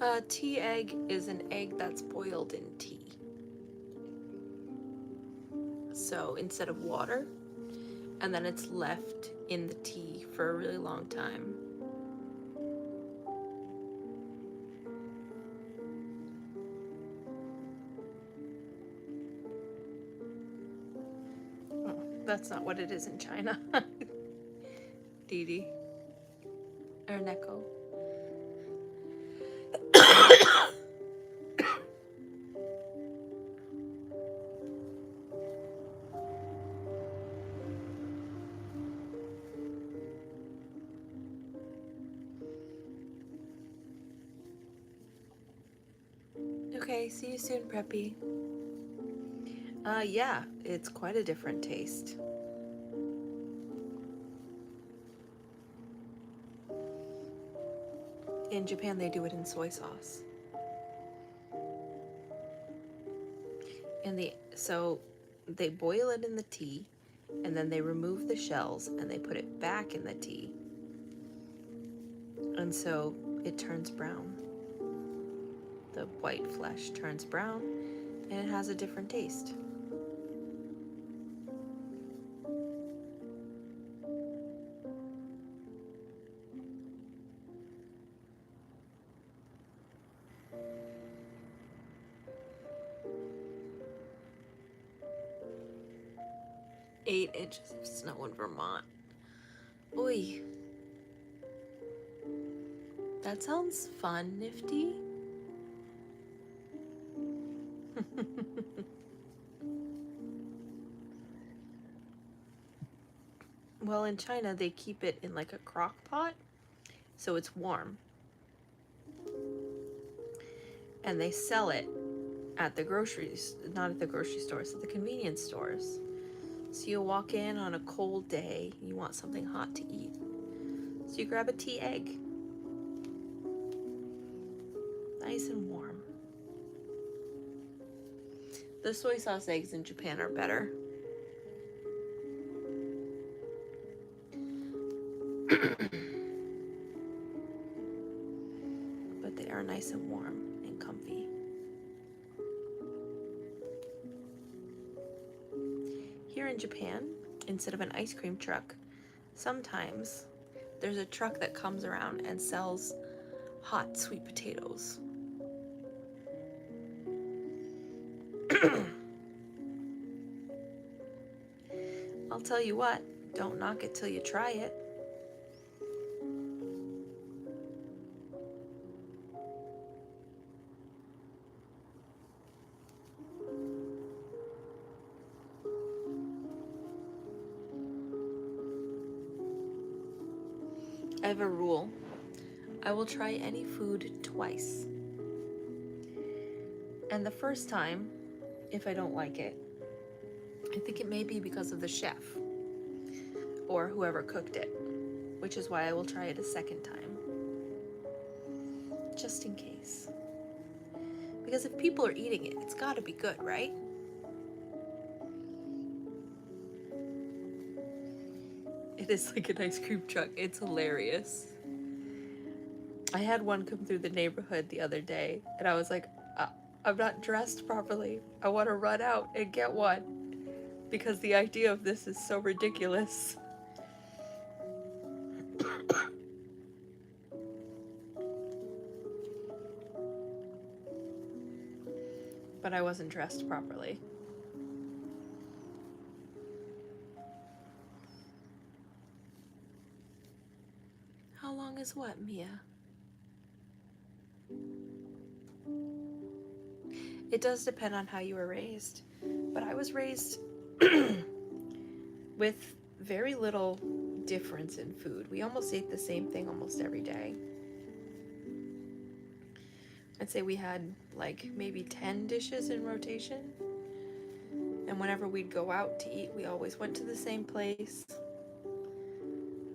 S1: A tea egg is an egg that's boiled in tea. So instead of water, and then it's left in the tea for a really long time. That's not what it is in China. Didi. Or Neko. Okay, see you soon, Preppy. Yeah, it's quite a different taste. In Japan, they do it in soy sauce. So they boil it in the tea, and then they remove the shells and they put it back in the tea. And so it turns brown. The white flesh turns brown, and it has a different taste. Eight inches of snow in Vermont. Oy. That sounds fun, Nifty. Well, in China, they keep it in like a crock pot, so it's warm. And they sell it at the groceries, not at the grocery stores, at the convenience stores. So you walk in on a cold day, you want something hot to eat. So you grab a tea egg. Nice and warm. The soy sauce eggs in Japan are better. But they are nice and warm and comfy. Here in Japan, instead of an ice cream truck, sometimes there's a truck that comes around and sells hot sweet potatoes. I'll tell you what, don't knock it till you try it. I have a rule. I will try any food twice. And the first time, if I don't like it, I think it may be because of the chef or whoever cooked it, which is why I will try it a second time. Just in case. Because if people are eating it, it's gotta be good, right? It is like an ice cream truck. It's hilarious. I had one come through the neighborhood the other day, and I was like, I'm not dressed properly. I want to run out and get one. Because the idea of this is so ridiculous. But I wasn't dressed properly. How long is what, Mia? It does depend on how you were raised. But I was raised with very little difference in food. We almost ate the same thing almost every day. I'd say we had like maybe 10 dishes in rotation. And whenever we'd go out to eat, we always went to the same place.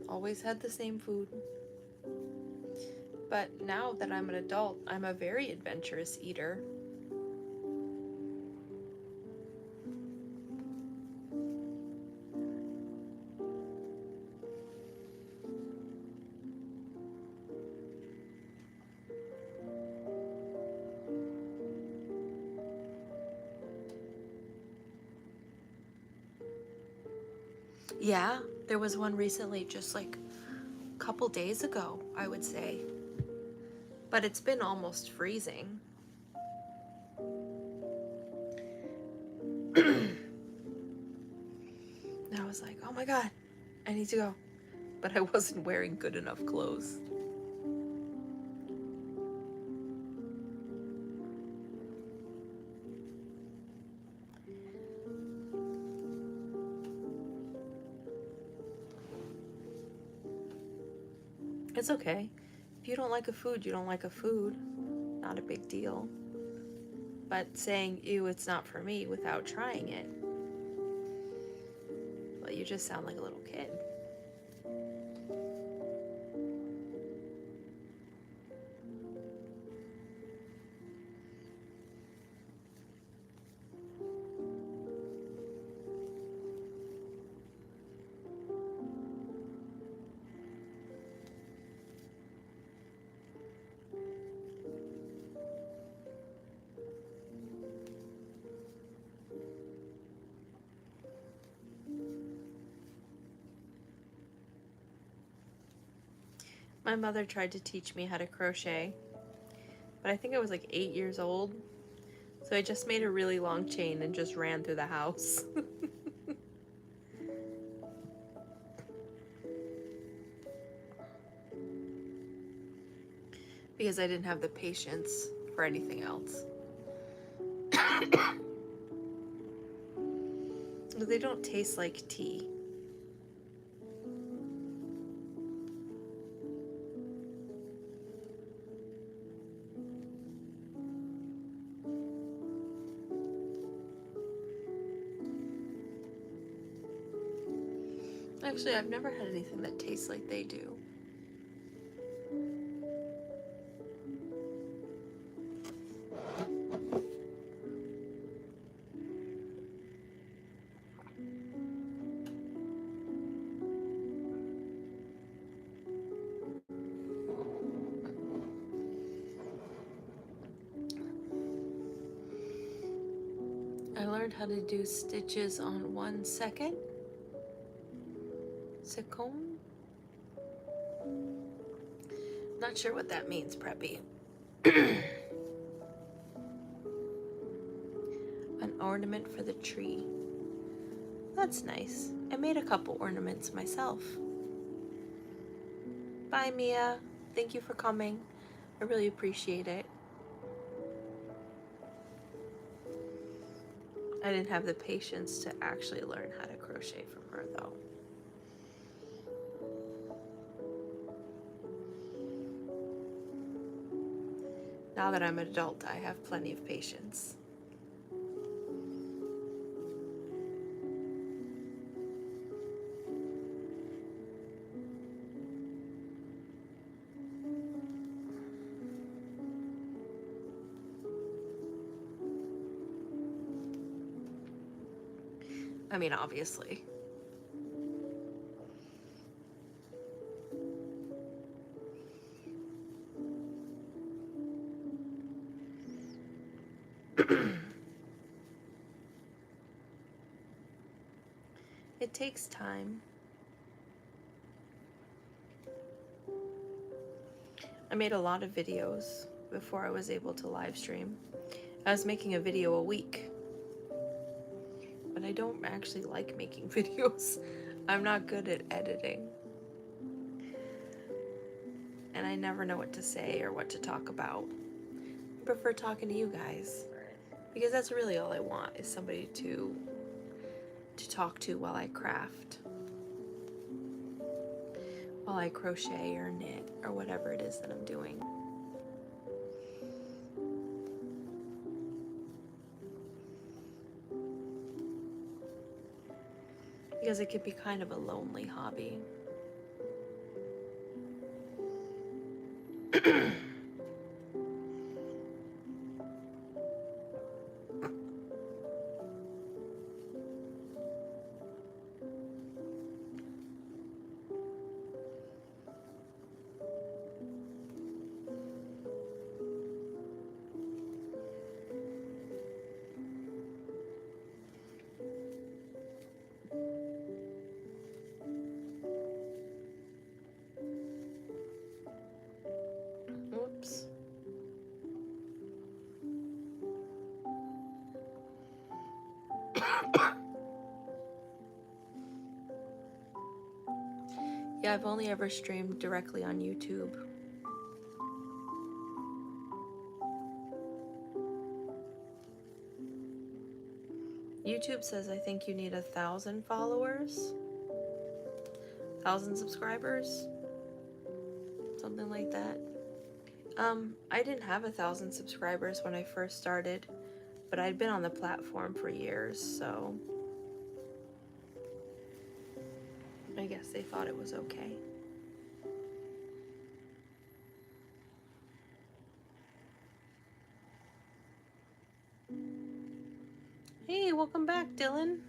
S1: Always had the same food. But now that I'm an adult, I'm a very adventurous eater. Yeah, there was one recently, just like a couple days ago, I would say. But it's been almost freezing. And I was like, oh my God, I need to go. But I wasn't wearing good enough clothes. It's okay. If you don't like a food, you don't like a food. Not a big deal. But saying, ew, it's not for me without trying it, well, you just sound like a little kid. My mother tried to teach me how to crochet, but I think I was like 8 years old. So I just made a really long chain and just ran through the house. Because I didn't have the patience for anything else. They don't taste like tea. Actually, I've never had anything that tastes like they do. I learned how to do stitches on 1 second. Second. Not sure what that means, Preppy. An ornament for the tree. That's nice. I made a couple ornaments myself. Bye, Mia. Thank you for coming. I really appreciate it. I didn't have the patience to actually learn how to crochet from her, though. Now that I'm an adult, I have plenty of patience. I mean, obviously. It takes time. I made a lot of videos before I was able to live stream. I was making a video a week. But I don't actually like making videos. I'm not good at editing. And I never know what to say or what to talk about. I prefer talking to you guys. Because that's really all I want, is somebody to talk to while I craft. While I crochet or knit or whatever it is that I'm doing. Because it could be kind of a lonely hobby. Yeah, I've only ever streamed directly on YouTube. YouTube says I think you need 1,000 followers, 1,000 subscribers, something like that. I didn't have 1,000 subscribers when I first started, but I'd been on the platform for years, so I guess they thought it was okay. Hey, welcome back, Dylan.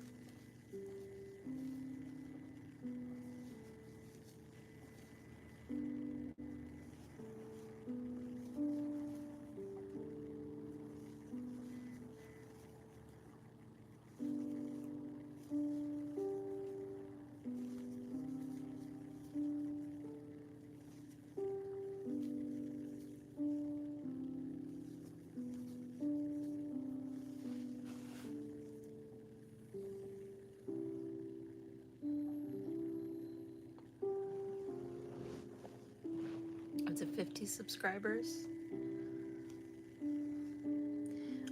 S1: Up to 50 subscribers.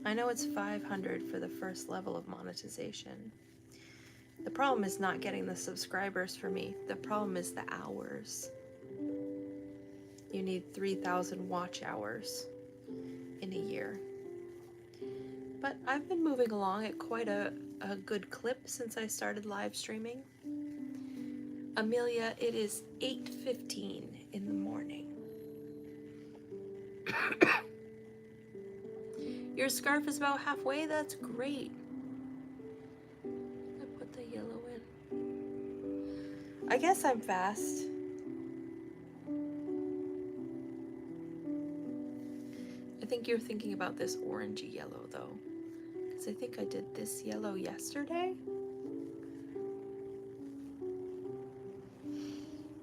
S1: I know it's 500 for the first level of monetization. The problem is not getting the subscribers for me. The problem is the hours. You need 3,000 watch hours in a year. But I've been moving along at quite a good clip since I started live streaming. Amelia, it is 8:15 in the morning. Your scarf is about halfway? That's great. I put the yellow in. I guess I'm fast. I think you're thinking about this orangey yellow though, because I think I did this yellow yesterday.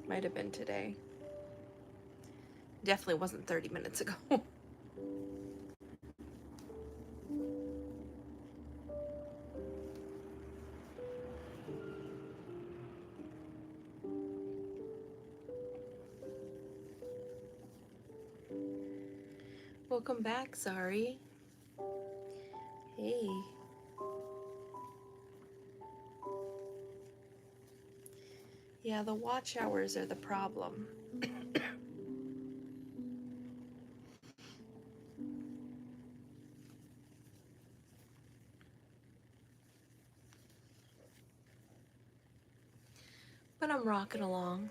S1: Might have been today. Definitely wasn't 30 minutes ago. Welcome back, Zari. Hey. Yeah, the watch hours are the problem. But I'm rocking along.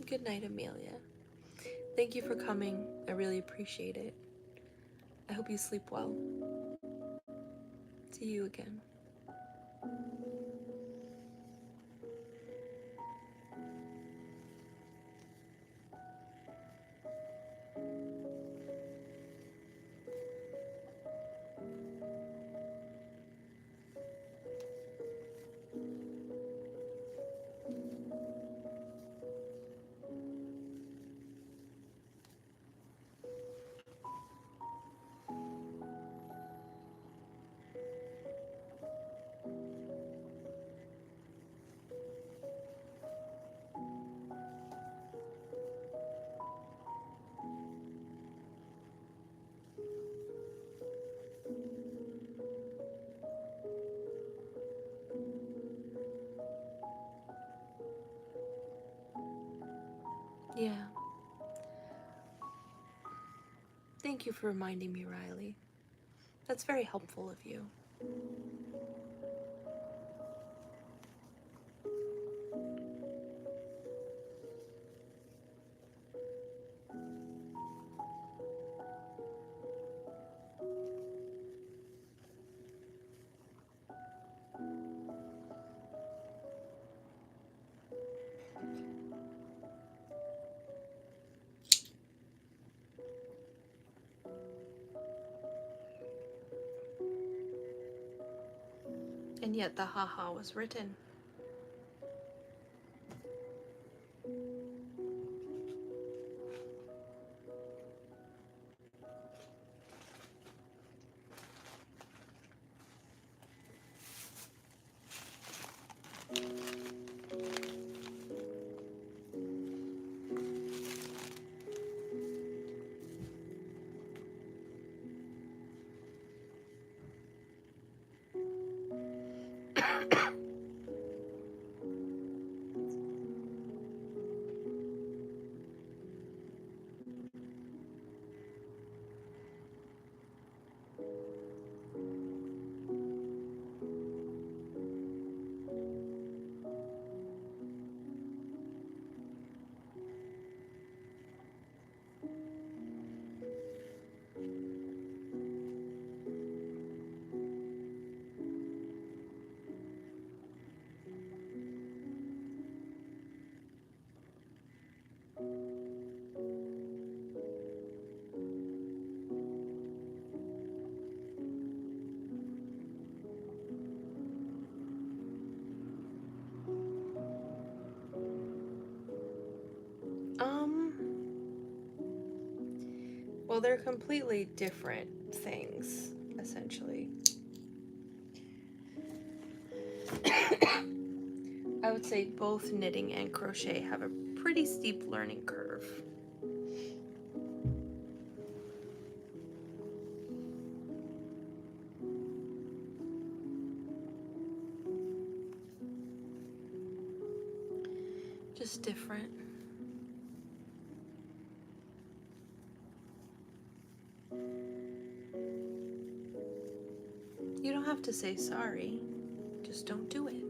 S1: Good night, Amelia. Thank you for coming. I really appreciate it. I hope you sleep well. See you again. Yeah. Thank you for reminding me, Riley. That's very helpful of you. And yet the haha was written. Well, they're completely different things, essentially. I would say both knitting and crochet have a pretty steep learning curve. Just different. You don't have to say sorry, just don't do it.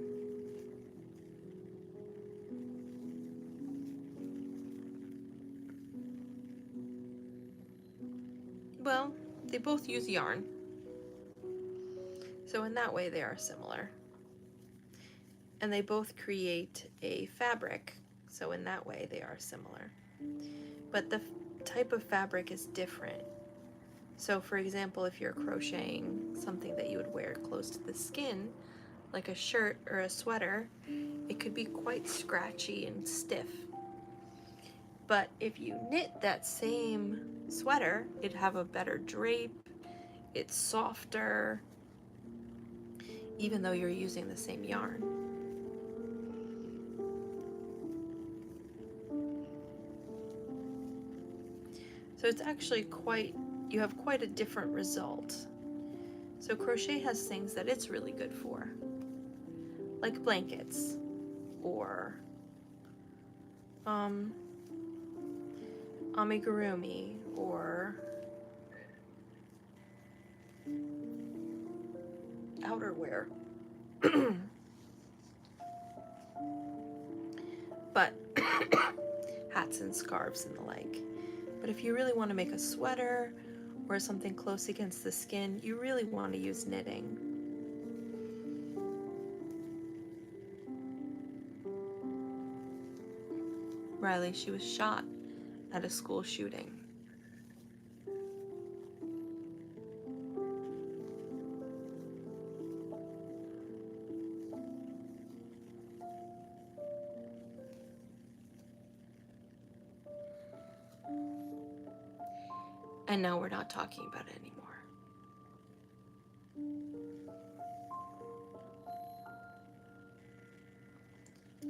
S1: Well, they both use yarn, so in that way they are similar. And they both create a fabric, so in that way they are similar. But the type of fabric is different. So for example, if you're crocheting something that you would wear close to the skin, like a shirt or a sweater, it could be quite scratchy and stiff. But if you knit that same sweater, it'd have a better drape, it's softer, even though you're using the same yarn. So it's actually you have quite a different result. So crochet has things that it's really good for, like blankets, or amigurumi, or outerwear. But hats and scarves and the like. But if you really want to make a sweater or something close against the skin, you really want to use knitting. Riley, she was shot at a school shooting. And now we're not talking about it anymore.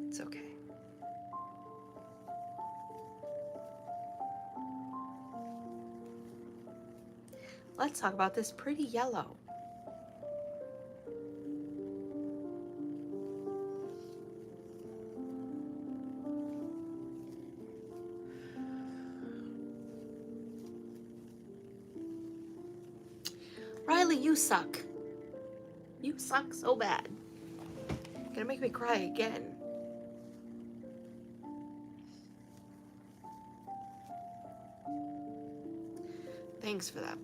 S1: It's okay. Let's talk about this pretty yellow. Riley, you suck. You suck so bad. You're gonna make me cry again. Thanks for that.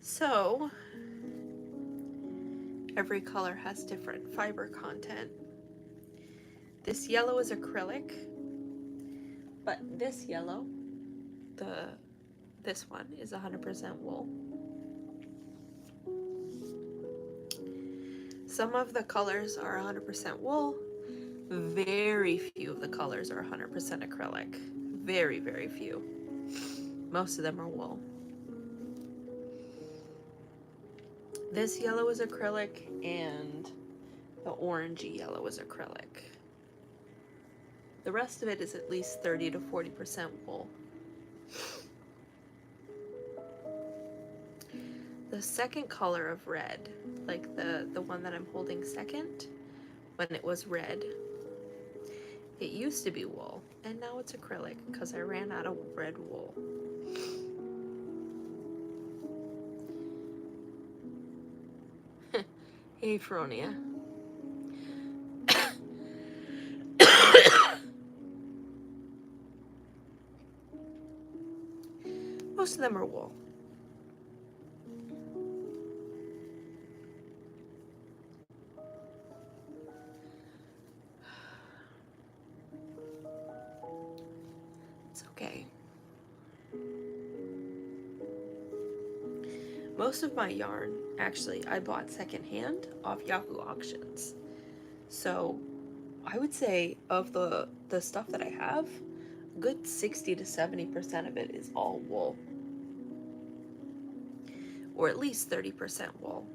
S1: So, every color has different fiber content. This yellow is acrylic, but this yellow, this one is 100% wool. Some of the colors are 100% wool. Very few of the colors are 100% acrylic. Very, very few. Most of them are wool. This yellow is acrylic, and the orangey yellow is acrylic. The rest of it is at least 30 to 40% wool. The second color of red, like the one that I'm holding second, when it was red, it used to be wool, and now it's acrylic because I ran out of red wool. Hey, Fronia. Most of them are wool. It's okay. Most of my yarn, actually, I bought secondhand off Yahoo auctions. So I would say of the stuff that I have, a good 60 to 70% of it is all wool. Or at least 30% wool.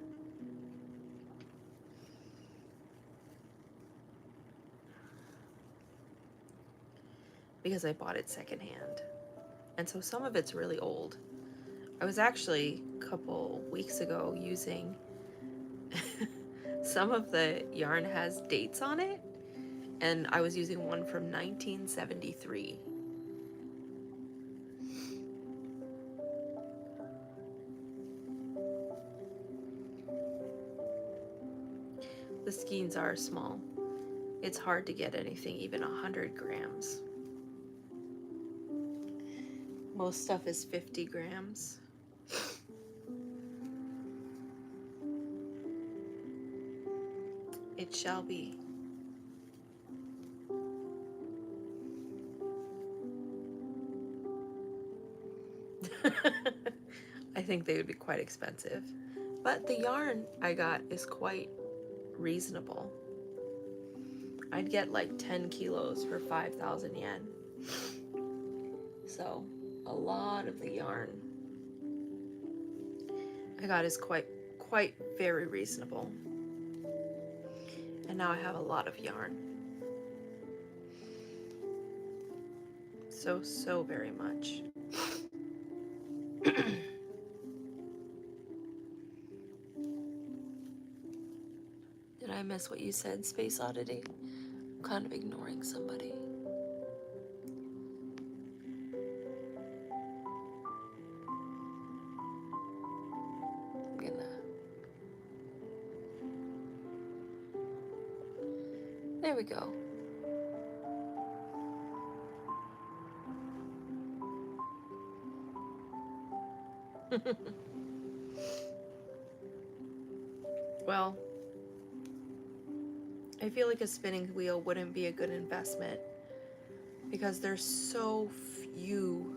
S1: Because I bought it secondhand. And so some of it's really old. I was actually a couple weeks ago using some of the yarn has dates on it, and I was using one from 1973. The skeins are small. It's hard to get anything even 100 grams. Most stuff is 50 grams. It shall be. I think they would be quite expensive. But the yarn I got is quite reasonable. I'd get like 10 kilos for 5,000 yen. So a lot of the yarn I got is quite very reasonable. And now I have a lot of yarn. So very much. Did I miss what you said, Space Oddity? I'm kind of ignoring somebody. There we go. Well, I feel like a spinning wheel wouldn't be a good investment because there's so few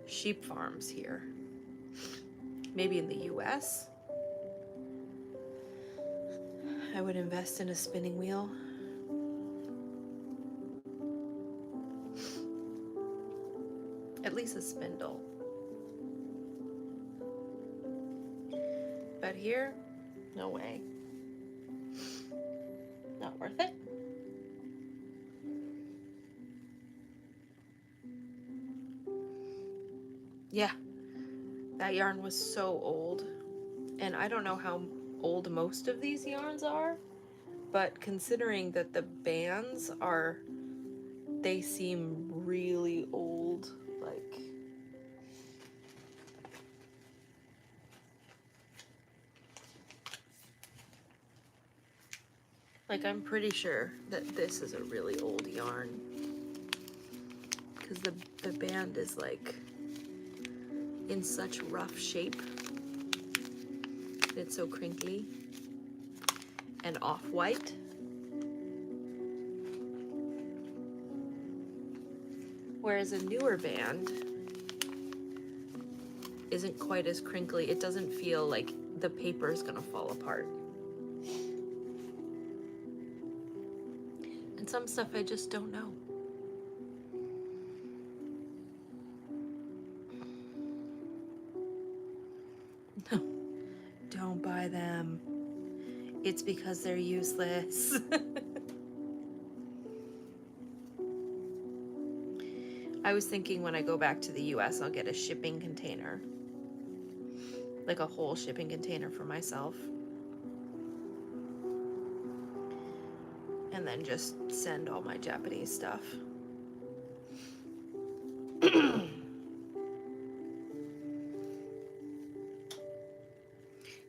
S1: sheep farms here. Maybe in the US, I would invest in a spinning wheel. At least a spindle. But here, no way. Not worth it. Yeah, that yarn was so old. And I don't know how old most of these yarns are, but considering that the bands are, they seem really old. Like I'm pretty sure that this is a really old yarn because the band is like in such rough shape. It's so crinkly and off-white. Whereas a newer band isn't quite as crinkly. It doesn't feel like the paper is gonna fall apart. And some stuff I just don't know. No, don't buy them. It's because they're useless. I was thinking when I go back to the US, I'll get a shipping container. Like a whole shipping container for myself. And then just send all my Japanese stuff.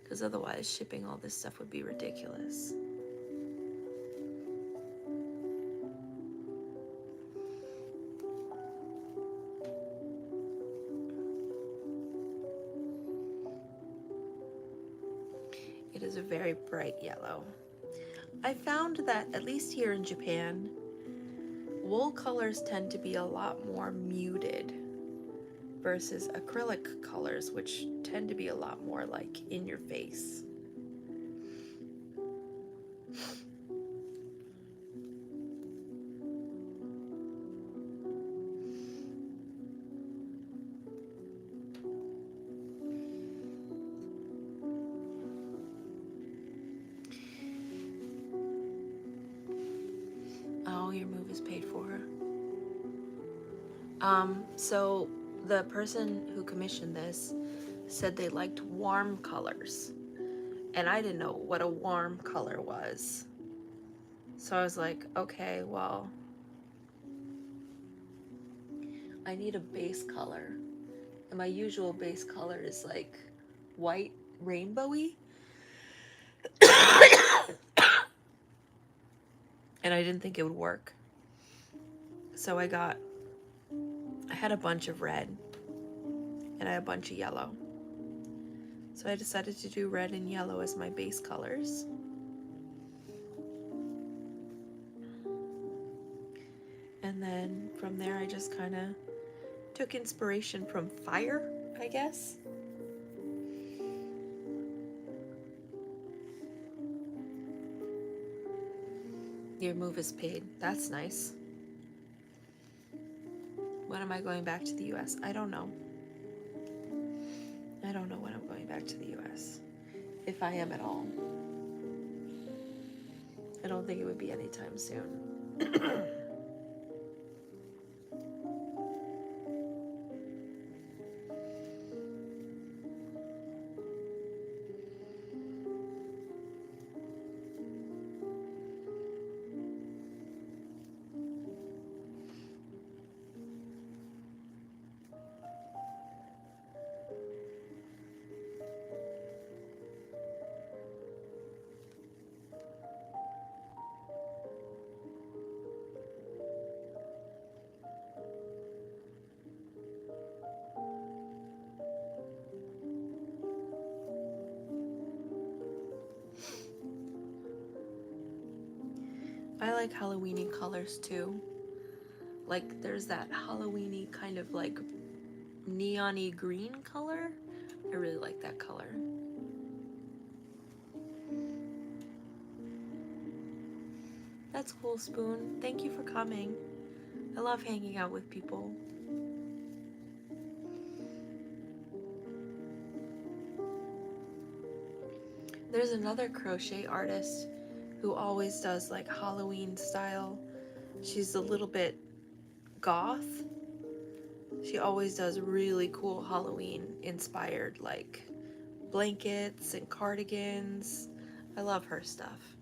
S1: Because otherwise shipping all this stuff would be ridiculous. a very bright yellow. I found that, at least here in Japan, wool colors tend to be a lot more muted versus acrylic colors, which tend to be a lot more like in your face. Oh, your move is paid for. So the person who commissioned this said they liked warm colors, and I didn't know what a warm color was. So I was like, okay, well, I need a base color. And my usual base color is like white, rainbowy. And I didn't think it would work. So I had a bunch of red and I had a bunch of yellow. So I decided to do red and yellow as my base colors. And then from there I just kind of took inspiration from fire, I guess. Your move is paid. That's nice. When am I going back to the US? I don't know. I don't know when I'm going back to the US. If I am at all. I don't think it would be anytime soon. I like Halloweeny colors too. Like there's that Halloweeny kind of like neon-y green color. I really like that color. That's cool, Spoon. Thank you for coming. I love hanging out with people. There's another crochet artist who always does like Halloween style. She's a little bit goth. She always does really cool Halloween inspired like blankets and cardigans. I love her stuff.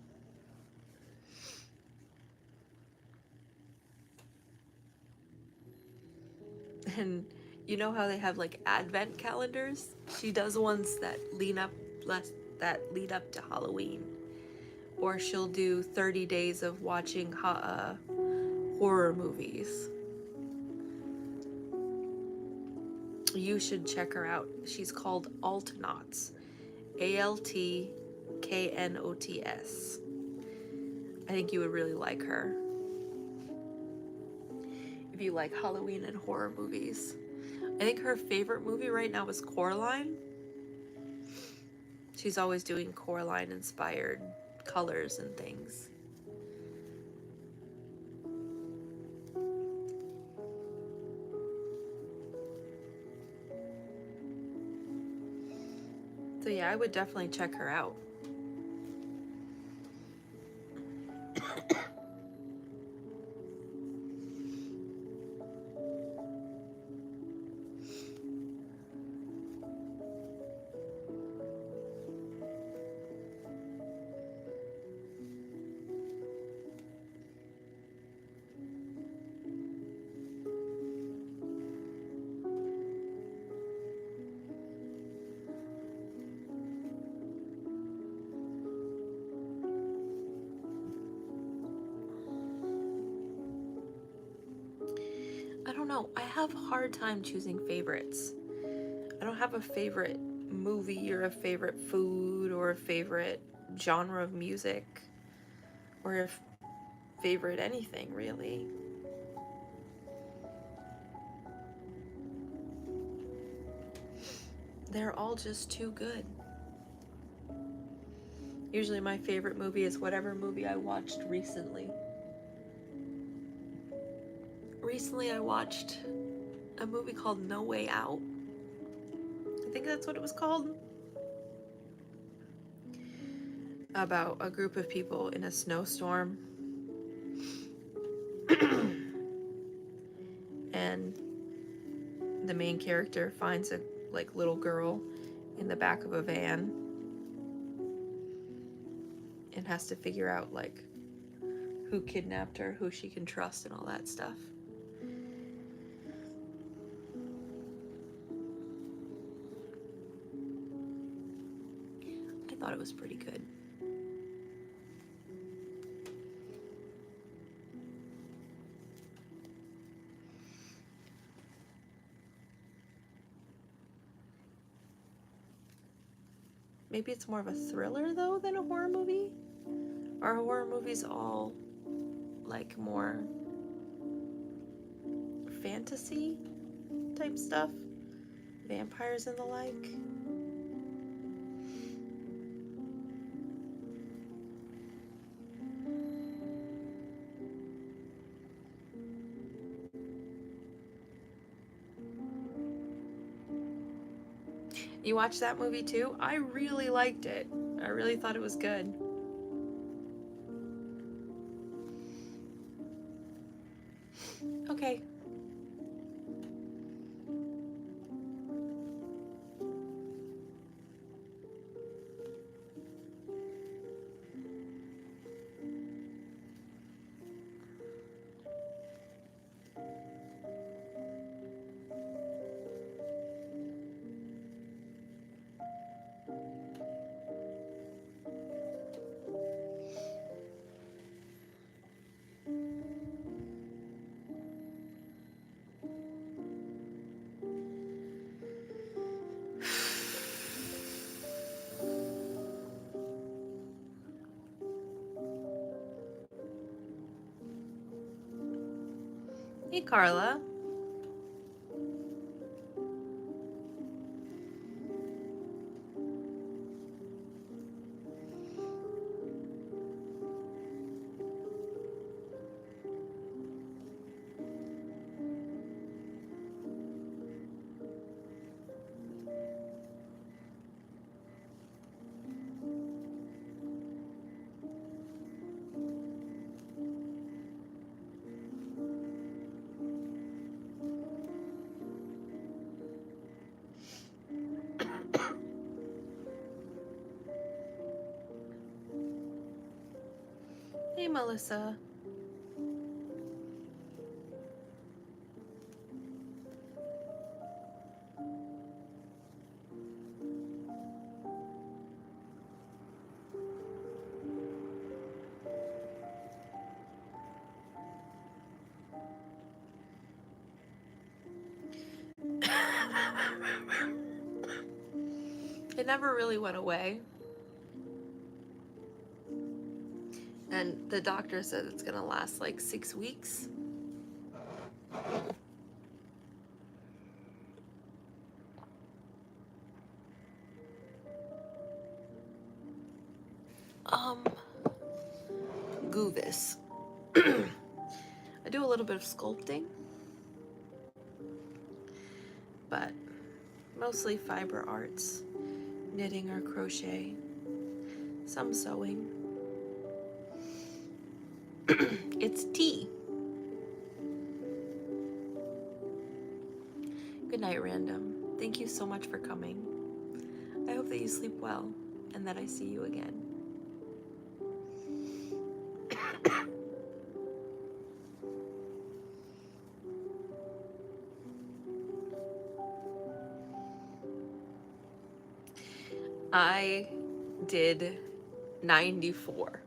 S1: And you know how they have like advent calendars? She does ones that lead up to Halloween. Or she'll do 30 days of watching horror movies. You should check her out. She's called Altknots. Altknots. I think you would really like her if you like Halloween and horror movies. I think her favorite movie right now is Coraline. She's always doing Coraline inspired colors and things. So yeah, I would definitely check her out. I don't know. I have a hard time choosing favorites. I don't have a favorite movie or a favorite food or a favorite genre of music or a favorite anything, really. They're all just too good. Usually my favorite movie is whatever movie I watched recently. Recently I watched a movie called No Way Out. I think that's what it was called. About a group of people in a snowstorm. And the main character finds a little girl in the back of a van and has to figure out who kidnapped her, who she can trust, and all that stuff. I thought it was pretty good. Maybe it's more of a thriller though than a horror movie? Are horror movies all more fantasy type stuff? Vampires and the like? You watched that movie too? I really liked it. I really thought it was good. Okay. Hey, Carla. Hey, Melissa. It never really went away. And the doctor said it's gonna last 6 weeks. Goovis. I do a little bit of sculpting, but mostly fiber arts, knitting or crochet, some sewing. It's tea. Good night, Random. Thank you so much for coming. I hope that you sleep well and that I see you again. I did 94.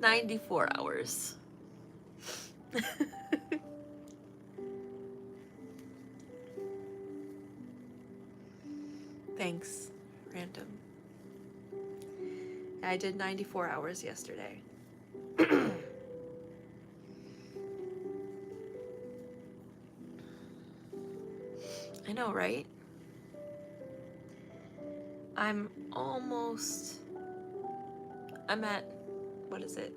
S1: 94 hours. I did 94 hours yesterday. I know, right? I'm at, what is it?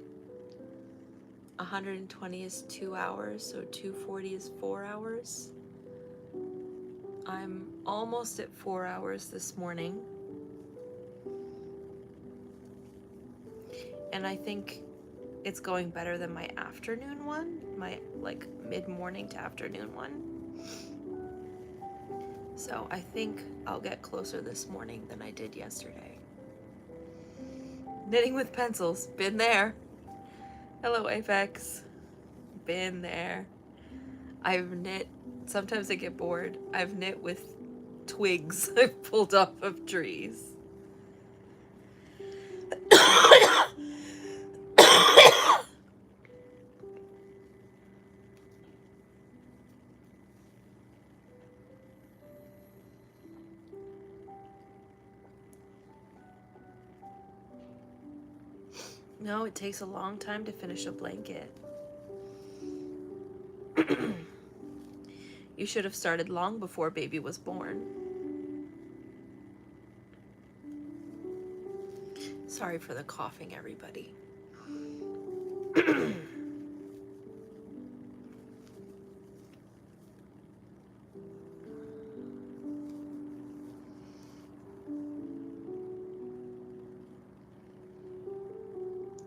S1: 120 is 2 hours, so 240 is 4 hours. I'm almost at 4 hours this morning. And I think it's going better than my afternoon one, my like mid-morning to afternoon one. So I think I'll get closer this morning than I did yesterday. Knitting with pencils, been there. Hello, Apex. Been there. I've knit, sometimes I get bored. I've knit with twigs I've pulled off of trees. No, it takes a long time to finish a blanket. You should have started long before baby was born. Sorry for the coughing, everybody.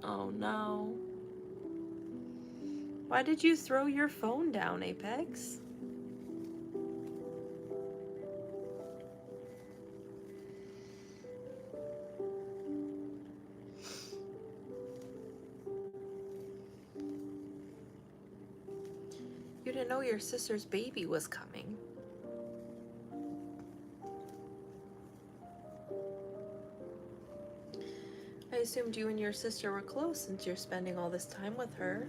S1: Oh no. Why did you throw your phone down, Apex? You didn't know your sister's baby was coming. I assumed you and your sister were close since you're spending all this time with her.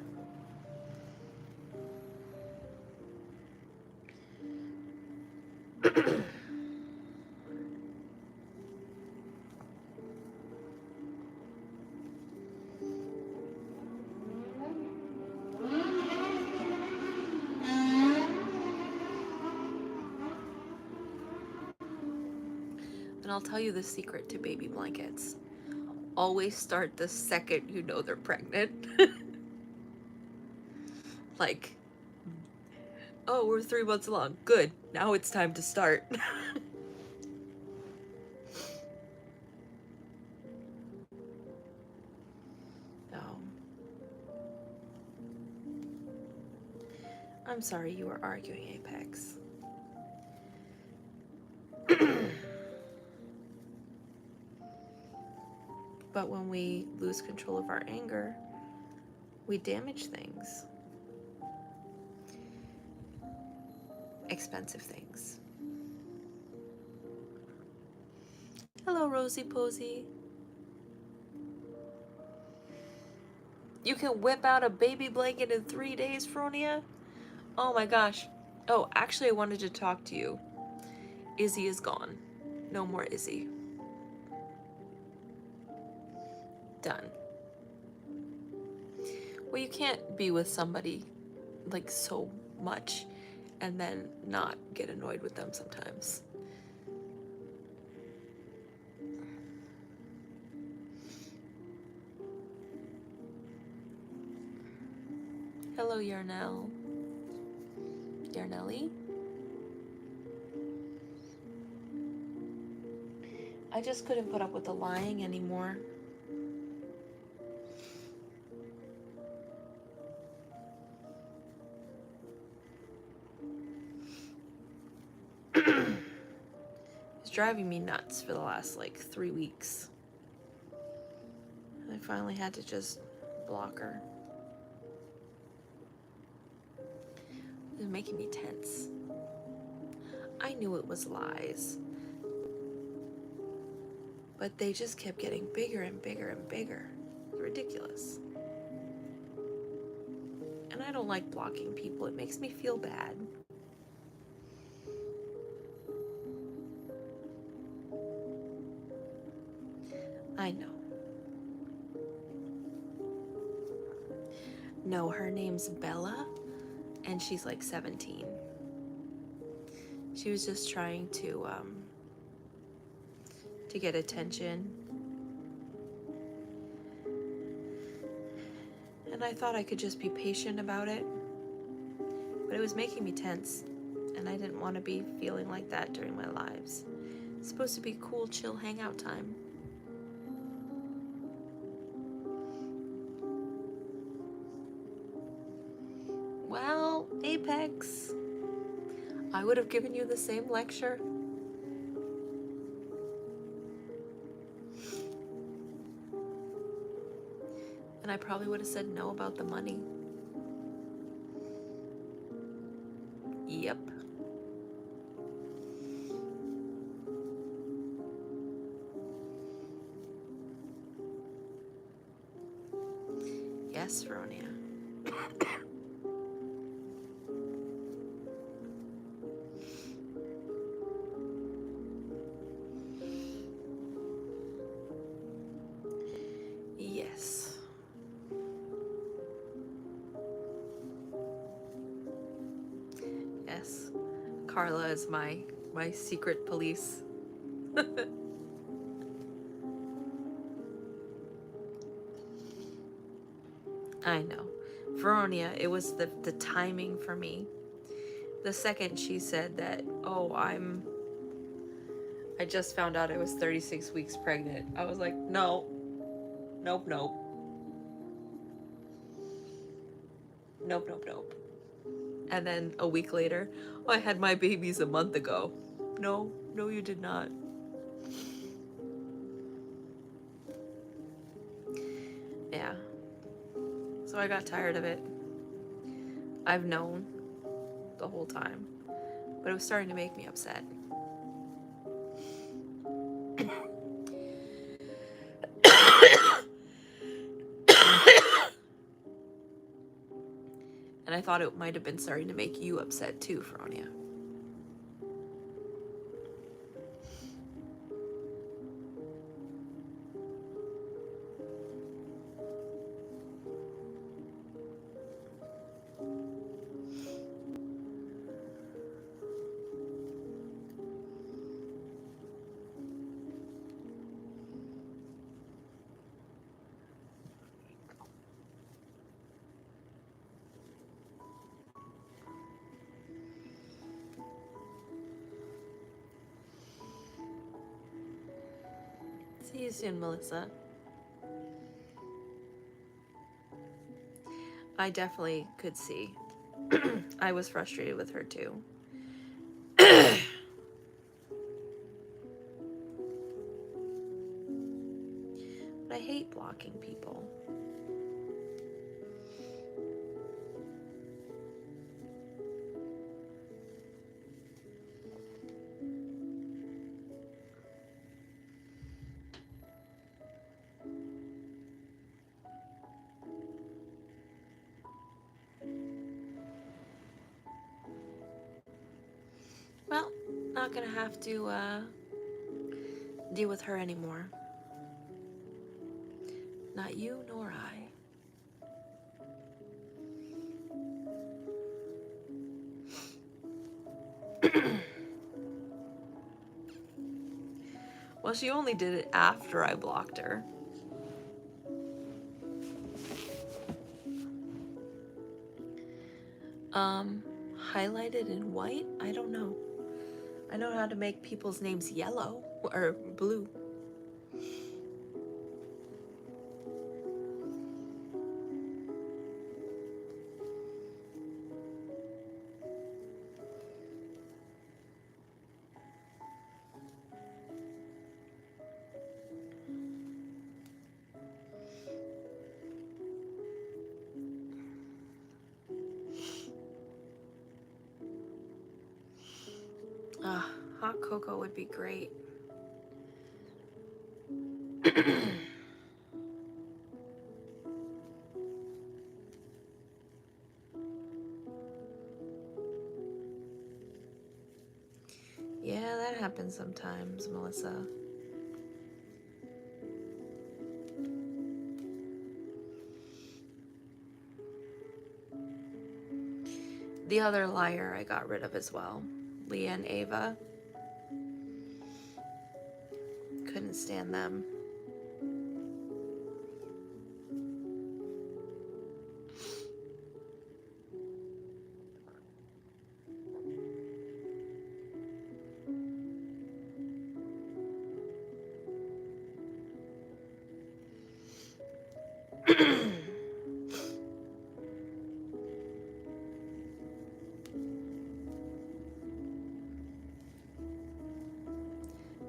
S1: And I'll tell you the secret to baby blankets. Always start the second you know they're pregnant. Like, oh, we're 3 months along. Good. Now it's time to start. Oh. I'm sorry you were arguing, Apex. But when we lose control of our anger, we damage things. Expensive things. Hello, Rosie Posey. You can whip out a baby blanket in 3 days, Fronia? Oh my gosh. Oh, actually, I wanted to talk to you. Izzy is gone. No more Izzy. Done. Well, you can't be with somebody like so much and then not get annoyed with them sometimes. Hello, Yarnell. Yarnelli? I just couldn't put up with the lying anymore. It's driving me nuts for the last like 3 weeks. I finally had to just block her. It was making me tense. I knew it was lies. But they just kept getting bigger and bigger and bigger. It's ridiculous. And I don't like blocking people. It makes me feel bad. I know. No, her name's Bella, and she's like 17. She was just trying to get attention. And I thought I could just be patient about it. But it was making me tense, and I didn't want to be feeling like that during my lives. It's supposed to be cool, chill hangout time. Well, Apex, I would have given you the same lecture. And I probably would have said no about the money. Yep. Yes, Veronia. Yes. Yes. Carla is my secret police. I know. Veronia, it was the timing for me. The second she said that, oh, I just found out I was 36 weeks pregnant, I was like, no. Nope, nope. Nope, nope, nope. And then a week later, oh, I had my babies a month ago. No, no, you did not. Yeah. So I got tired of it. I've known the whole time, but it was starting to make me upset. And I thought it might have been starting to make you upset too, Veronia. See you soon, Melissa. I definitely could see. I was frustrated with her too. But I hate blocking people. Well, not gonna have to deal with her anymore. Not you nor I. Well, she only did it after I blocked her. Highlighted in white? I don't know. I know how to make people's names yellow or blue. Hot cocoa would be great. Yeah, that happens sometimes, Melissa. The other liar I got rid of as well. Leah and Ava. Couldn't stand them.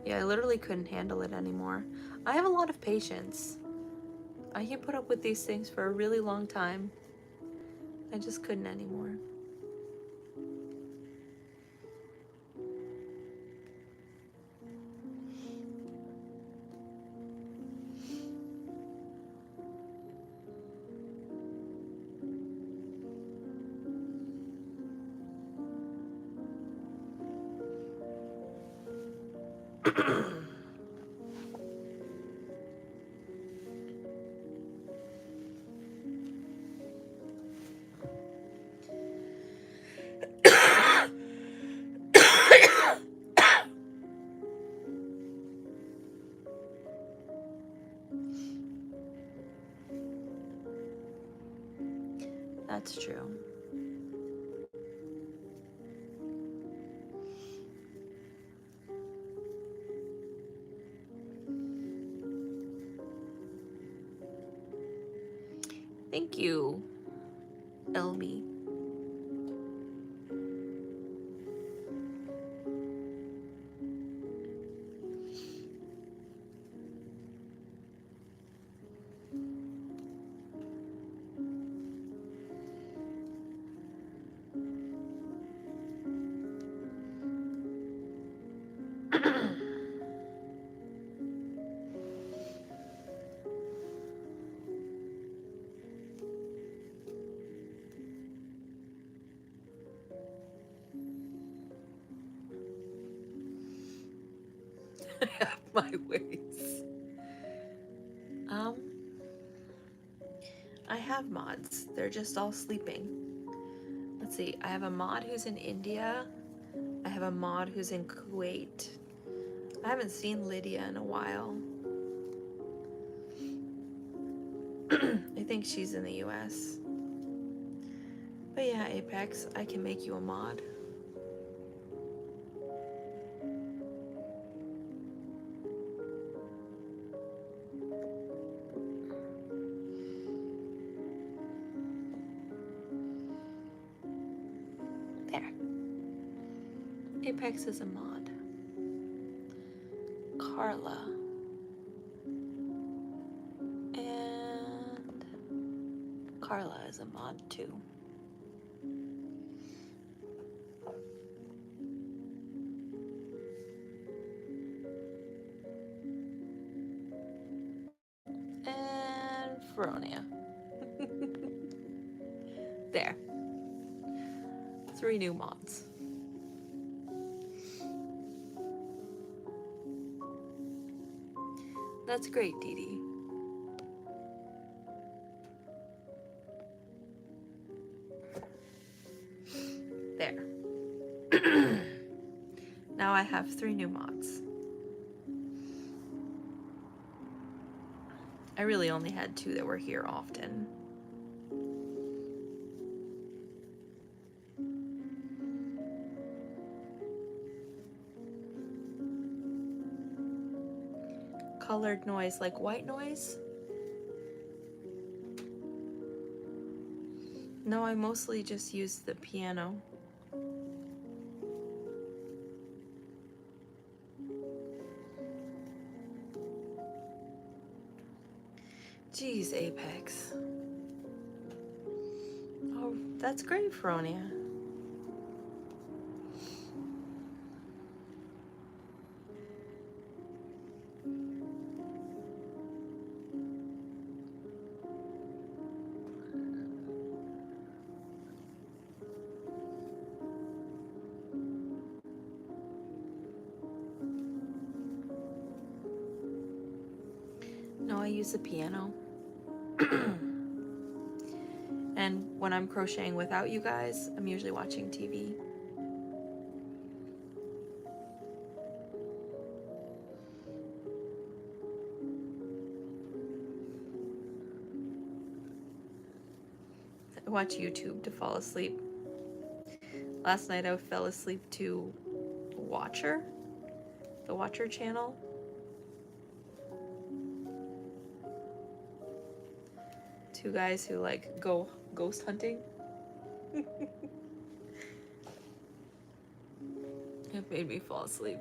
S1: Yeah, I literally couldn't handle it anymore. I have a lot of patience. I can put up with these things for a really long time. I just couldn't anymore. That's true. Thank you, Elmi. I have my ways. I have mods. They're just all sleeping. Let's see. I have a mod who's in India. I have a mod who's in Kuwait. I haven't seen Lydia in a while. I think she's in the US. But yeah, Apex, I can make you a mod. There. Apex is a mod. Carla. And Carla is a mod too. And Veronia. There. 3 new mods. That's great, Dee Dee. There. Now I have 3 new mods. I really only had 2 that were here often. Colored noise, like white noise? No, I mostly just use the piano. Jeez, Apex. Oh, that's great, Veronia. No, I use the piano. And And when I'm crocheting without you guys, I'm usually watching TV. I watch YouTube to fall asleep. Last night I fell asleep to Watcher, the Watcher channel. Two guys who like go ghost hunting. It made me fall asleep.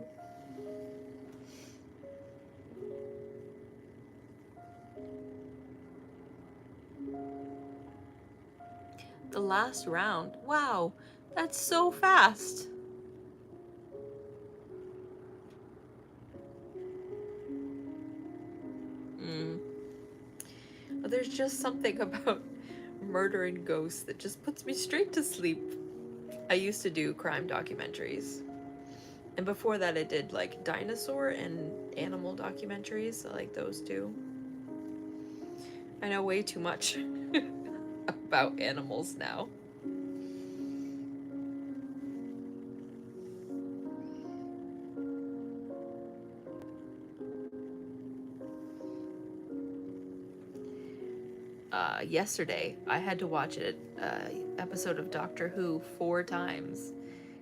S1: The last round. Wow, that's so fast. But there's just something about murdering ghosts that just puts me straight to sleep. I used to do crime documentaries. And before that I did like dinosaur and animal documentaries. I like those too. I know way too much about animals now. Yesterday I had to watch an episode of Doctor Who 4 times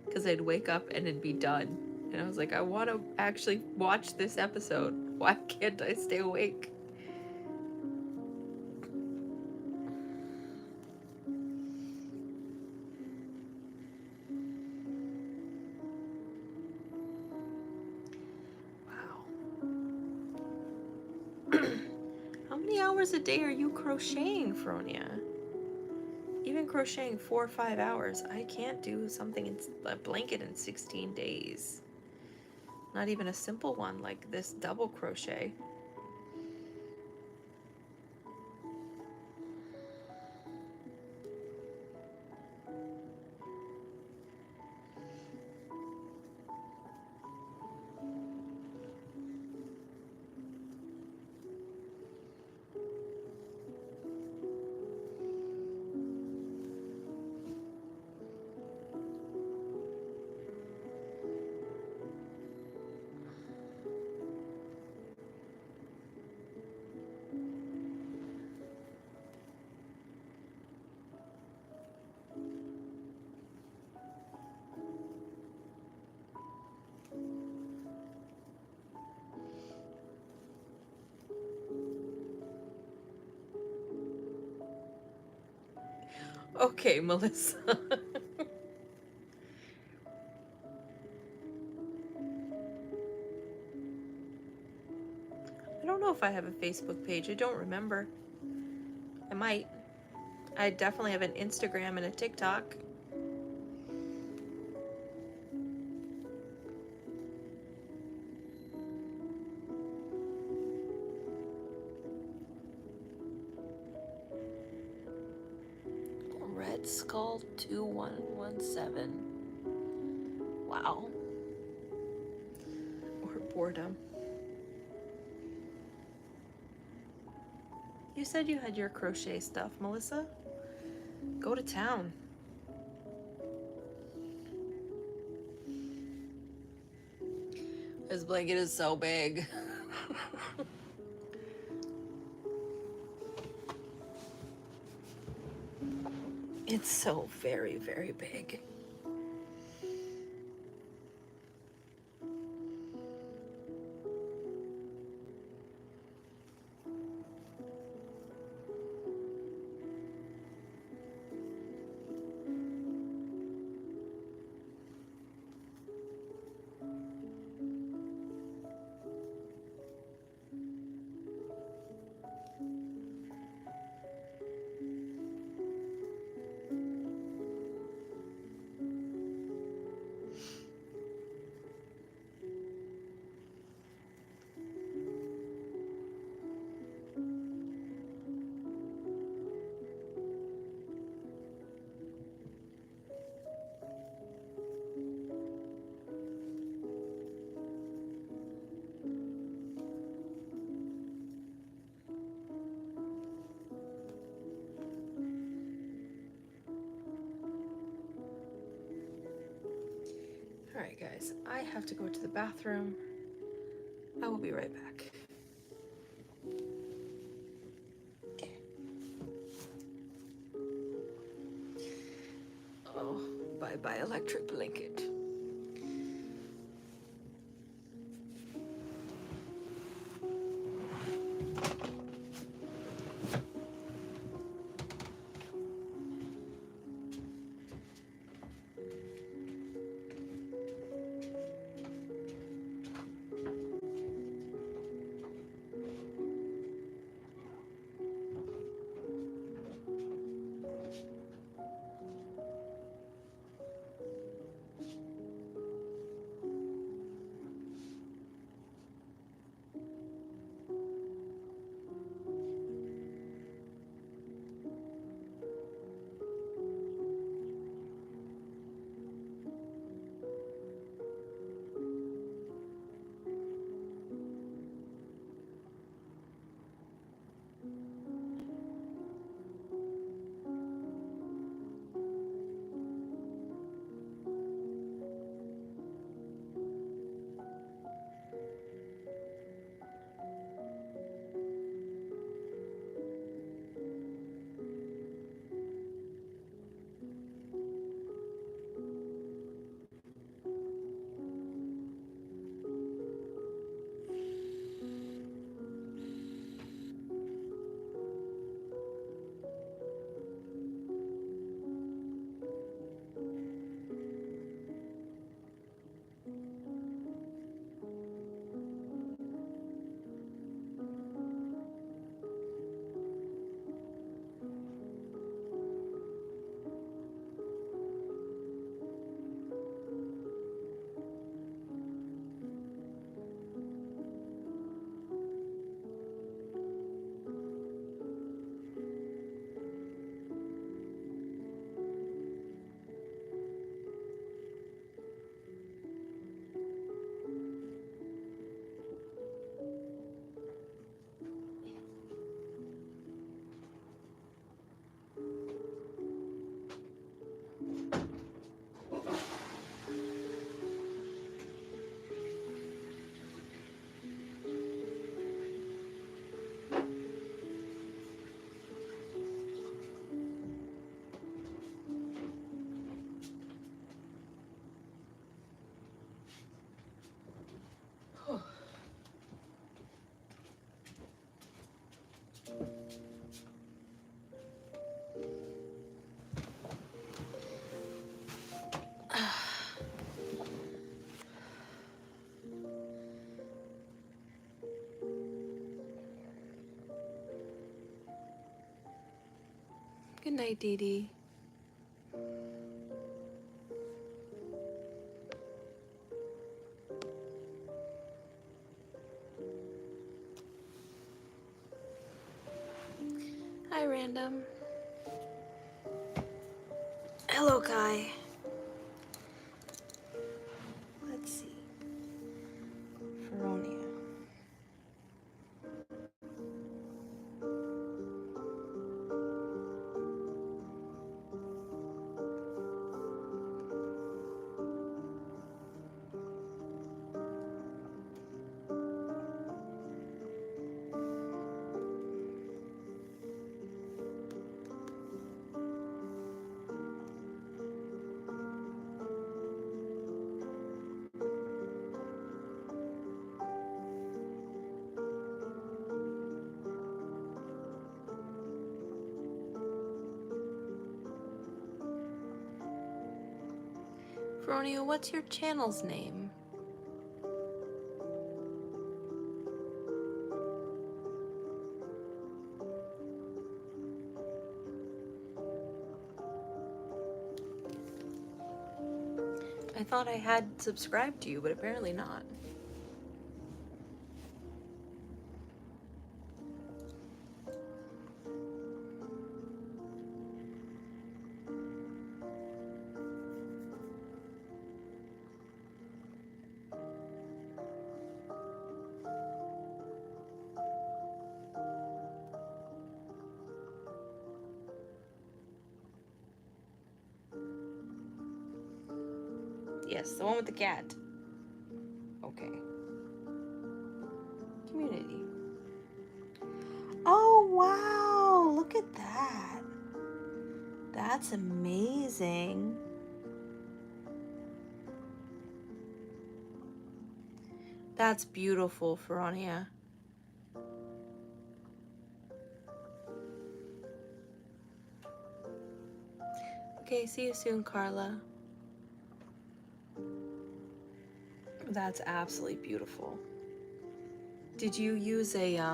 S1: because I'd wake up and it'd be done. And I was like, I want to actually watch this episode. Why can't I stay awake? How many hours a day are you crocheting, Fronia? Even crocheting 4 or 5 hours. I can't do something in a blanket in 16 days. Not even a simple one like this double crochet. Okay, Melissa. I don't know if I have a Facebook page. I don't remember. I might. I definitely have an Instagram and a TikTok. Red Skull 2117. Wow. Or boredom. You said you had your crochet stuff, Melissa. Go to town. This blanket is so big. It's so very, very big. Alright guys, I have to go to the bathroom. I will be right back. Okay. Oh, bye-bye electric blanket. Good night, Dee Dee. Hi, Random. Hello, Kai. Let's see. Feronia. Feronia, what's your channel's name? I thought I had subscribed to you, but apparently not. Yes, the one with the cat. Okay. Community. Oh, wow. Look at that. That's amazing. That's beautiful, Feronia. Okay, see you soon, Carla. That's absolutely beautiful. Did you use a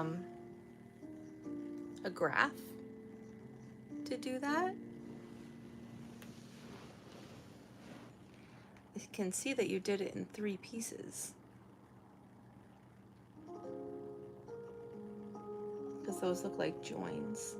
S1: graph to do that? You can see that you did it in 3 pieces. Because those look like joins.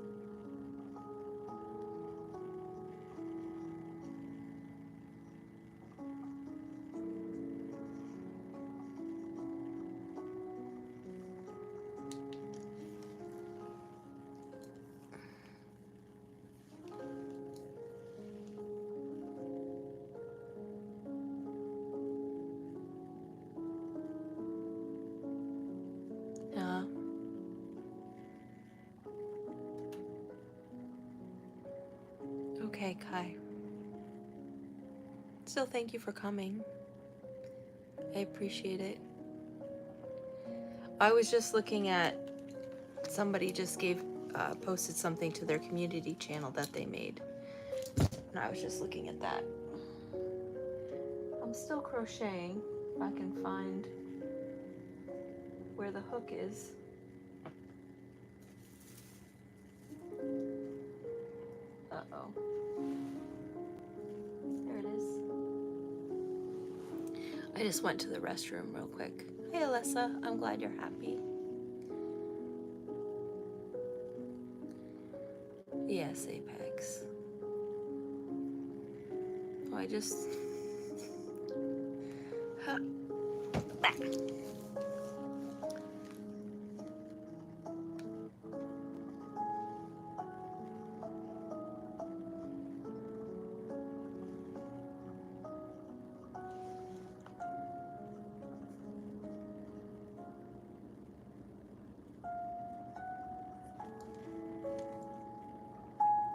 S1: Yeah. Okay, Kai. Still, thank you for coming. I appreciate it. I was just looking at, somebody just posted something to their community channel that they made. And I was just looking at that. I'm still crocheting, if I can find where the hook is. Uh-oh. There it is. I just went to the restroom real quick. Hey, Alyssa, I'm glad you're happy. Yes, Apex. Oh, I just...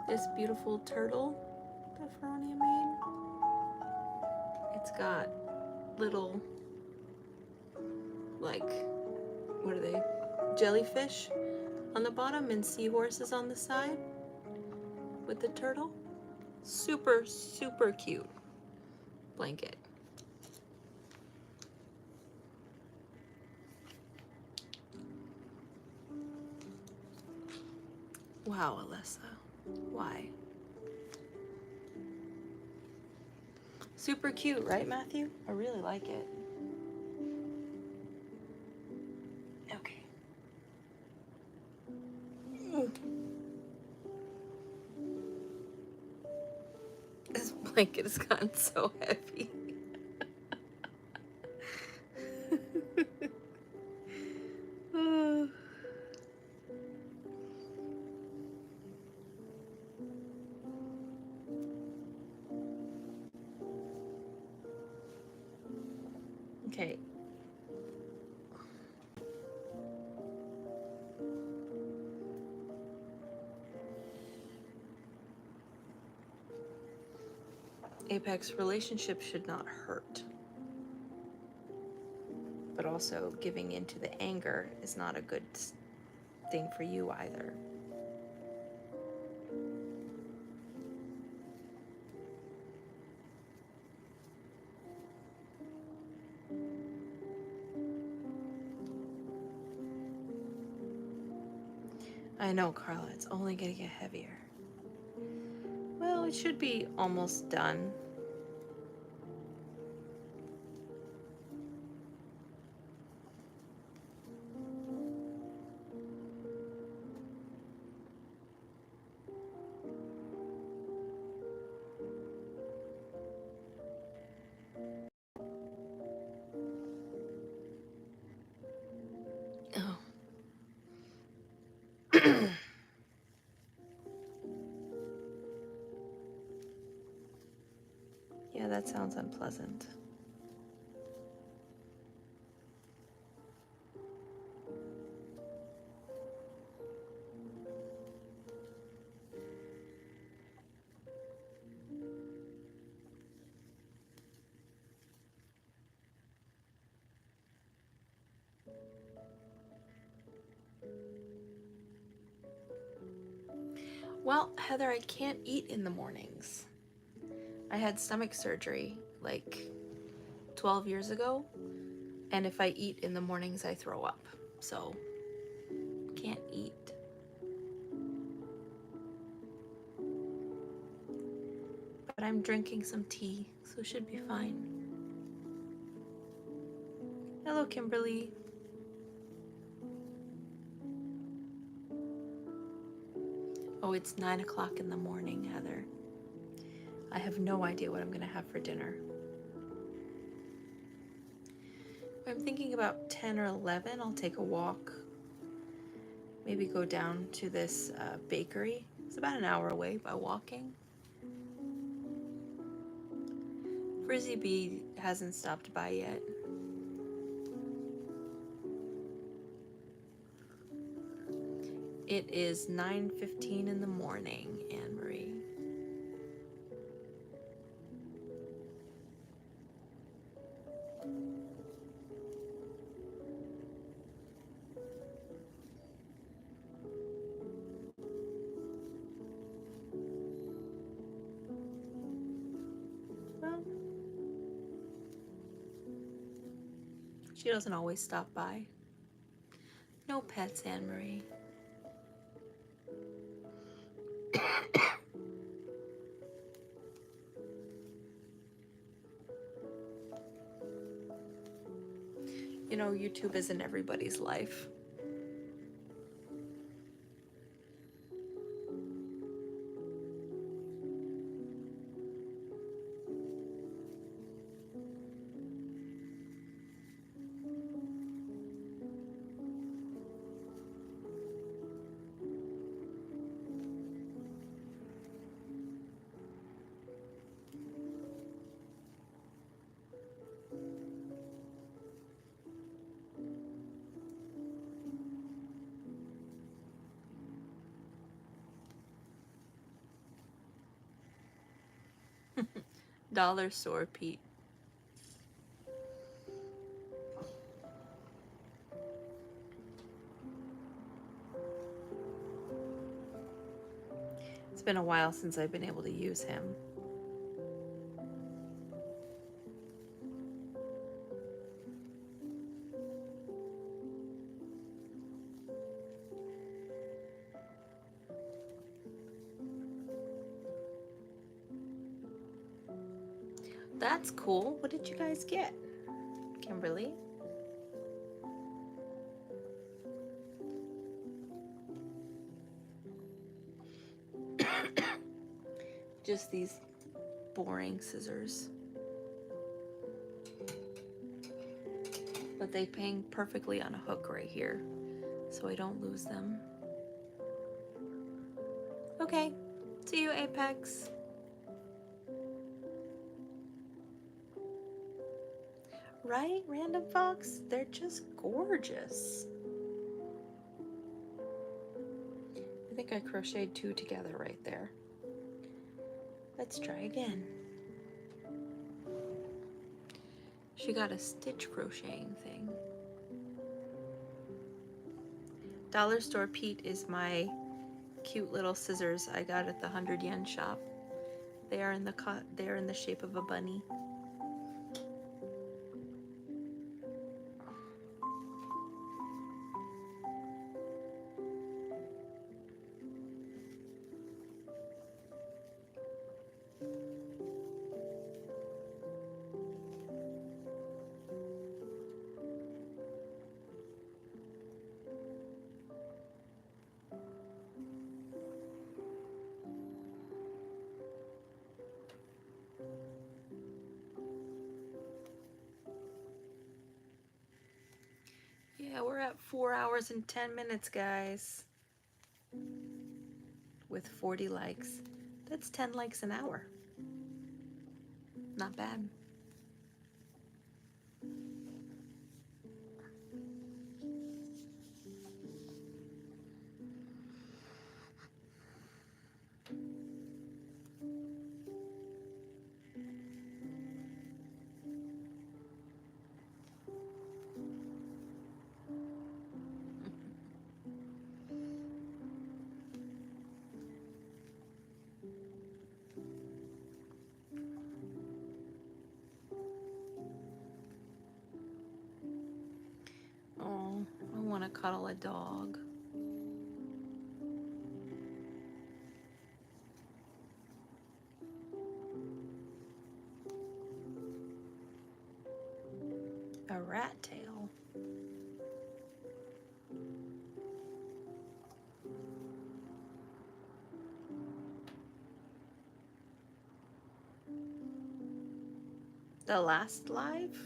S1: This beautiful turtle that Feronia made. It's got little, like, what are they? Jellyfish on the bottom and seahorses on the side with the turtle. Super, super cute blanket. Wow, Alyssa. Why? Super cute, right, Matthew? I really like it. Okay. This blanket has gotten so heavy. Okay. Apex, relationships should not hurt. But also giving into the anger is not a good thing for you either. I know, Carla, it's only gonna get heavier. Well, it should be almost done. Oh. Yeah, that sounds unpleasant. Well, Heather, I can't eat in the mornings. I had stomach surgery like 12 years ago, and if I eat in the mornings, I throw up. So, can't eat. But I'm drinking some tea, so it should be fine. Hello, Kimberly. Oh, it's 9 o'clock in the morning, Heather. I have no idea what I'm gonna have for dinner. I'm thinking about 10 or 11, I'll take a walk. Maybe go down to this bakery. It's about an hour away by walking. Frizzy Bee hasn't stopped by yet. It is 9:15 in the morning, Anne-Marie. Well, she doesn't always stop by. No pets, Anne-Marie. You know, YouTube isn't everybody's life. Dollar store, Pete. It's been a while since I've been able to use him. That's cool. What did you guys get, Kimberly? Just these boring scissors. But they hang perfectly on a hook right here, so I don't lose them. Okay, see you, Apex. Right, Random Fox? They're just gorgeous. I think I crocheted 2 together right there. Let's try again. She got a stitch crocheting thing. Dollar Store Pete is my cute little scissors I got at the 100 yen shop. They are in the shape of a bunny. Yeah, we're at 4 hours and 10 minutes, guys. With 40 likes. That's 10 likes an hour. Not bad. cuddle a dog. A rat tail. The last live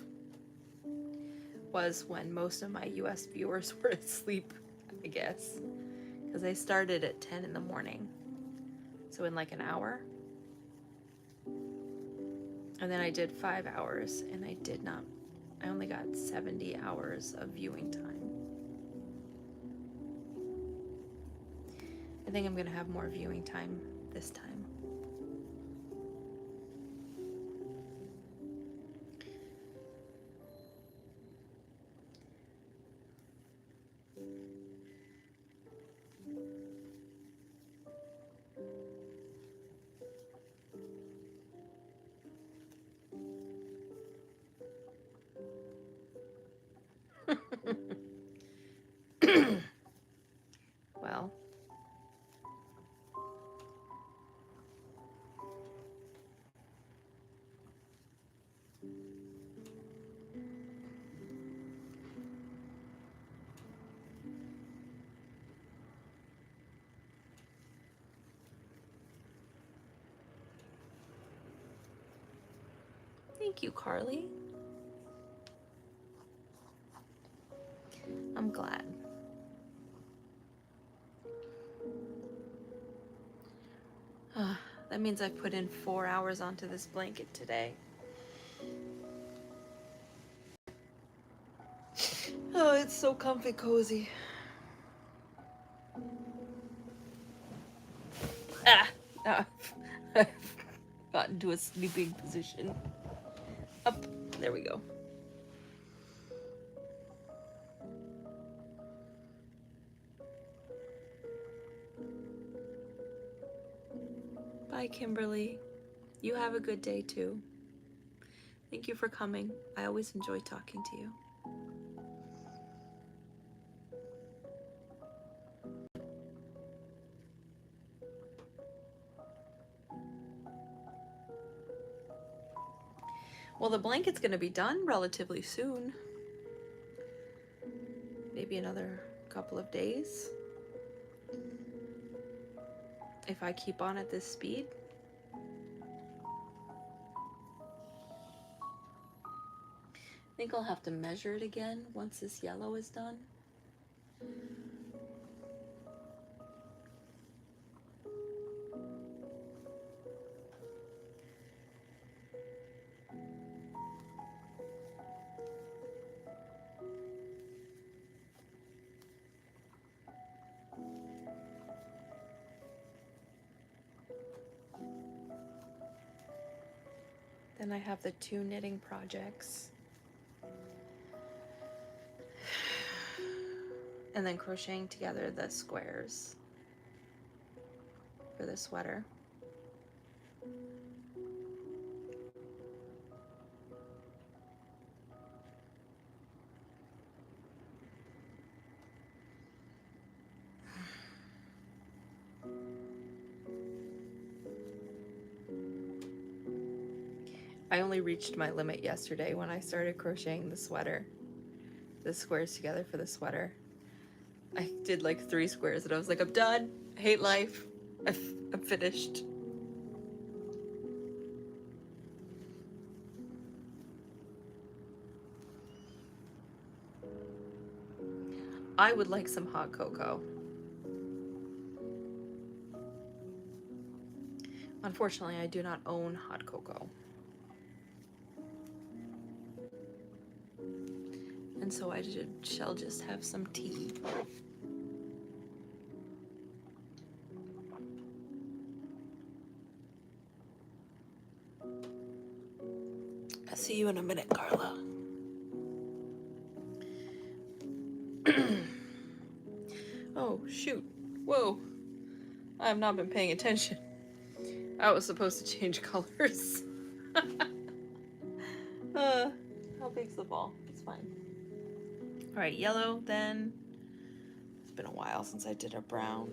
S1: was when most of my US viewers were asleep, I guess, because I started at 10 in the morning, so in like an hour. And then I did 5 hours, and I only got 70 hours of viewing time. I think I'm gonna have more viewing time this time. Well, thank you, Carly. I'm glad. That means I've put in 4 hours onto this blanket today. Oh, it's so comfy cozy. Now I've gotten to a sleeping position. Up, there we go. Bye, Kimberly. You have a good day too. Thank you for coming. I always enjoy talking to you. Well, the blanket's gonna be done relatively soon. Maybe another couple of days. If I keep on at this speed. I think I'll have to measure it again once this yellow is done. Then I have the 2 knitting projects. And then crocheting together the squares for the sweater. I only reached my limit yesterday when I started crocheting the sweater, the squares together for the sweater. I did like 3 squares and I was like, I'm done. I hate life. I'm finished. I would like some hot cocoa. Unfortunately, I do not own hot cocoa. And so I shall just have some tea. I'll see you in a minute, Carla. Oh, shoot. Whoa. I have not been paying attention. I was supposed to change colors. How big's the ball? It's fine. All right, yellow, then It's been a while since I did a brown.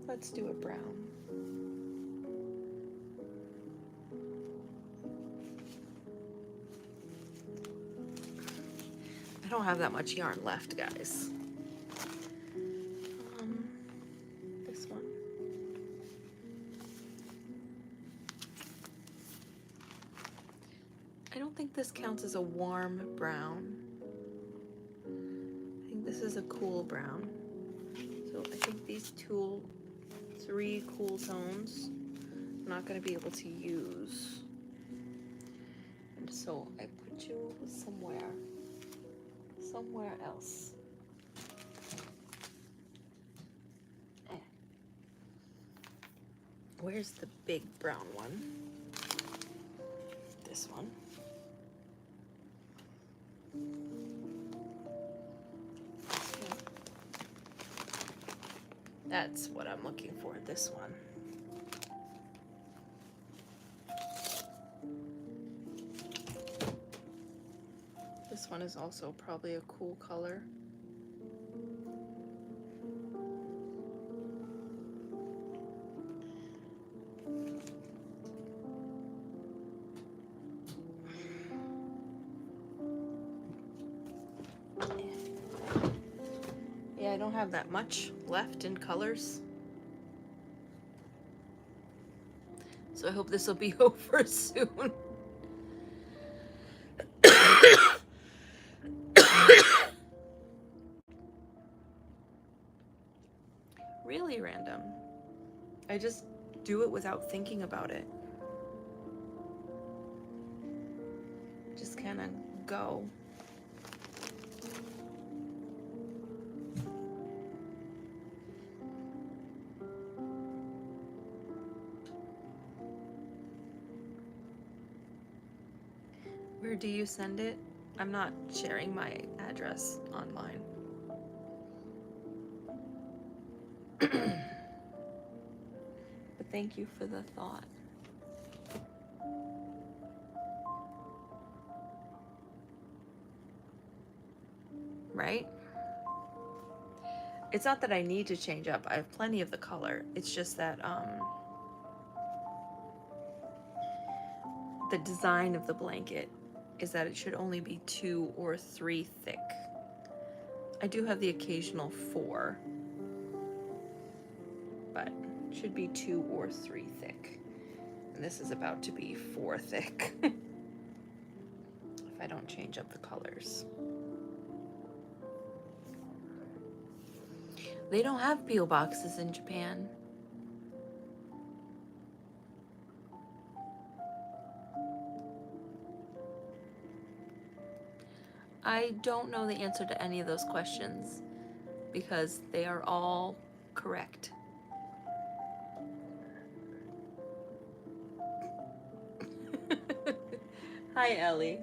S1: Let's do a brown. I don't have that much yarn left, guys. This one. I don't think this counts as a warm brown. I think this is a cool brown. So I think these three cool tones I'm not going to be able to use. And so I put you somewhere else. Where's the big brown one? This one. That's what I'm looking for, this one. This one is also probably a cool color. Yeah, I don't have that much left in colors. So I hope this will be over soon. Really random. I just do it without thinking about it. Just kind of go. Where do you send it? I'm not sharing my address online. But thank you for the thought. Right? It's not that I need to change up. I have plenty of the color. It's just that the design of the blanket is that it should only be 2 or 3 thick. I do have the occasional 4, but it should be 2 or 3 thick. And this is about to be 4 thick if I don't change up the colors. They don't have P.O. boxes in Japan. I don't know the answer to any of those questions because they are all correct. Hi, Ellie.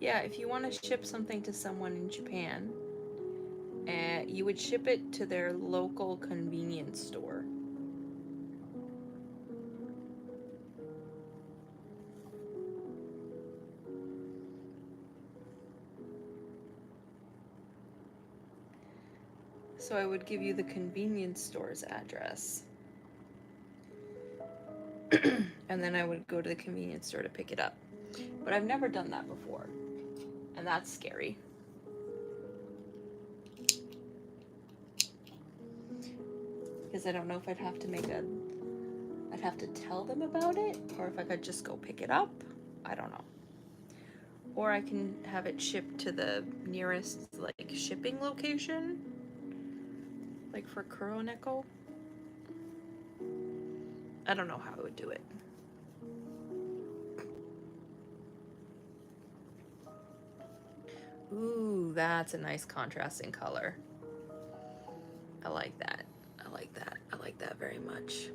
S1: Yeah, if you want to ship something to someone in Japan, you would ship it to their local convenience store. So I would give you the convenience store's address. And then I would go to the convenience store to pick it up. But I've never done that before. And that's scary. Because I don't know if I'd have to I'd have to tell them about it, or if I could just go pick it up. I don't know. Or I can have it shipped to the nearest, like, shipping location. Like for Kuroneko. I don't know how I would do it. Ooh, that's a nice contrasting color. I like that. I like that. I like that very much.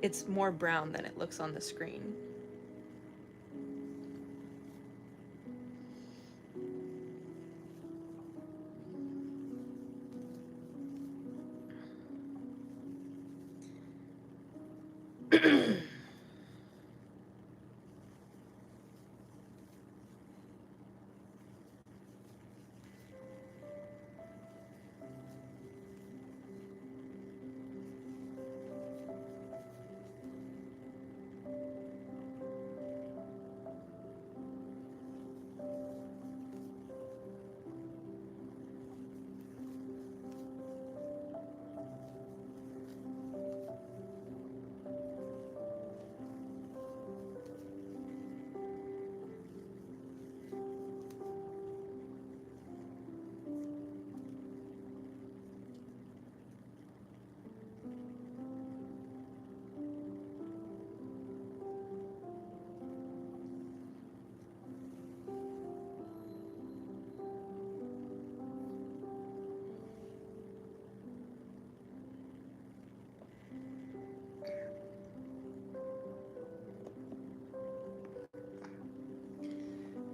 S1: It's more brown than it looks on the screen.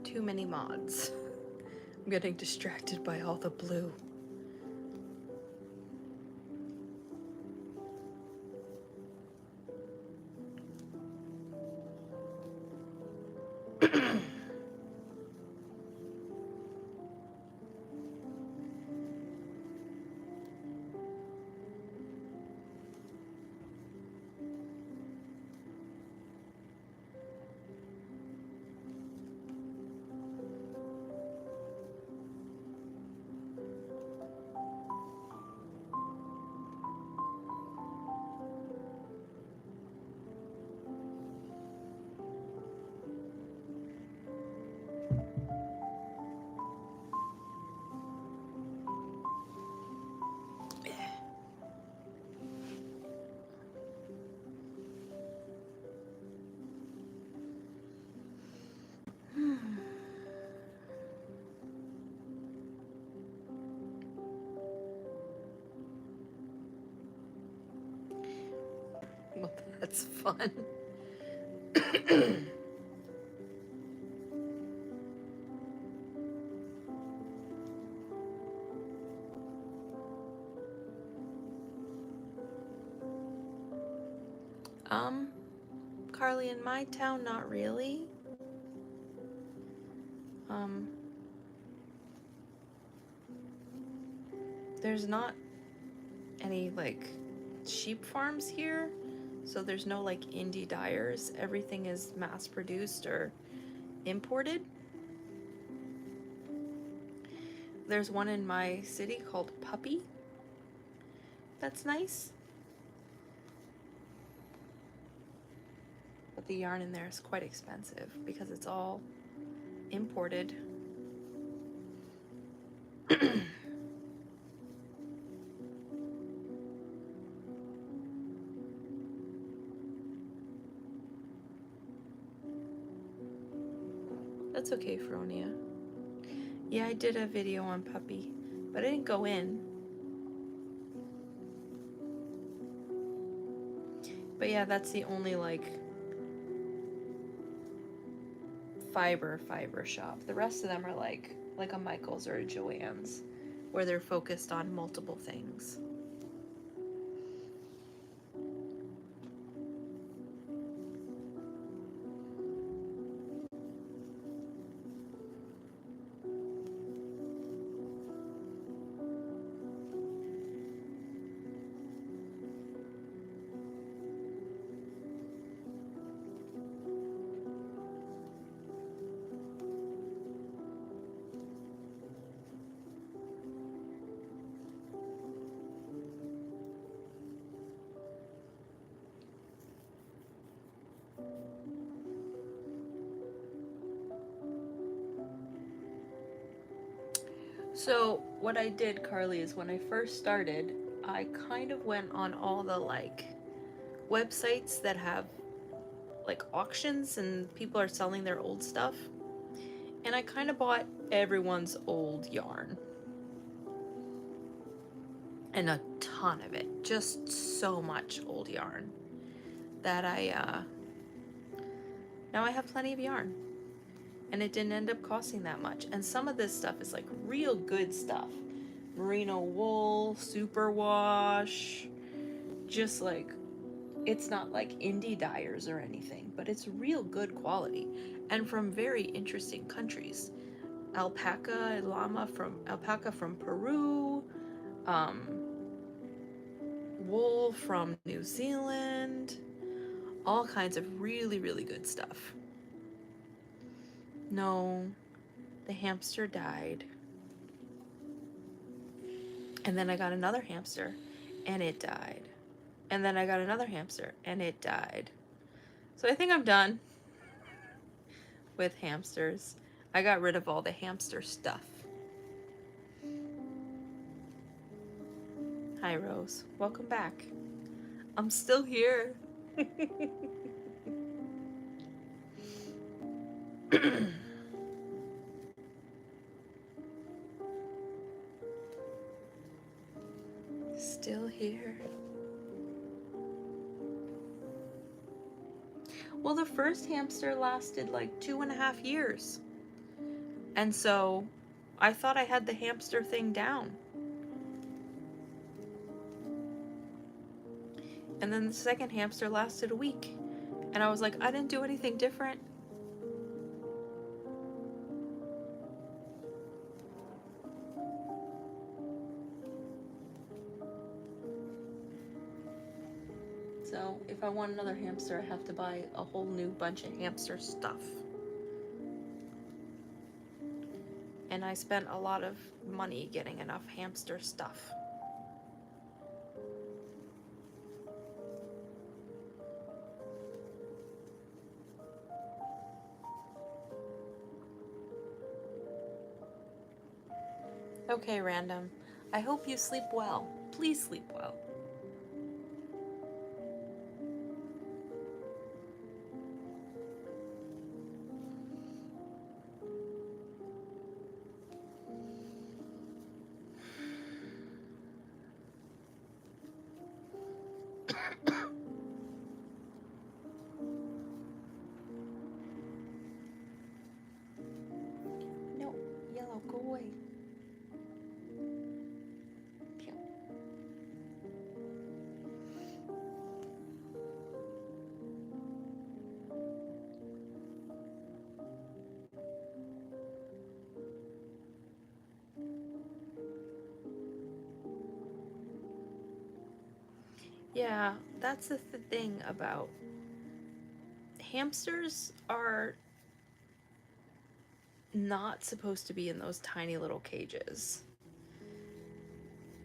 S1: Too many mods. I'm getting distracted by all the blue. Well, that's fun. um, Carly, in my town, not really. Um, there's not any like sheep farms here, so there's no like indie dyers. Everything is mass produced or imported. There's one in my city called Puppy. That's nice. But the yarn in there is quite expensive because it's all imported. That's okay, Fronia. Yeah, I did a video on Puppy, but I didn't go in. But yeah, that's the only like fiber shop. The rest of them are like a Michael's or a Joann's, where they're focused on multiple things. So what I did, Carly, is when I first started, I kind of went on all the like websites that have like auctions and people are selling their old stuff. And I kind of bought everyone's old yarn. And a ton of it. Just so much old yarn that now I have plenty of yarn. And it didn't end up costing that much. And some of this stuff is like real good stuff. Merino wool, superwash, just like, it's not like indie dyers or anything, but it's real good quality and from very interesting countries. Alpaca from Peru, wool from New Zealand, all kinds of really, really good stuff. No, the hamster died. And then I got another hamster and it died. And then I got another hamster and it died. So I think I'm done with hamsters. I got rid of all the hamster stuff. Hi, Rose. Welcome back. I'm still here. Still here. Well, the first hamster lasted like 2.5 years. And so I thought I had the hamster thing down. And then the second hamster lasted a week. And I was like, I didn't do anything different. So if I want another hamster, I have to buy a whole new bunch of hamster stuff. And I spent a lot of money getting enough hamster stuff. Okay, random. I hope you sleep well. Please sleep well. No, yellow, go away. Pew. Yeah, that's the thing about hamsters are not supposed to be in those tiny little cages.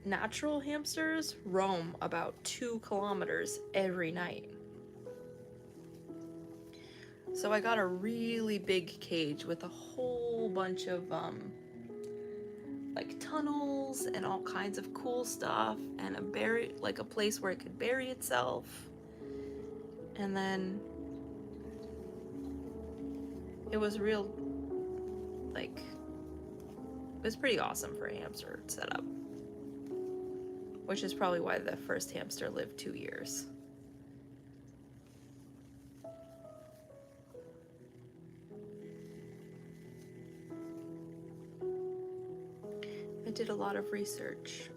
S1: Natural hamsters roam about 2 kilometers every night. So I got a really big cage with a whole bunch of like tunnels and all kinds of cool stuff and a place where it could bury itself. And then it was real, like, it was pretty awesome for a hamster setup. Which is probably why the first hamster lived 2 years. I did a lot of research.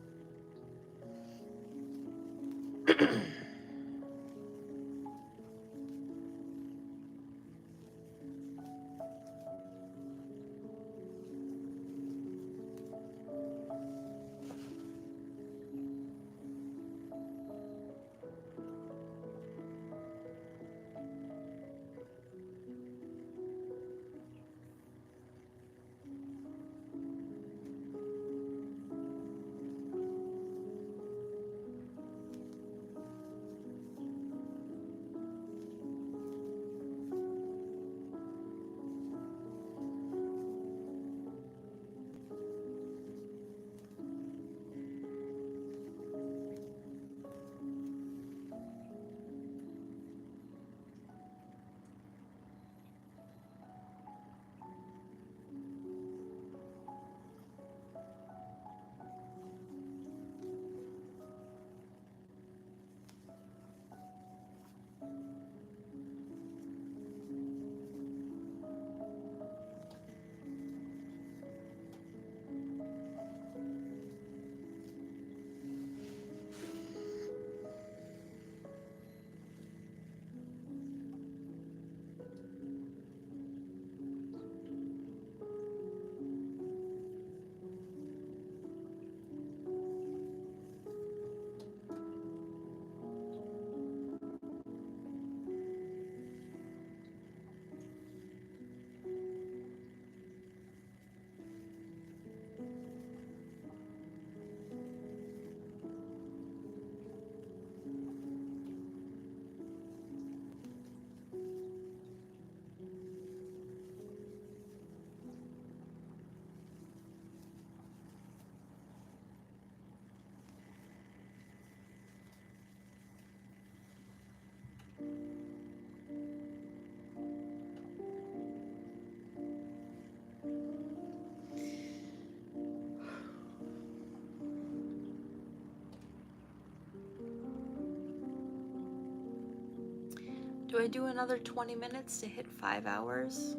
S1: Do I do another 20 minutes to hit 5 hours?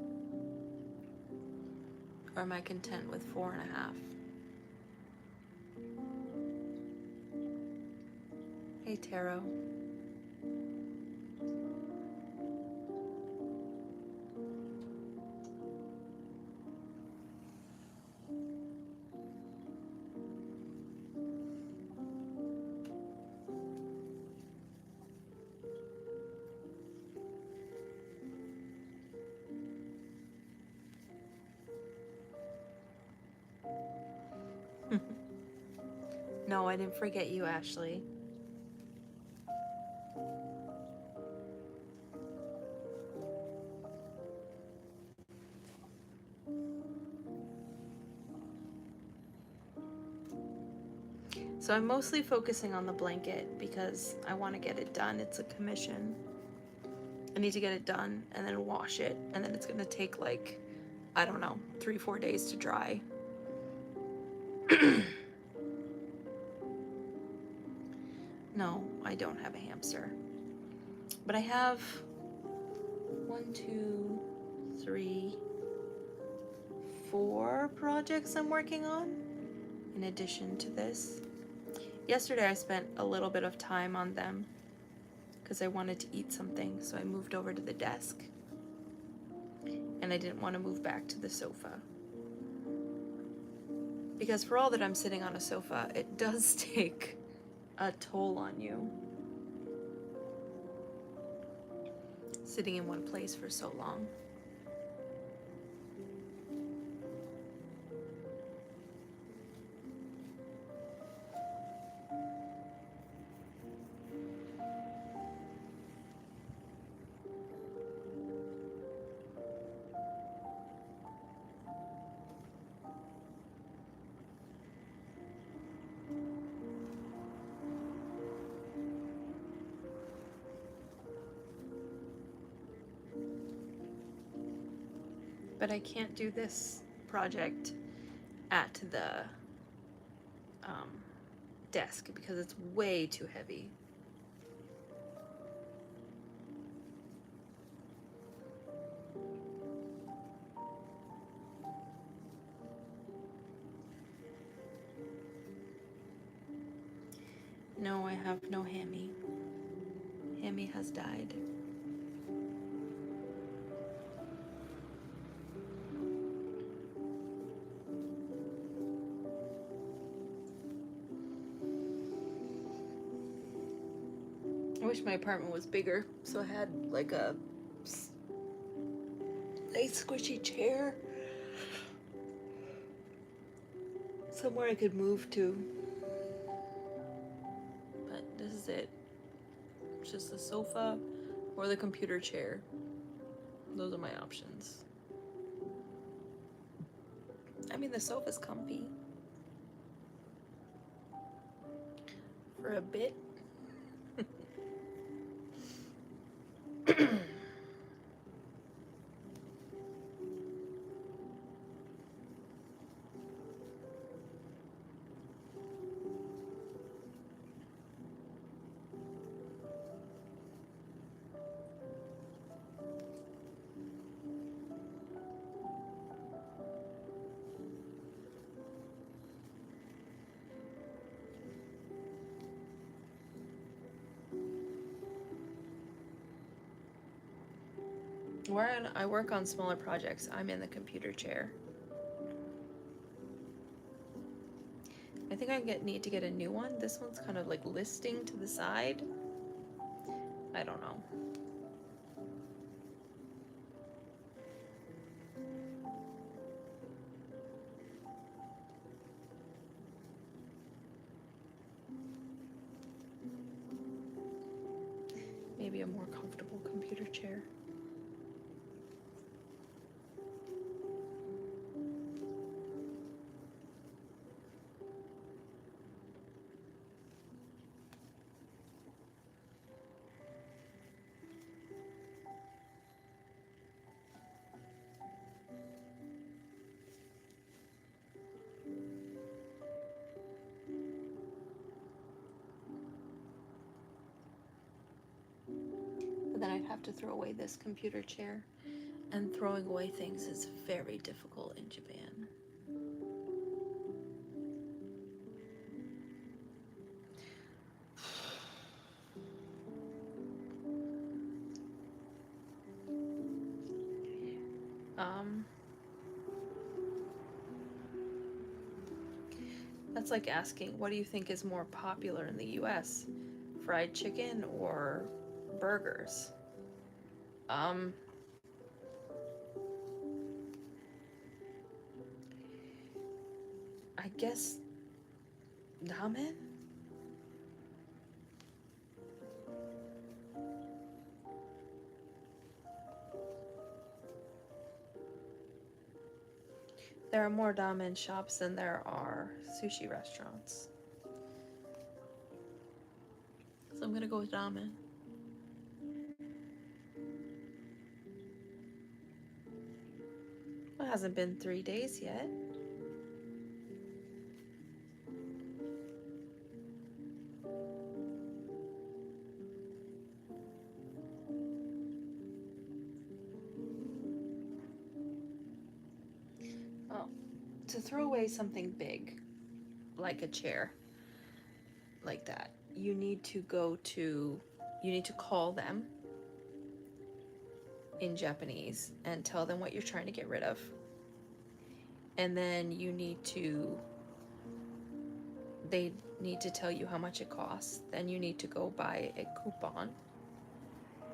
S1: Or am I content with 4.5? Hey, Tarot. No, I didn't forget you, Ashley. So I'm mostly focusing on the blanket because I want to get it done. It's a commission. I need to get it done and then wash it, and then it's going to take like, I don't know, 3-4 days to dry. No, I don't have a hamster. But I have 1, 2, 3, 4 projects I'm working on in addition to this. Yesterday I spent a little bit of time on them because I wanted to eat something, so I moved over to the desk and I didn't want to move back to the sofa. Because for all that I'm sitting on a sofa, it does take a toll on you. Sitting in one place for so long. But I can't do this project at the desk because it's way too heavy. No, I have no Hammy. Hammy has died. I wish my apartment was bigger, so I had like a nice squishy chair somewhere I could move to. But this is it. It's just the sofa or the computer chair. Those are my options. I mean, the sofa's comfy. For a bit. Where I work on smaller projects, I'm in the computer chair. I think I need to get a new one. This one's kind of like listing to the side. I don't know. Maybe a more comfortable computer chair. But then I'd have to throw away this computer chair. And throwing away things is very difficult in Japan. That's like asking, what do you think is more popular in the US? Fried chicken or burgers? I guess ramen? There are more ramen shops than there are sushi restaurants. So I'm gonna go with ramen. Well, it hasn't been 3 days yet. Oh, to throw away something big, like a chair, like that, you need to call them in Japanese and tell them what you're trying to get rid of. And then they need to tell you how much it costs. Then you need to go buy a coupon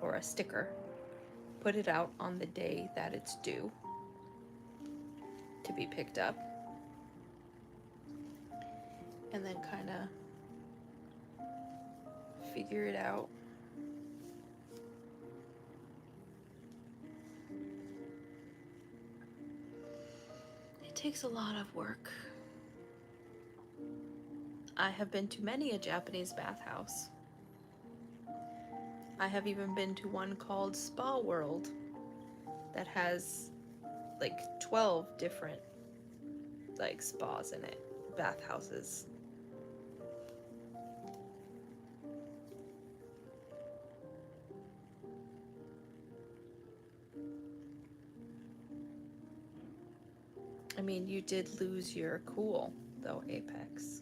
S1: or a sticker, put it out on the day that it's due to be picked up, and then kind of figure it out. It takes a lot of work. I have been to many a Japanese bathhouse. I have even been to one called Spa World that has like 12 different like spas in it, bathhouses. I mean, you did lose your cool though, Apex.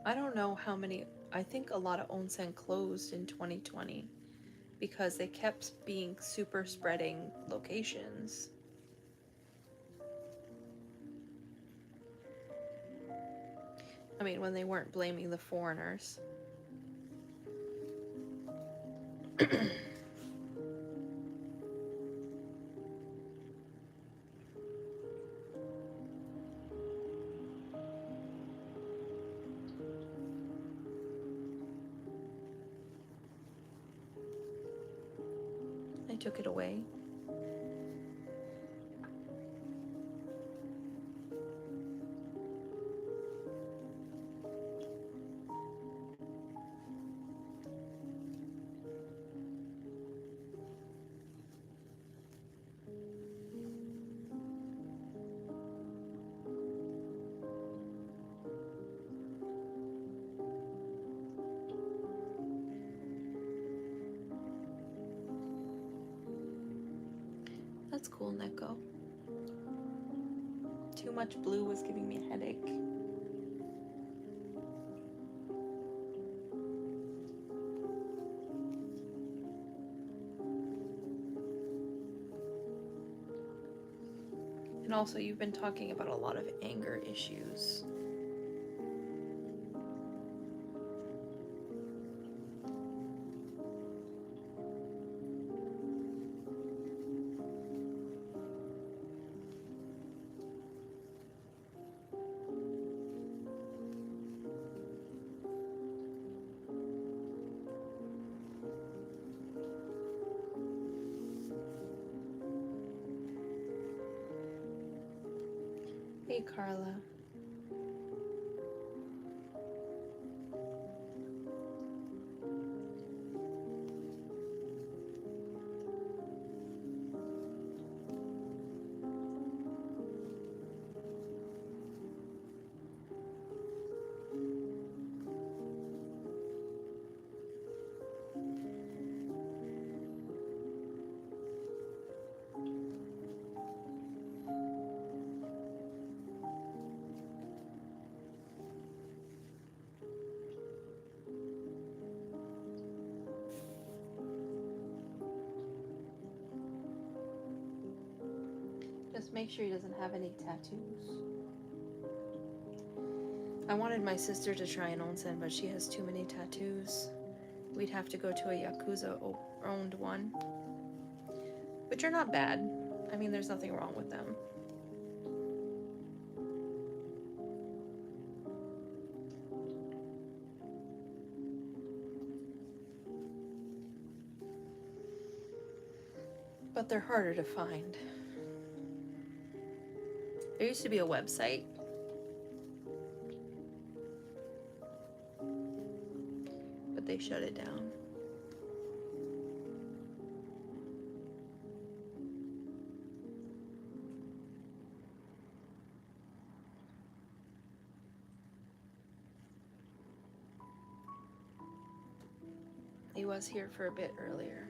S1: I don't know how many, I think a lot of onsen closed in 2020 because they kept being super spreading locations. I mean, when they weren't blaming the foreigners. I took it away. That's cool, Neko. Too much blue was giving me a headache. And also, you've been talking about a lot of anger issues. Hey, Carla. Just make sure he doesn't have any tattoos. I wanted my sister to try an onsen, but she has too many tattoos. We'd have to go to a Yakuza-owned one, which are not bad. I mean, there's nothing wrong with them. But they're harder to find. There used to be a website, but they shut it down. He was here for a bit earlier.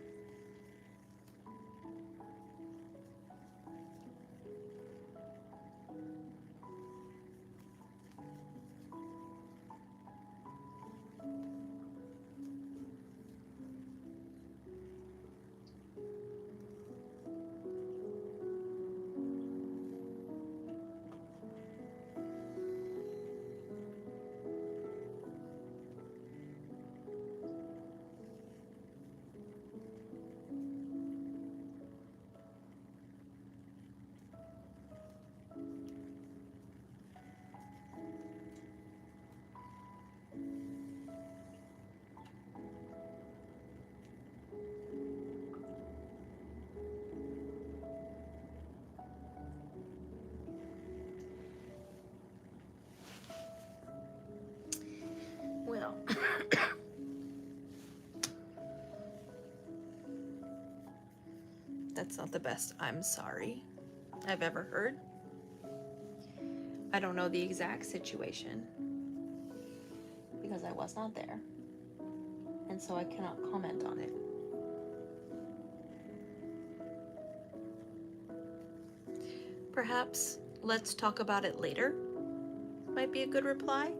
S1: Well, that's not the best "I'm sorry" I've ever heard. I don't know the exact situation because I was not there, and so I cannot comment on it. Perhaps let's talk about it later might be a good reply.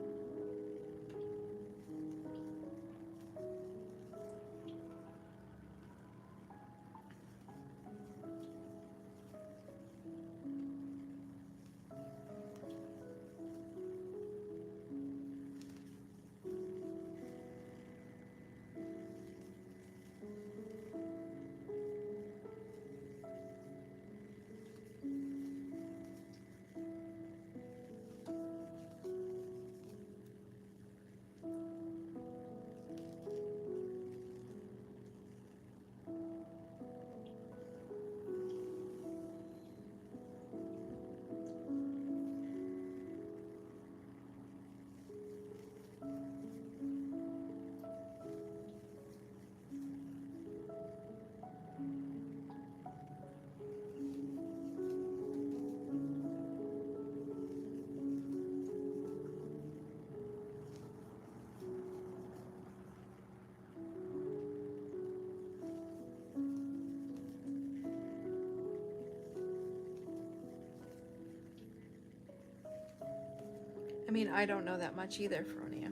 S1: I mean, I don't know that much either, Fronia.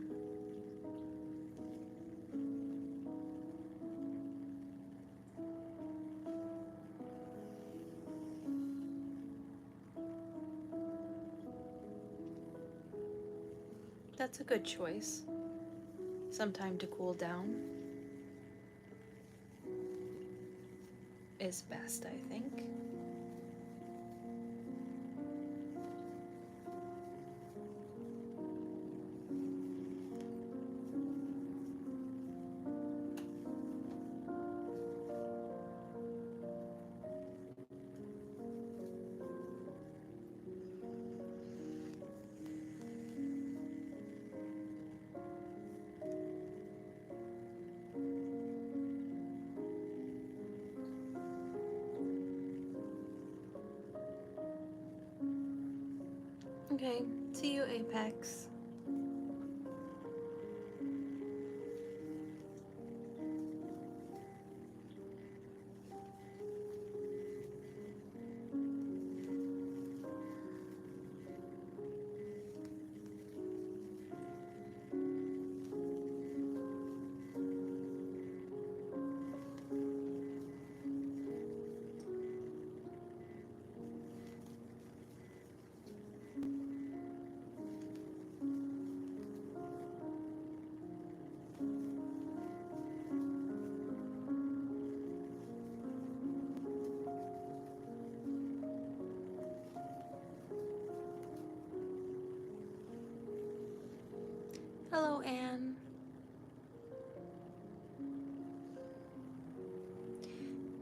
S1: That's a good choice. Some time to cool down is best, I think. Okay, see you, Apex.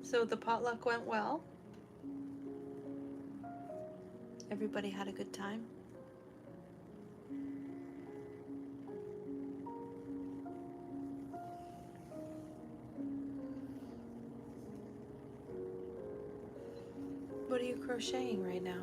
S1: So the potluck went well. Everybody had a good time. What are you crocheting right now?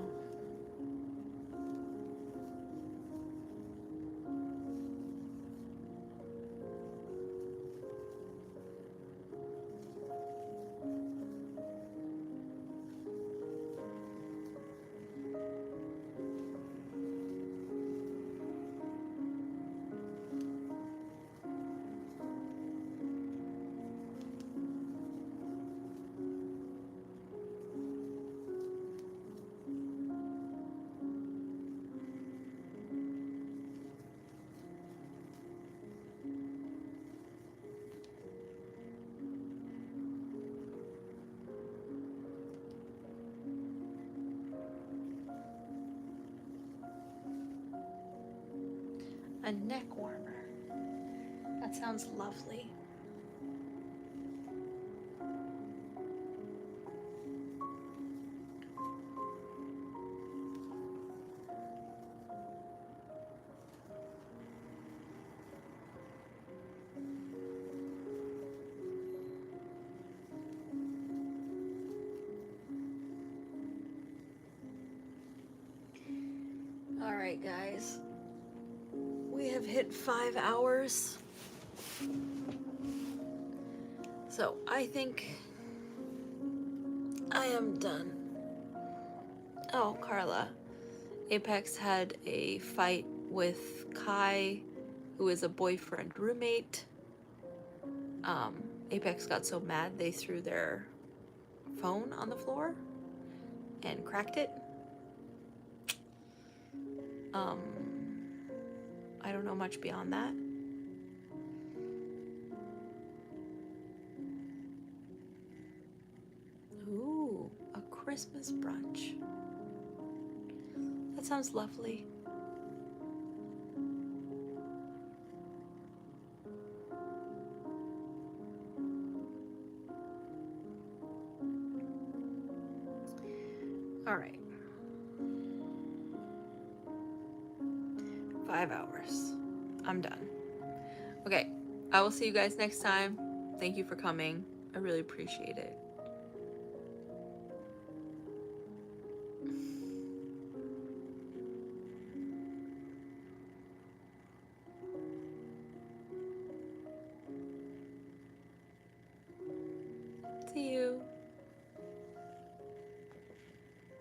S1: A neck warmer. That sounds lovely. All right, guys. We have hit 5 hours. So I think I am done. Oh, Carla. Apex had a fight with Kai, who is a boyfriend roommate. Apex got so mad they threw their phone on the floor and cracked it. I don't know much beyond that. Ooh, a Christmas brunch. That sounds lovely. All right. 5 hours. I'm done. Okay, I will see you guys next time. Thank you for coming. I really appreciate it.